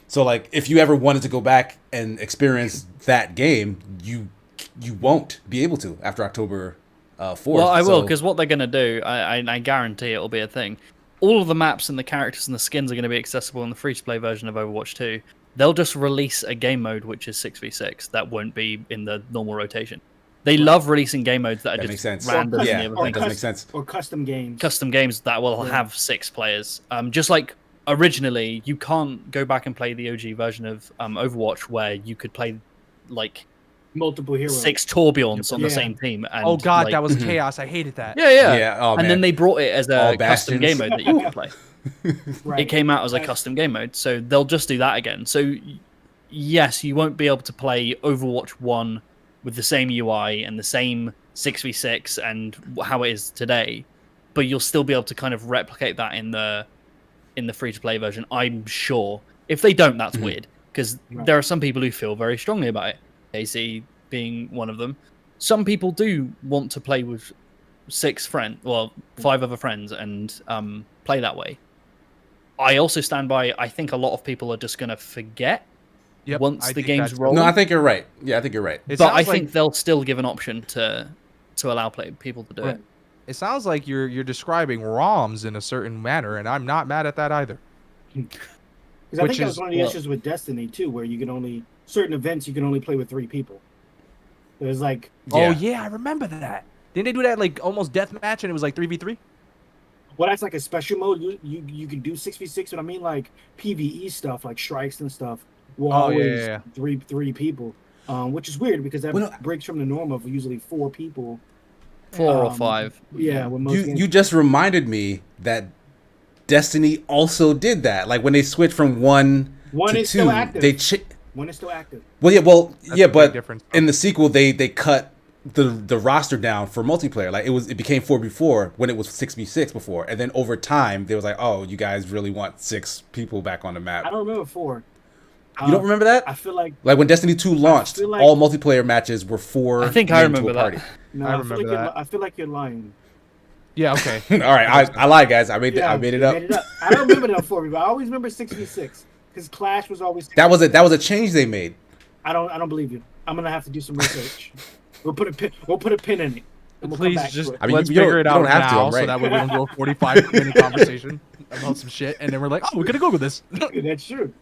So, like, if you ever wanted to go back and experience that game, you won't be able to after October 4th. Well, I will, So- because what they're going to do, I guarantee it'll be a thing. All of the maps and the characters and the skins are going to be accessible in the free-to-play version of Overwatch 2. They'll just release a game mode which is 6v6 that won't be in the normal rotation. They love releasing game modes that are That makes just sense. random. Yeah, and that everything. does make sense. Or custom games. Custom games that will have 6 players. Just like originally, you can't go back and play the OG version of Overwatch where you could play like Multiple heroes. 6 Torbjorns on the Yeah. same team. And, Oh god, like, that was chaos. I hated that. yeah. Yeah, oh, and man. then they brought it as All a custom bastions. game mode that you could play. Right. It came out as a custom game mode, so they'll just do that again. So yes, you won't be able to play Overwatch 1 with the same UI and the same 6v6 and how it is today, but you'll still be able to kind of replicate that in the free-to-play version, I'm sure. If they don't, that's weird, because there are some people who feel very strongly about it, Casey being one of them. Some people do want to play with 5 other friends and play that way. I also stand by, I think a lot of people are just going to forget Yep, once I the think game's that's- rolling. No, I think you're right. Yeah, I think you're right. It But I sounds like- think they'll still give an option to allow people to do it. It sounds like you're describing ROMs in a certain manner, and I'm not mad at that either. Because I Which think that was is- one of the issues with Destiny too, where you can only certain events you can only play with 3 people. There's like Oh yeah, I remember that. Didn't they do that like almost deathmatch, and it was like 3v3? well, that's like a special mode. You can do 6v6, but I mean like PVE stuff, like strikes and stuff. Will Oh, yeah, always yeah, three people, which is weird because that Well, no- breaks from the norm of usually 4 people. 4 or Um, 5. Yeah, with most games. You just reminded me that Destiny also did that. Like, when they switched from 1 One to is 2, still active. they One is still active. Well, yeah, That's a big but difference. in the sequel, they cut the roster down for multiplayer. Like, it became 4v4 when it was 6v6 before, and then over time they was like, oh, you guys really want 6 people back on the map. I don't remember 4. You don't remember that? I feel like Like, when Destiny 2 launched, feel like- all multiplayer matches were 4. I think I men to a remember that. party. no. I I, feel remember like you're, that. I feel like you're lying. Yeah, okay. All right, I lied, guys. I made it Yeah, up. you made it up. I don't remember that 4v, but I always remember 6v6 because Clash was always. That was a change they made. I don't believe you. I'm gonna have to do some research. We'll put a pin in it. and we'll come Please back to just it. I mean, let's you don't- figure it you out don't have to, now, I'm so right. that way we don't do a 45-minute conversation about some shit, and then we're like, oh, we're gonna Google this. That's true.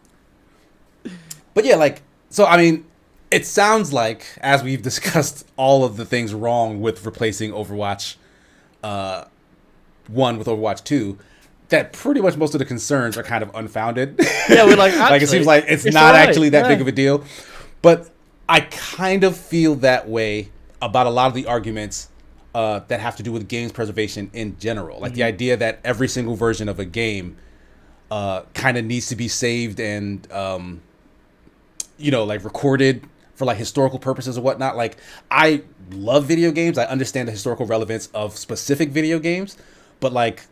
But yeah, like, so I mean, it sounds like, as we've discussed all of the things wrong with replacing Overwatch 1 with Overwatch 2, that pretty much most of the concerns are kind of unfounded. Yeah, we're like, Like, it seems like it's not all right, actually that yeah. big of a deal. But I kind of feel that way about a lot of the arguments that have to do with games preservation in general. Like, the idea that every single version of a game kind of needs to be saved and like recorded for like historical purposes or whatnot. Like, I love video games. I understand the historical relevance of specific video games, but like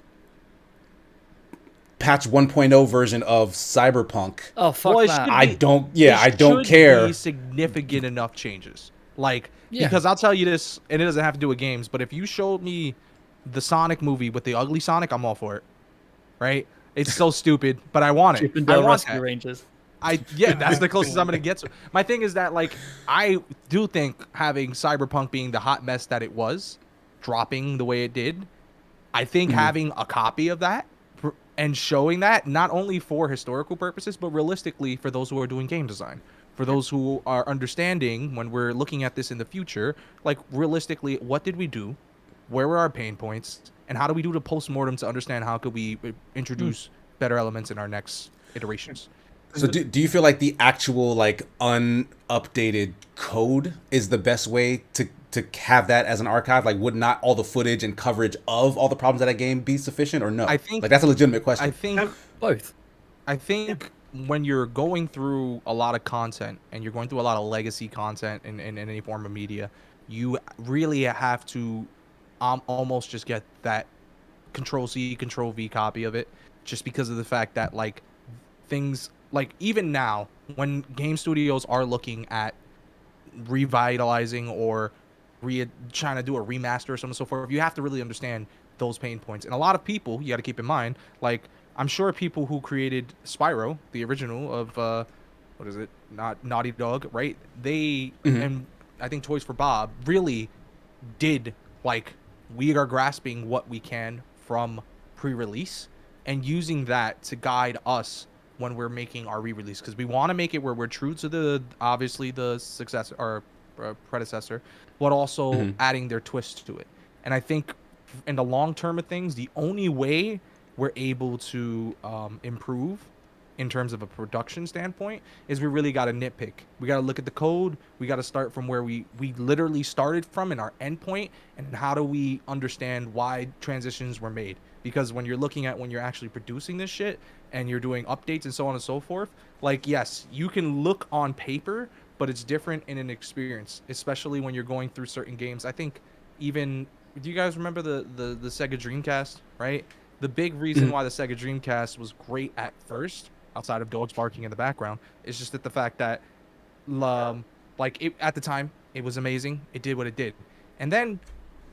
patch 1.0 version of Cyberpunk, Oh fuck Well, it that! should I be- don't. Yeah, I It don't should care. be significant enough changes. Like, Yeah. because I'll tell you this, and it doesn't have to do with games, but if you showed me the Sonic movie with the ugly Sonic, I'm all for it. Right? It's so stupid, but I want it. Chip and I Dale want Rescue that. Rangers. Yeah, that's the closest I'm gonna get to. My thing is that, like, I do think having Cyberpunk being the hot mess that it was, dropping the way it did, I think having a copy of that and showing that, not only for historical purposes, but realistically for those who are doing game design, for those who are understanding when we're looking at this in the future, like, realistically, what did we do? Where were our pain points? And how do we do the post-mortem to understand how could we introduce better elements in our next iterations? So do you feel like the actual like unupdated code is the best way to have that as an archive? Like, would not all the footage and coverage of all the problems of that game be sufficient, or no? I think- like that's a legitimate question. I think Both. when you're going through a lot of content and you're going through a lot of legacy content in any form of media, you really have to almost just get that Control-C, Control-V copy of it, just because of the fact that, like, things, like, even now, when game studios are looking at revitalizing or trying to do a remaster or so on and so forth, you have to really understand those pain points. And a lot of people, you got to keep in mind, like, I'm sure people who created Spyro, the original of what is it, not Naughty Dog, right? They and I think Toys for Bob really did, like, we are grasping what we can from pre-release and using that to guide us when we're making our re-release, because we want to make it where we're true to the obviously the successor or predecessor, but also adding their twist to it. And I think in the long term of things, the only way we're able to improve in terms of a production standpoint is we really got to nitpick. We got to look at the code. We got to start from where we literally started from in our endpoint, and how do we understand why transitions were made. Because when you're looking at when you're actually producing this shit and you're doing updates and so on and so forth, like, yes, you can look on paper, but it's different in an experience, especially when you're going through certain games. I think even, do you guys remember the Sega Dreamcast, right? The big reason why the Sega Dreamcast was great at first, outside of dogs barking in the background, is just that the fact that, like, it, at the time, it was amazing. It did what it did. And then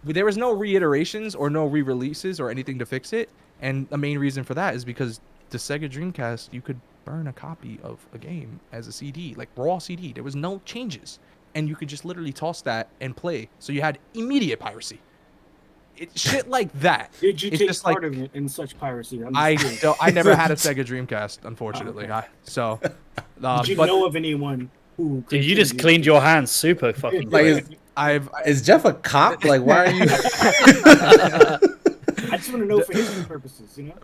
there was no reiterations or no re-releases or anything to fix it. And the main reason for that is because the Sega Dreamcast, you could burn a copy of a game as a CD, like raw CD. There was no changes. And you could just literally toss that and play. So you had immediate piracy. Shit like that. Did you It's take just part like, of it in such piracy? I'm I just curious. don't, I never had a Sega Dreamcast, unfortunately. Okay. Did you But know of anyone who? Dude, you just contributed? cleaned your hands super fucking Like, quick. is Jeff a cop? Like, why are you? I just want to know for history purposes, you know.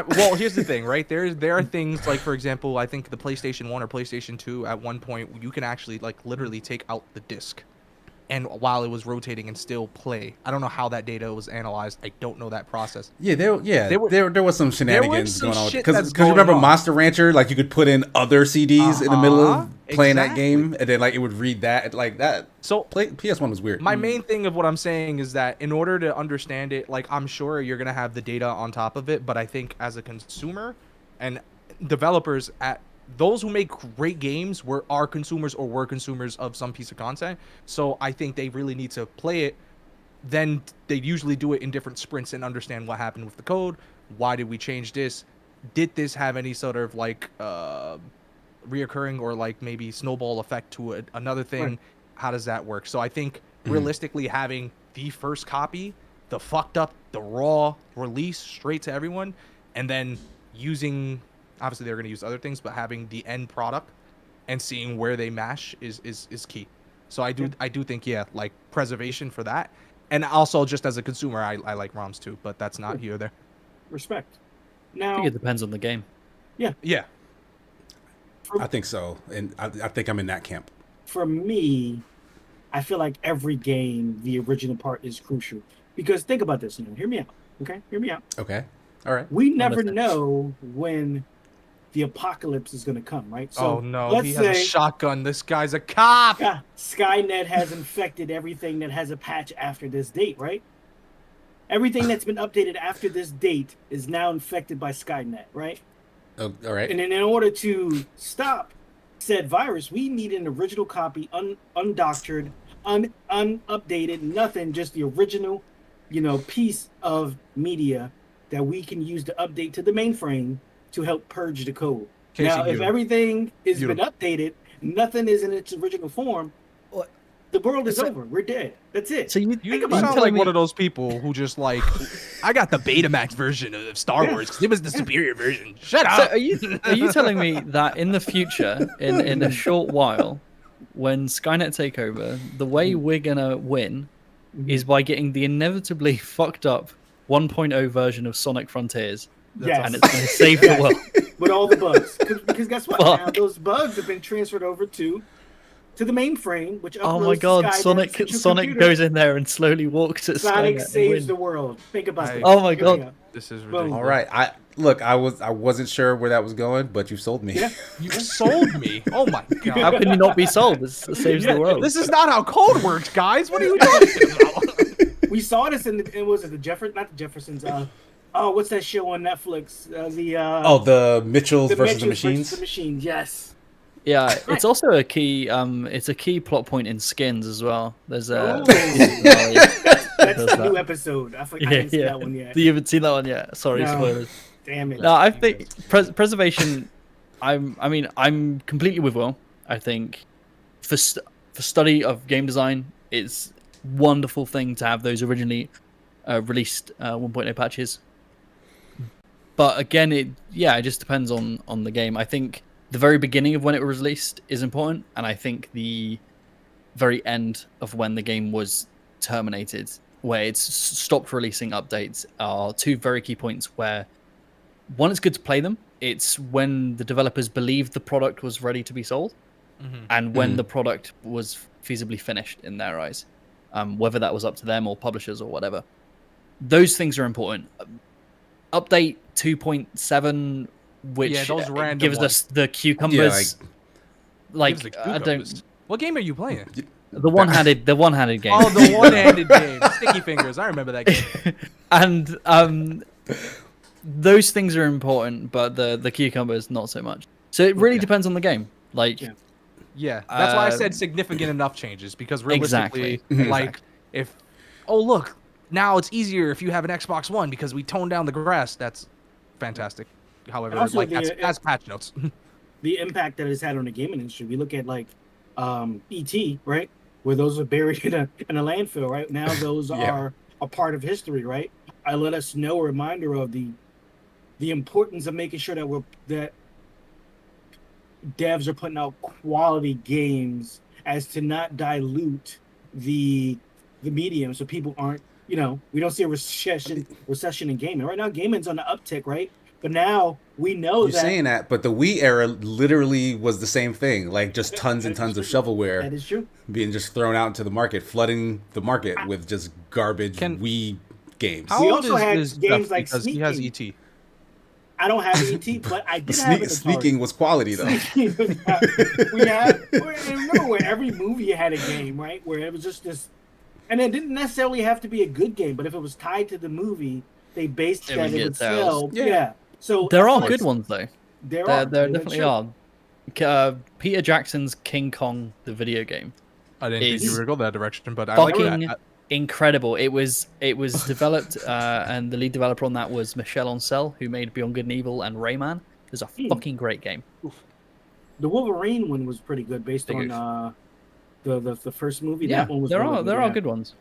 Well, here's the thing, right? There are things like, for example, I think the PlayStation 1 or PlayStation 2 at one point, you can actually, like, literally take out the disc, and while it was rotating and still play. I don't know how that data was analyzed. I don't know that process. Yeah, there was some shenanigans some going on shit because that's you remember going on. Monster Rancher, like you could put in other CDs in the middle of playing that exactly. game, and then like it would read that like that. So PS1 was weird. my main thing of what I'm saying is that in order to understand it, like, I'm sure you're gonna have the data on top of it, but I think as a consumer and developers, at those who make great games are consumers or were consumers of some piece of content. So I think they really need to play it. Then they usually do it in different sprints and understand what happened with the code. Why did we change this? Did this have any sort of, like, reoccurring or, like, maybe snowball effect to another thing? Right. How does that work? So I think realistically having the first copy, the fucked up, the raw release straight to everyone, and then using, obviously they're going to use other things, but having the end product and seeing where they mash is key. So I do think, yeah, like, preservation for that. And also, just as a consumer, I like ROMs too, but that's not here or there. Respect. I Now, think it depends on the game. Yeah. I think so, and I think I'm in that camp. for me, I feel like every game, the original part is crucial. Because think about this, hear me out, okay? Hear me out. Okay, all right. We never Understand. know when the apocalypse is going to come, right? So Oh no, let's he has a say shotgun. This guy's a cop. Skynet has infected everything that has a patch after this date, right? Everything that's been updated after this date is now infected by Skynet, right? Oh, all right. And then in order to stop said virus, we need an original copy, undoctored, unupdated, nothing, just the original, piece of media that we can use to update to the mainframe to help purge the code. Now, if everything has been updated, nothing is in its original form, the world is over. We're dead. That's it. So You sound like one of those people who just like, I got the Betamax version of Star Wars because it was the superior version. Shut up. So are you telling me that in the future, in a short while, when Skynet take over, the way we're gonna win is by getting the inevitably fucked up 1.0 version of Sonic Frontiers, and it's gonna save the world with all the bugs? Because guess what? Now those bugs have been transferred over to the mainframe, which oh my god, Sonic goes in there and slowly walks at Sonic Skynet saves the world. Think about it. Oh my god, this is ridiculous. All right, I wasn't sure where that was going, but you sold me. Yeah, you sold me. Oh my god, how can you not be sold? This saves the world. This is not how code works, guys. What are you talking about? We saw this not the Jeffersons. What's that show on Netflix? The Mitchells versus the Machines. The Machines, yes. Yeah, it's also a key. It's a key plot point in Skins as well. There's a. That's the new episode. I haven't seen that one yet. You haven't seen that one yet? Sorry, spoilers. Damn it. No, I think preservation. I'm completely with Will. I think for study of game design, it's wonderful thing to have those originally released 1.0 patches. But again, it just depends on the game. I think the very beginning of when it was released is important, and I think the very end of when the game was terminated, where it's stopped releasing updates, are two very key points where, one, it's good to play them. It's when the developers believed the product was ready to be sold, and when the product was feasibly finished in their eyes, whether that was up to them or publishers or whatever. Those things are important. Update 2.7, which those random gives ones. us the cucumbers. I don't. What game are you playing? The one-handed game. Oh, the one-handed game. Sticky Fingers. I remember that game. And those things are important, but the cucumbers not so much. So it really depends on the game. Yeah, that's why I said significant enough changes, because realistically, look, now it's easier if you have an Xbox One because we toned down the grass. That's fantastic. However, also that's patch notes. The impact that it's had on the gaming industry. We look at E.T., right, where those are buried in a landfill, right? Now those are a part of history, right? I let us know a reminder of the importance of making sure that devs are putting out quality games, as to not dilute the medium, so people aren't, we don't see a recession in gaming. Right now, gaming's on the uptick, right? But now we know You're saying that, but the Wii era literally was the same thing, like just tons and tons of shovelware. That is true. Being just thrown out into the market, flooding the market with just garbage Wii games. We also had games like because Sneaking. He has ET. I don't have ET, but I did have it. Sneaking was quality, though. Remember where every movie had a game, right? Where it was just this, and it didn't necessarily have to be a good game, but if it was tied to the movie, they based that it would sell. Yeah. So there are good ones though. There definitely are. Peter Jackson's King Kong, the video game. I didn't think you were going to go that direction, but I like that. Incredible. It was developed, and the lead developer on that was Michel Ancel, who made Beyond Good and Evil and Rayman. It was a fucking great game. The Wolverine one was pretty good, based on the first movie. Yeah, that one was there are good ones.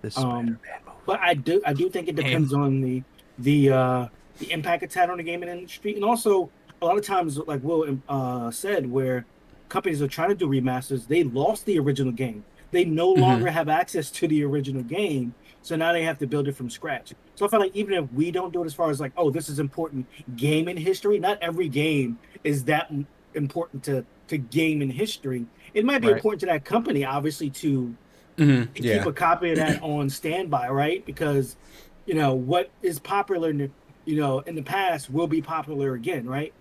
But I do think it depends on the impact it's had on the gaming industry, and also a lot of times, like Will said, where companies are trying to do remasters, they lost the original game. They no longer have access to the original game, so now they have to build it from scratch. So I feel like even if we don't do it as far as like, this is important gaming history, not every game is that important to gaming history. It might be important to that company, obviously, to keep a copy of that on standby, right? Because what is popular in the past will be popular again, right?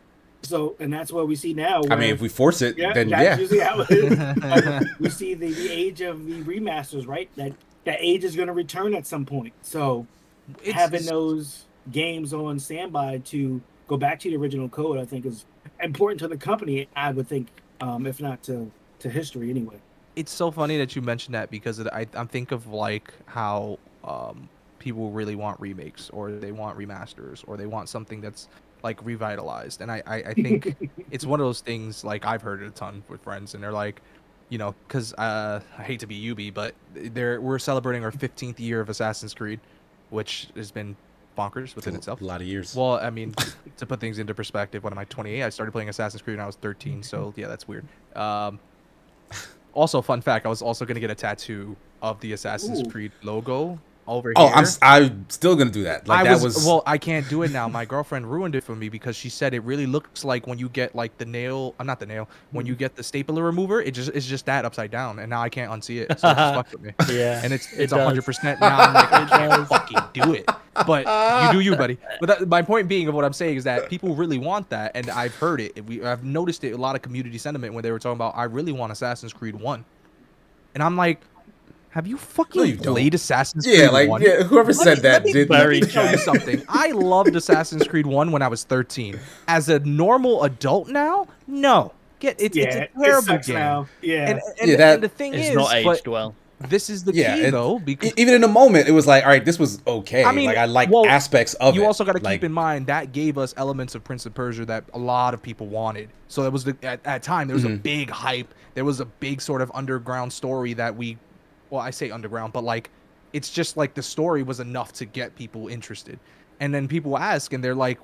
So, and that's what we see now. I mean, if we force it, then that's yeah. usually how it is. We see the age of the remasters, right? That age is going to return at some point. So, having those games on standby to go back to the original code, I think, is important to the company. I would think, if not to history anyway. It's so funny that you mentioned that because I think of like how people really want remakes or they want remasters or they want something that's like revitalized, and I think it's one of those things. Like I've heard it a ton with friends, and they're like, you know, because I hate to be Ubi, but we're celebrating our 15th year of Assassin's Creed, which has been bonkers within itself. A lot of years. Well, I mean, to put things into perspective, when am I 28? I started playing Assassin's Creed when I was 13, so yeah, that's weird. Also, fun fact, I was also gonna get a tattoo of the Assassin's Creed logo over here. I'm still gonna do that. Like well, I can't do it now. My girlfriend ruined it for me because she said it really looks like when you get like the nail, not the nail, when you get the stapler remover, it's just that upside down, and now I can't unsee it. So it's fucked with me. Yeah, and it's 100%. Now I'm like, I can't fucking do it. But you do you, buddy. But my point being of what I'm saying is that people really want that, and I've heard it. I've noticed it a lot of community sentiment when they were talking about, I really want Assassin's Creed 1, and I'm like, have you fucking played Assassin's Creed 1? Yeah, whoever said that did. Let me tell you something. I loved Assassin's Creed 1 when I was 13. As a normal adult now, no. It's a terrible game. Now. Yeah. And the thing it's is, not aged well. This is the key, though, because even in the moment, it was like, all right, this was okay. I mean, like I like aspects of it. You also got to keep in mind that gave us elements of Prince of Persia that a lot of people wanted. So it was at that time there was a big hype. There was a big sort of underground story that well, I say underground, but like it's just like the story was enough to get people interested. And then people ask, and they're like,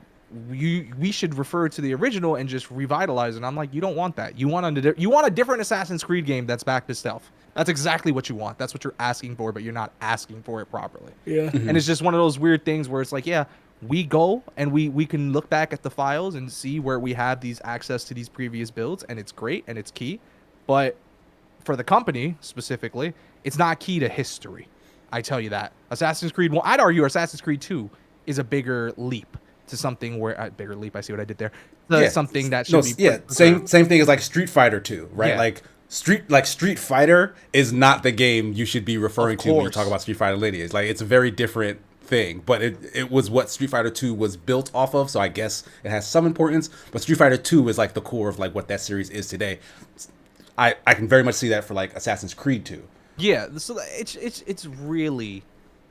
we should refer to the original and just revitalize it. And I'm like, you don't want that. You want a different Assassin's Creed game that's back to stealth. That's exactly what you want. That's what you're asking for, but you're not asking for it properly. Yeah. And it's just one of those weird things where it's like, yeah, we go and we can look back at the files and see where we have these access to these previous builds, and it's great and it's key. But for the company specifically, it's not key to history. I tell you that. Assassin's Creed 1, I'd argue Assassin's Creed 2 is a bigger leap to something where bigger leap. I see what I did there. Something that should be same thing as like Street Fighter 2, right? Yeah. Like Street Fighter is not the game you should be referring to when you talk about Street Fighter lineage. Like it's a very different thing, but it was what Street Fighter 2 was built off of, so I guess it has some importance. But Street Fighter 2 is like the core of like what that series is today. I can very much see that for like Assassin's Creed 2. Yeah, so it's really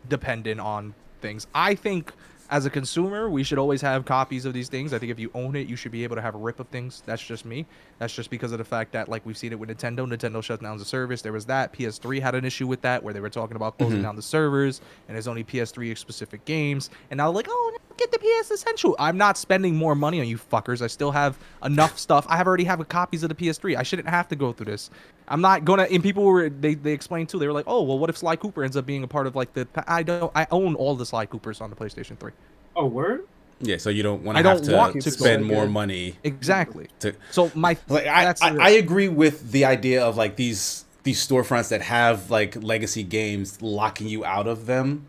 dependent on things. I think as a consumer, we should always have copies of these things. I think if you own it, you should be able to have a rip of things. That's just me. That's just because of the fact that, like, we've seen it with Nintendo. Nintendo shut down the service. There was that. PS3 had an issue with that, where they were talking about closing down the servers, and there's only PS3 specific games. And now, like, oh, get the PS Essential. I'm not spending more money on you fuckers. I still have enough stuff. Already have copies of the PS3. I shouldn't have to go through this. I'm not gonna. And people were they explained too. They were like, oh, well, what if Sly Cooper ends up being a part of like the? I own all the Sly Coopers on the PlayStation 3. Oh, word? Yeah, so you don't want to have to spend more money. Exactly. So I agree with the idea of like these storefronts that have like legacy games locking you out of them.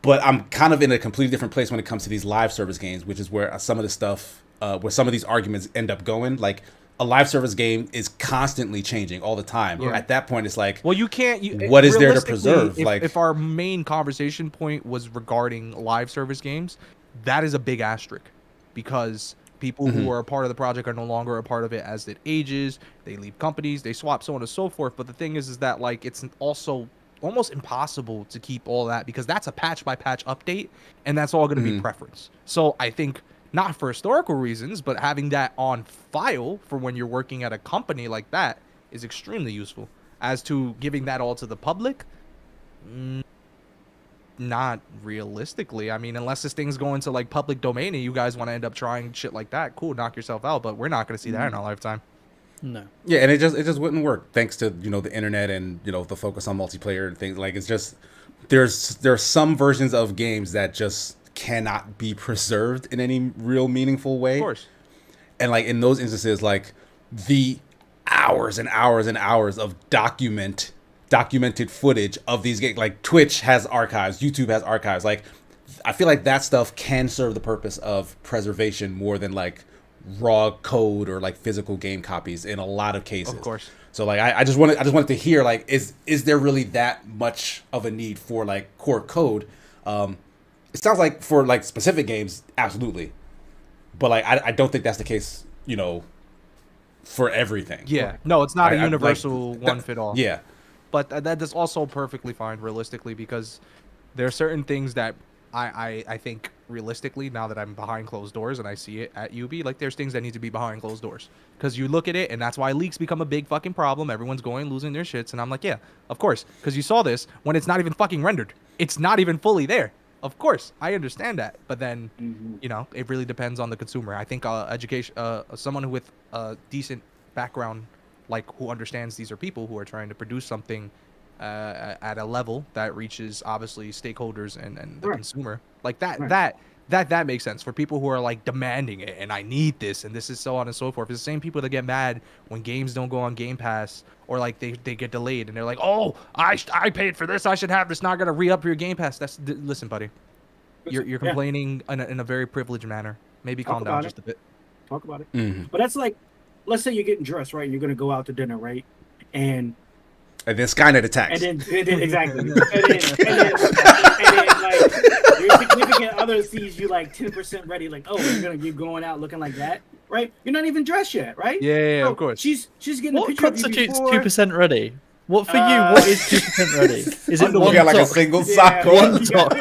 But I'm kind of in a completely different place when it comes to these live service games, which is where some of the stuff, where some of these arguments end up going. Like a live service game is constantly changing all the time. Yeah. At that point, it's like, well, you can't. What is there to preserve? If our main conversation point was regarding live service games, that is a big asterisk, because people who are a part of the project are no longer a part of it as it ages. They leave companies, they swap, so on and so forth. But the thing is that like it's also almost impossible to keep all that, because that's a patch by patch update, and that's all going to be preference. So I think, not for historical reasons, but having that on file for when you're working at a company like that is extremely useful. As to giving that all to the public, not realistically. I mean, unless this thing's going to like public domain and you guys want to end up trying shit like that, cool, knock yourself out. But we're not going to see that in our lifetime. No. Yeah, and it just wouldn't work, thanks to the internet and the focus on multiplayer and things. Like, it's just there are some versions of games that just cannot be preserved in any real meaningful way. Of course. And like in those instances, like the hours and hours and hours of documented footage of these games, like Twitch has archives, YouTube has archives. Like I feel like that stuff can serve the purpose of preservation more than like raw code or like physical game copies in a lot of cases. Of course. So like I just wanted to hear like is there really that much of a need for like core code? It sounds like for like specific games, absolutely, but like I don't think that's the case. For everything. Yeah. No, it's not a I- universal like, one fit all. Yeah. But that is also perfectly fine realistically, because there are certain things that I think realistically, now that I'm behind closed doors and I see it at UB, like there's things that need to be behind closed doors. Because you look at it, and that's why leaks become a big fucking problem. Everyone's losing their shits, and I'm like, yeah, of course. Because you saw this when it's not even fucking rendered. It's not even fully there. Of course, I understand that. But then, it really depends on the consumer. I think someone with a decent background, like who understands these are people who are trying to produce something at a level that reaches obviously stakeholders and the consumer, like that makes sense. For people who are like demanding it and I need this and this is so on and so forth, it's the same people that get mad when games don't go on Game Pass, or like they get delayed and they're like, oh, I paid for this, I should have this, not gonna re-up your Game Pass. Listen, buddy, you're complaining in a very privileged manner. Maybe calm down just a bit. Talk about it. But that's like, let's say you're getting dressed, right? You're gonna go out to dinner, right? And then Skynet attacks. And then exactly. and then like your significant other sees you like 10% ready, like, oh, you're going out looking like that, right? You're not even dressed yet, right? Yeah, so of course. She's getting What a picture of you constitutes before. 2% ready? What for you? What is 2% ready? Is it You one got like a sock? single sock on. One sock.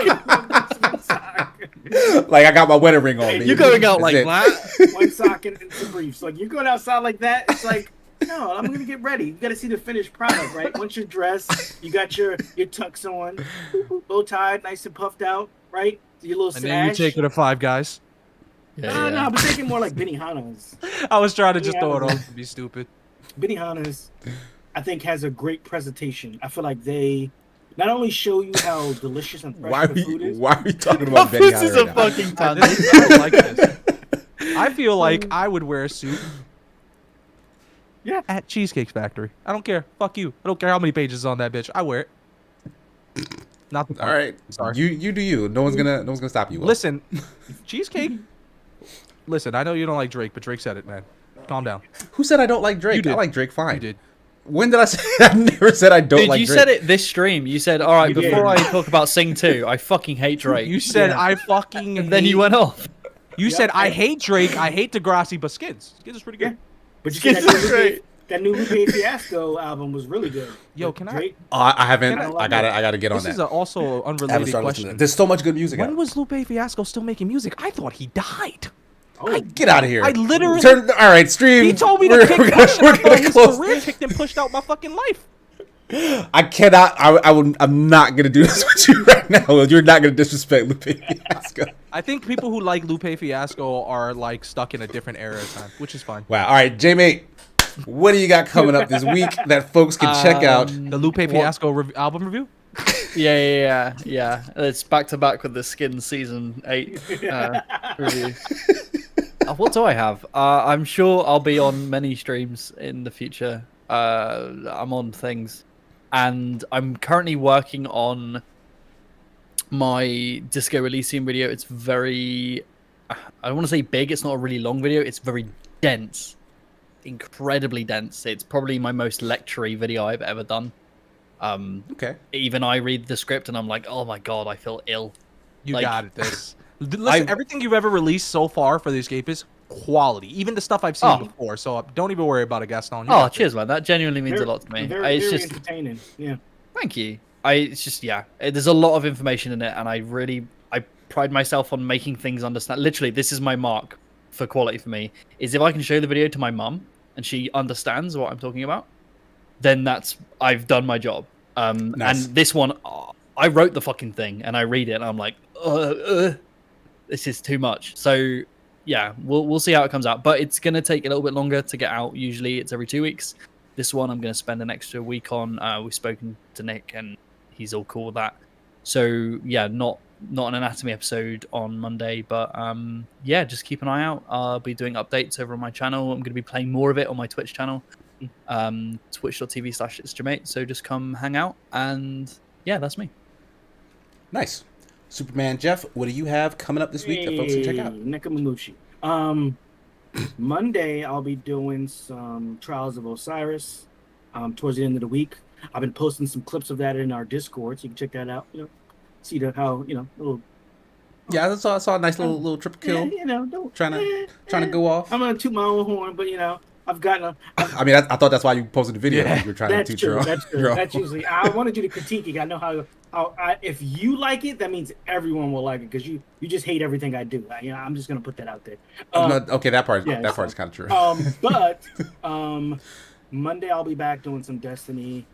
Like I got my wedding ring on. Hey, baby. You're going out like That's that? One sock and some briefs. Like you're going outside like that. It's like, no, I'm gonna get ready. You got to see the finished product, right? Once you're dressed, you got your tux on, bow tied, nice and puffed out, right? Your little And sash. then you take it to Five Guys. Yeah, No, I'm thinking more like Benihana's. I was trying to just throw it Yeah. off to be stupid. Benihana's, I think, has a great presentation. I feel like they not only show you how delicious and fresh the food is. Why are we talking about This Benihana is a right now? fucking I tangent. don't like this. I feel like I would wear a suit. Yeah. At Cheesecake Factory. I don't care. Fuck you. I don't care how many pages is on that bitch. I wear it. Not the point. All right, Sorry. you do you. No one's gonna stop you. Will. Listen, cheesecake. Listen, I know you don't like Drake, but Drake said it, man. Calm down. Who said I don't like Drake? You did. I like Drake fine. You did. When did I say? I never said I don't Dude, like you Drake. said it this stream. You said, all right, You did. before I talk about Sing 2, I fucking hate Drake. You said Yeah. I fucking. and then you went off. You said I hate Drake. I hate Degrassi, but Skins. Skins is pretty good. But you see Skins is great. that new Lupe Fiasco album was really good. Yo, With can I- Drake. I haven't. Can I gotta get on This that. is also I haven't unrelated started listening to question. that. There's so much good music When out. was Lupe Fiasco still making music? I thought he died. Oh, Get out of here. I literally- All right, stream. He told me We're- to pick we're push, and I gonna thought his close career this. picked and pushed out my fucking life. I cannot. I'm not gonna do this with you right now. You're not gonna disrespect Lupe Fiasco. I think people who like Lupe Fiasco are like stuck in a different era of time, which is fine. Wow. All right, J-Mate, what do you got coming up this week that folks can check out? The Lupe Fiasco album review? Yeah. It's back to back with the Skins season 8 review. What do I have? I'm sure I'll be on many streams in the future. I'm on things, and I'm currently working on my Disco Elysium video. It's very, I don't want to say big. It's not a really long video. It's very dense, incredibly dense. It's probably my most lectury video I've ever done. Okay. Even I read the script and I'm like, oh my god, I feel ill. You Like- got it. This. Listen, everything you've ever released so far for the Escape is quality. Even the stuff I've seen Oh. before. So don't even worry about it, Gaston. You Oh, got this. cheers, man. That genuinely means Very- a lot to me. Very, It's very just, entertaining. Yeah. thank you. It's just, there's a lot of information in it, and I pride myself on making things understand. Literally, this is my mark for quality for me, is if I can show the video to my mum and she understands what I'm talking about, then I've done my job. Nice. And this one, I wrote the fucking thing, and I read it, and I'm like, this is too much. So, yeah, we'll see how it comes out. But it's going to take a little bit longer to get out. Usually it's every 2 weeks. This one I'm going to spend an extra week on. We've spoken to Nick, and he's all cool with that. So, yeah, not an anatomy episode on Monday, but just keep an eye out. I'll be doing updates over on my channel. I'm going to be playing more of it on my Twitch channel, twitch.tv/itsjermate. So just come hang out, and yeah, that's me. Nice. Superman Jeff, what do you have coming up this week that folks can check out? Nekamamushi. Monday, I'll be doing some Trials of Osiris towards the end of the week. I've been posting some clips of that in our Discord, so you can check that out. See how little. Yeah, I saw a nice little triple kill. Don't trying to go off. I'm gonna toot my own horn, but I've gotten. I mean, I thought that's why you posted the video. Yeah. You were trying That's to toot true. your own. That's true. your own. That's usually. I wanted you to critique it. I know how if you like it, that means everyone will like it because you just hate everything I do. I'm just gonna put that out there. Okay, that part's kind of true. But Monday I'll be back doing some Destiny.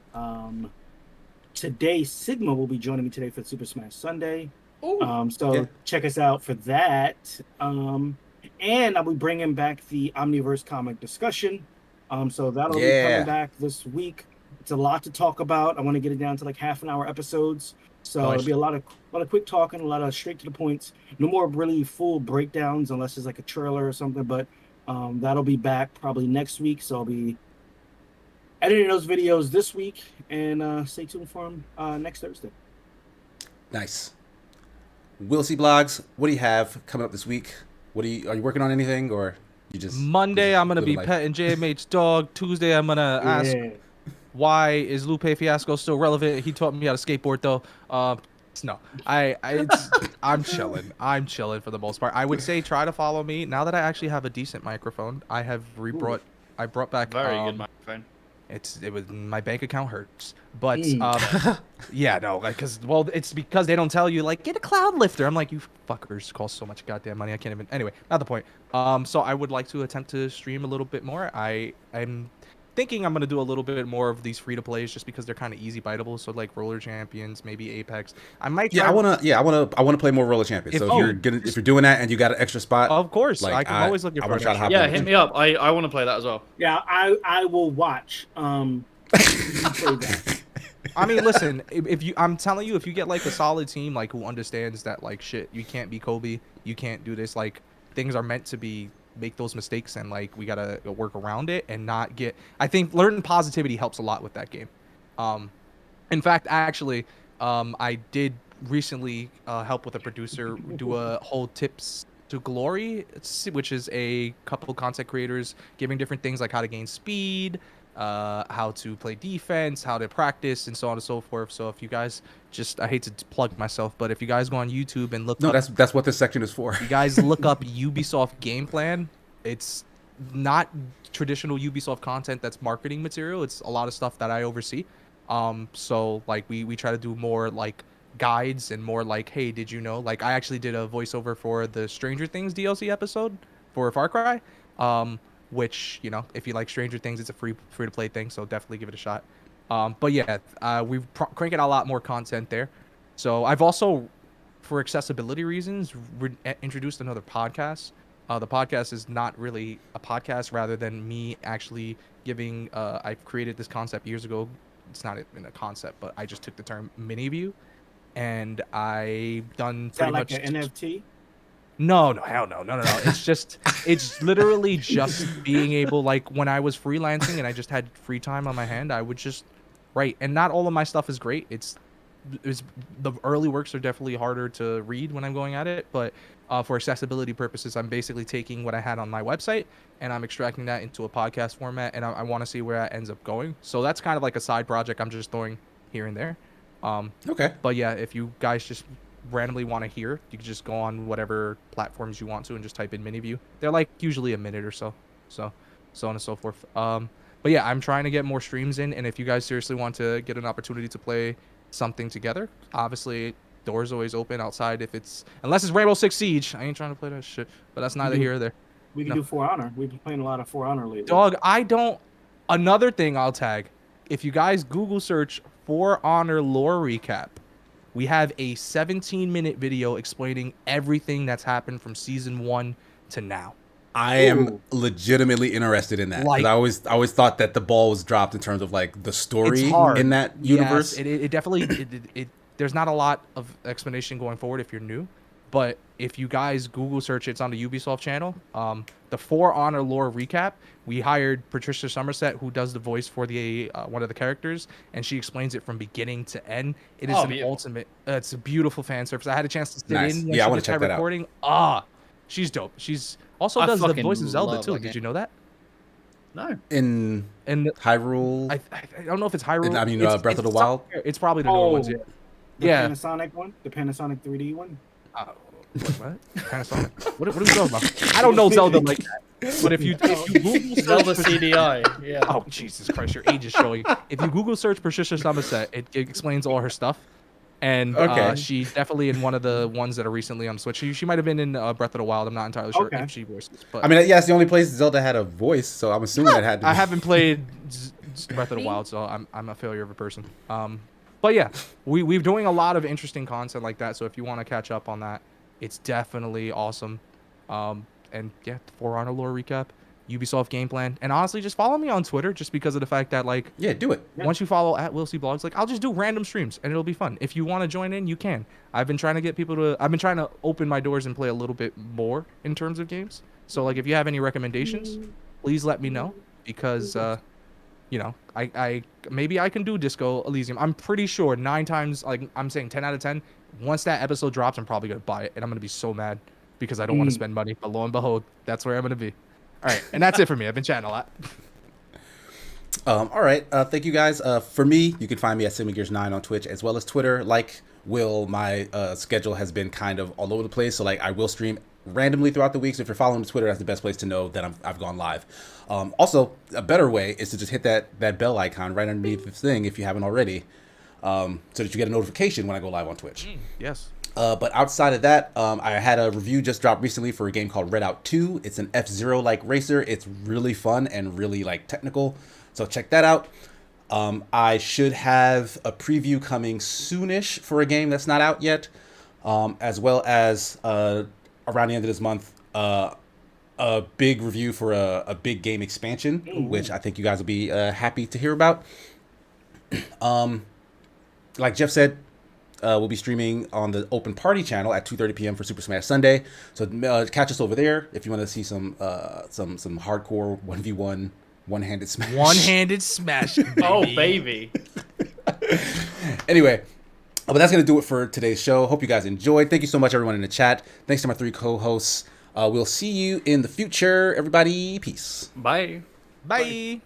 Today Sigma will be joining me today for Super Smash Sunday. Check us out for that. And I'll be bringing back the Omniverse comic discussion. So that'll be coming back this week. It's a lot to talk about. I want to get it down to like half an hour episodes. So it'll be a lot of quick talking, a lot of straight to the points. No more really full breakdowns unless it's like a trailer or something. But that'll be back probably next week. So I'll be editing those videos this week, and stay tuned for them next Thursday. Nice. We'll see blogs. What do you have coming up this week? Are you working on anything, or you just Monday I'm gonna be life? petting JMH's dog. Tuesday I'm gonna ask why is Lupe Fiasco still relevant. He taught me how to skateboard though. No, I'm chilling. I'm chilling for the most part. I would say try to follow me. Now that I actually have a decent microphone, I have brought back Very good microphone. It was my bank account hurts, but yeah, no, like it's because they don't tell you like get a cloud lifter. I'm like, you fuckers cost so much goddamn money. I can't even. Anyway, not the point. So I would like to attempt to stream a little bit more. I'm thinking I'm gonna do a little bit more of these free to plays just because they're kind of easy biteable. So like Roller Champions, maybe Apex. I might. I wanna play more Roller Champions. So if you're doing that and you got an extra spot, of course, like, I can always look for it. Yeah, hit me up. I want to play that as well. Yeah, I will watch. Play that. I mean, listen, I'm telling you, if you get like a solid team, like who understands that like shit, you can't be Kobe, you can't do this. Like things are meant to be. Make those mistakes, and like we gotta work around it and not get. I think learning positivity helps a lot with that game. In fact, actually, I did recently help with a producer do a whole tips to glory, which is a couple content creators giving different things like how to gain speed, how to play defense, how to practice, and so on and so forth. So if you guys I hate to plug myself, but if you guys go on YouTube and look up, that's what this section is for. You guys look up Ubisoft game plan. It's not traditional Ubisoft content that's marketing material. It's a lot of stuff that I oversee. So like we try to do more like guides and more like, hey, did you know? Like I actually did a voiceover for the Stranger Things DLC episode for Far Cry. Which, if you like Stranger Things, it's a free to play thing, so definitely give it a shot. But yeah, we've cranking out a lot more content there. So I've also, for accessibility reasons, introduced another podcast. The podcast is not really a podcast, rather than me actually giving. I've created this concept years ago. It's not in a concept, but I just took the term mini view, and I've done pretty much an NFT. No, hell no. It's literally just being able, like when I was freelancing and I just had free time on my hand, I would just write. And not all of my stuff is great. It's the early works are definitely harder to read when I'm going at it, but for accessibility purposes, I'm basically taking what I had on my website and I'm extracting that into a podcast format, and I want to see where that ends up going. So that's kind of like a side project I'm just throwing here and there. Okay. But yeah, if you guys just randomly want to hear, you can just go on whatever platforms you want to and just type in mini view. They're like usually a minute or so on and so forth. But yeah, I'm trying to get more streams in, and if you guys seriously want to get an opportunity to play something together, obviously doors always open outside. Unless it's Rainbow Six Siege, I ain't trying to play that shit, but that's neither here or there. We can do For Honor. We've been playing a lot of For Honor lately. Dog, another thing I'll tag, if you guys Google search For Honor lore recap, we have a 17-minute video explaining everything that's happened from season 1 to now. I am legitimately interested in that. Like, I always thought that the ball was dropped in terms of like the story in that universe. Yes, it definitely there's not a lot of explanation going forward if you're new, but if you guys Google search, it's on the Ubisoft channel. The For Honor lore recap. We hired Patricia Somerset, who does the voice for the one of the characters, and she explains it from beginning to end. It is ultimate. It's a beautiful fan service. I had a chance to sit in when I want to check that recording. out. She's dope. Also I does the fucking voice of Zelda love too. that Did game. you know that? No. In And Hyrule, I don't know if it's Hyrule. I mean, Breath of the it's Wild. It's probably the newer ones. Yeah. The Yeah. Panasonic one, the Panasonic 3D one. What? Panasonic. What are we talking about? I don't know Zelda like that. But if you Google search Zelda CDI. Yeah. Oh Jesus Christ, your age is showing. If you Google search Patricia Somerset, it explains all her stuff. And Okay. she's definitely in one of the ones that are recently on Switch. She might have been in Breath of the Wild. I'm not entirely sure Okay. if she voices. But I mean, yeah, it's the only place Zelda had a voice, so I'm assuming that had to be. I haven't played Breath of the Wild, so I'm a failure of a person. But yeah, we're doing a lot of interesting content like that. So if you want to catch up on that, it's definitely awesome. And yeah, For Honor lore recap, Ubisoft game plan, and honestly, just follow me on Twitter, just because of the fact that like, Yeah, do it. once you follow at Will C Blogs, like I'll just do random streams and it'll be fun. If you want to join in, you can. I've been trying to get people to. I've been trying to open my doors and play a little bit more in terms of games. So like, if you have any recommendations, please let me know, because you know, I maybe I can do Disco Elysium. I'm pretty sure 9 times, like I'm saying 10 out of 10. Once that episode drops, I'm probably gonna buy it, and I'm gonna be so mad because I don't want to spend money. But lo and behold, that's where I'm gonna be. All right, and that's it for me. I've been chatting a lot. All right. Thank you guys. For me, you can find me at SigmaGears9 on Twitch as well as Twitter. Like Will, my schedule has been kind of all over the place. So like I will stream randomly throughout the week. So if you're following Twitter, that's the best place to know that I've gone live. Also, a better way is to just hit that bell icon right underneath the thing if you haven't already, so that you get a notification when I go live on Twitch. Yes. But outside of that, I had a review just dropped recently for a game called Redout 2. It's an F-Zero like racer. It's really fun and really like technical. So check that out. I should have a preview coming soonish for a game that's not out yet, as well as around the end of this month, a big review for a big game expansion, which I think you guys will be happy to hear about. Like Jeff said, we'll be streaming on the Open Party channel at 2:30 p.m. for Super Smash Sunday. So catch us over there if you want to see some hardcore 1v1 one-handed smash. One-handed smash. Baby. Oh, baby. Anyway, but that's going to do it for today's show. Hope you guys enjoyed. Thank you so much, everyone in the chat. Thanks to my 3 co-hosts. We'll see you in the future, everybody. Peace. Bye. Bye.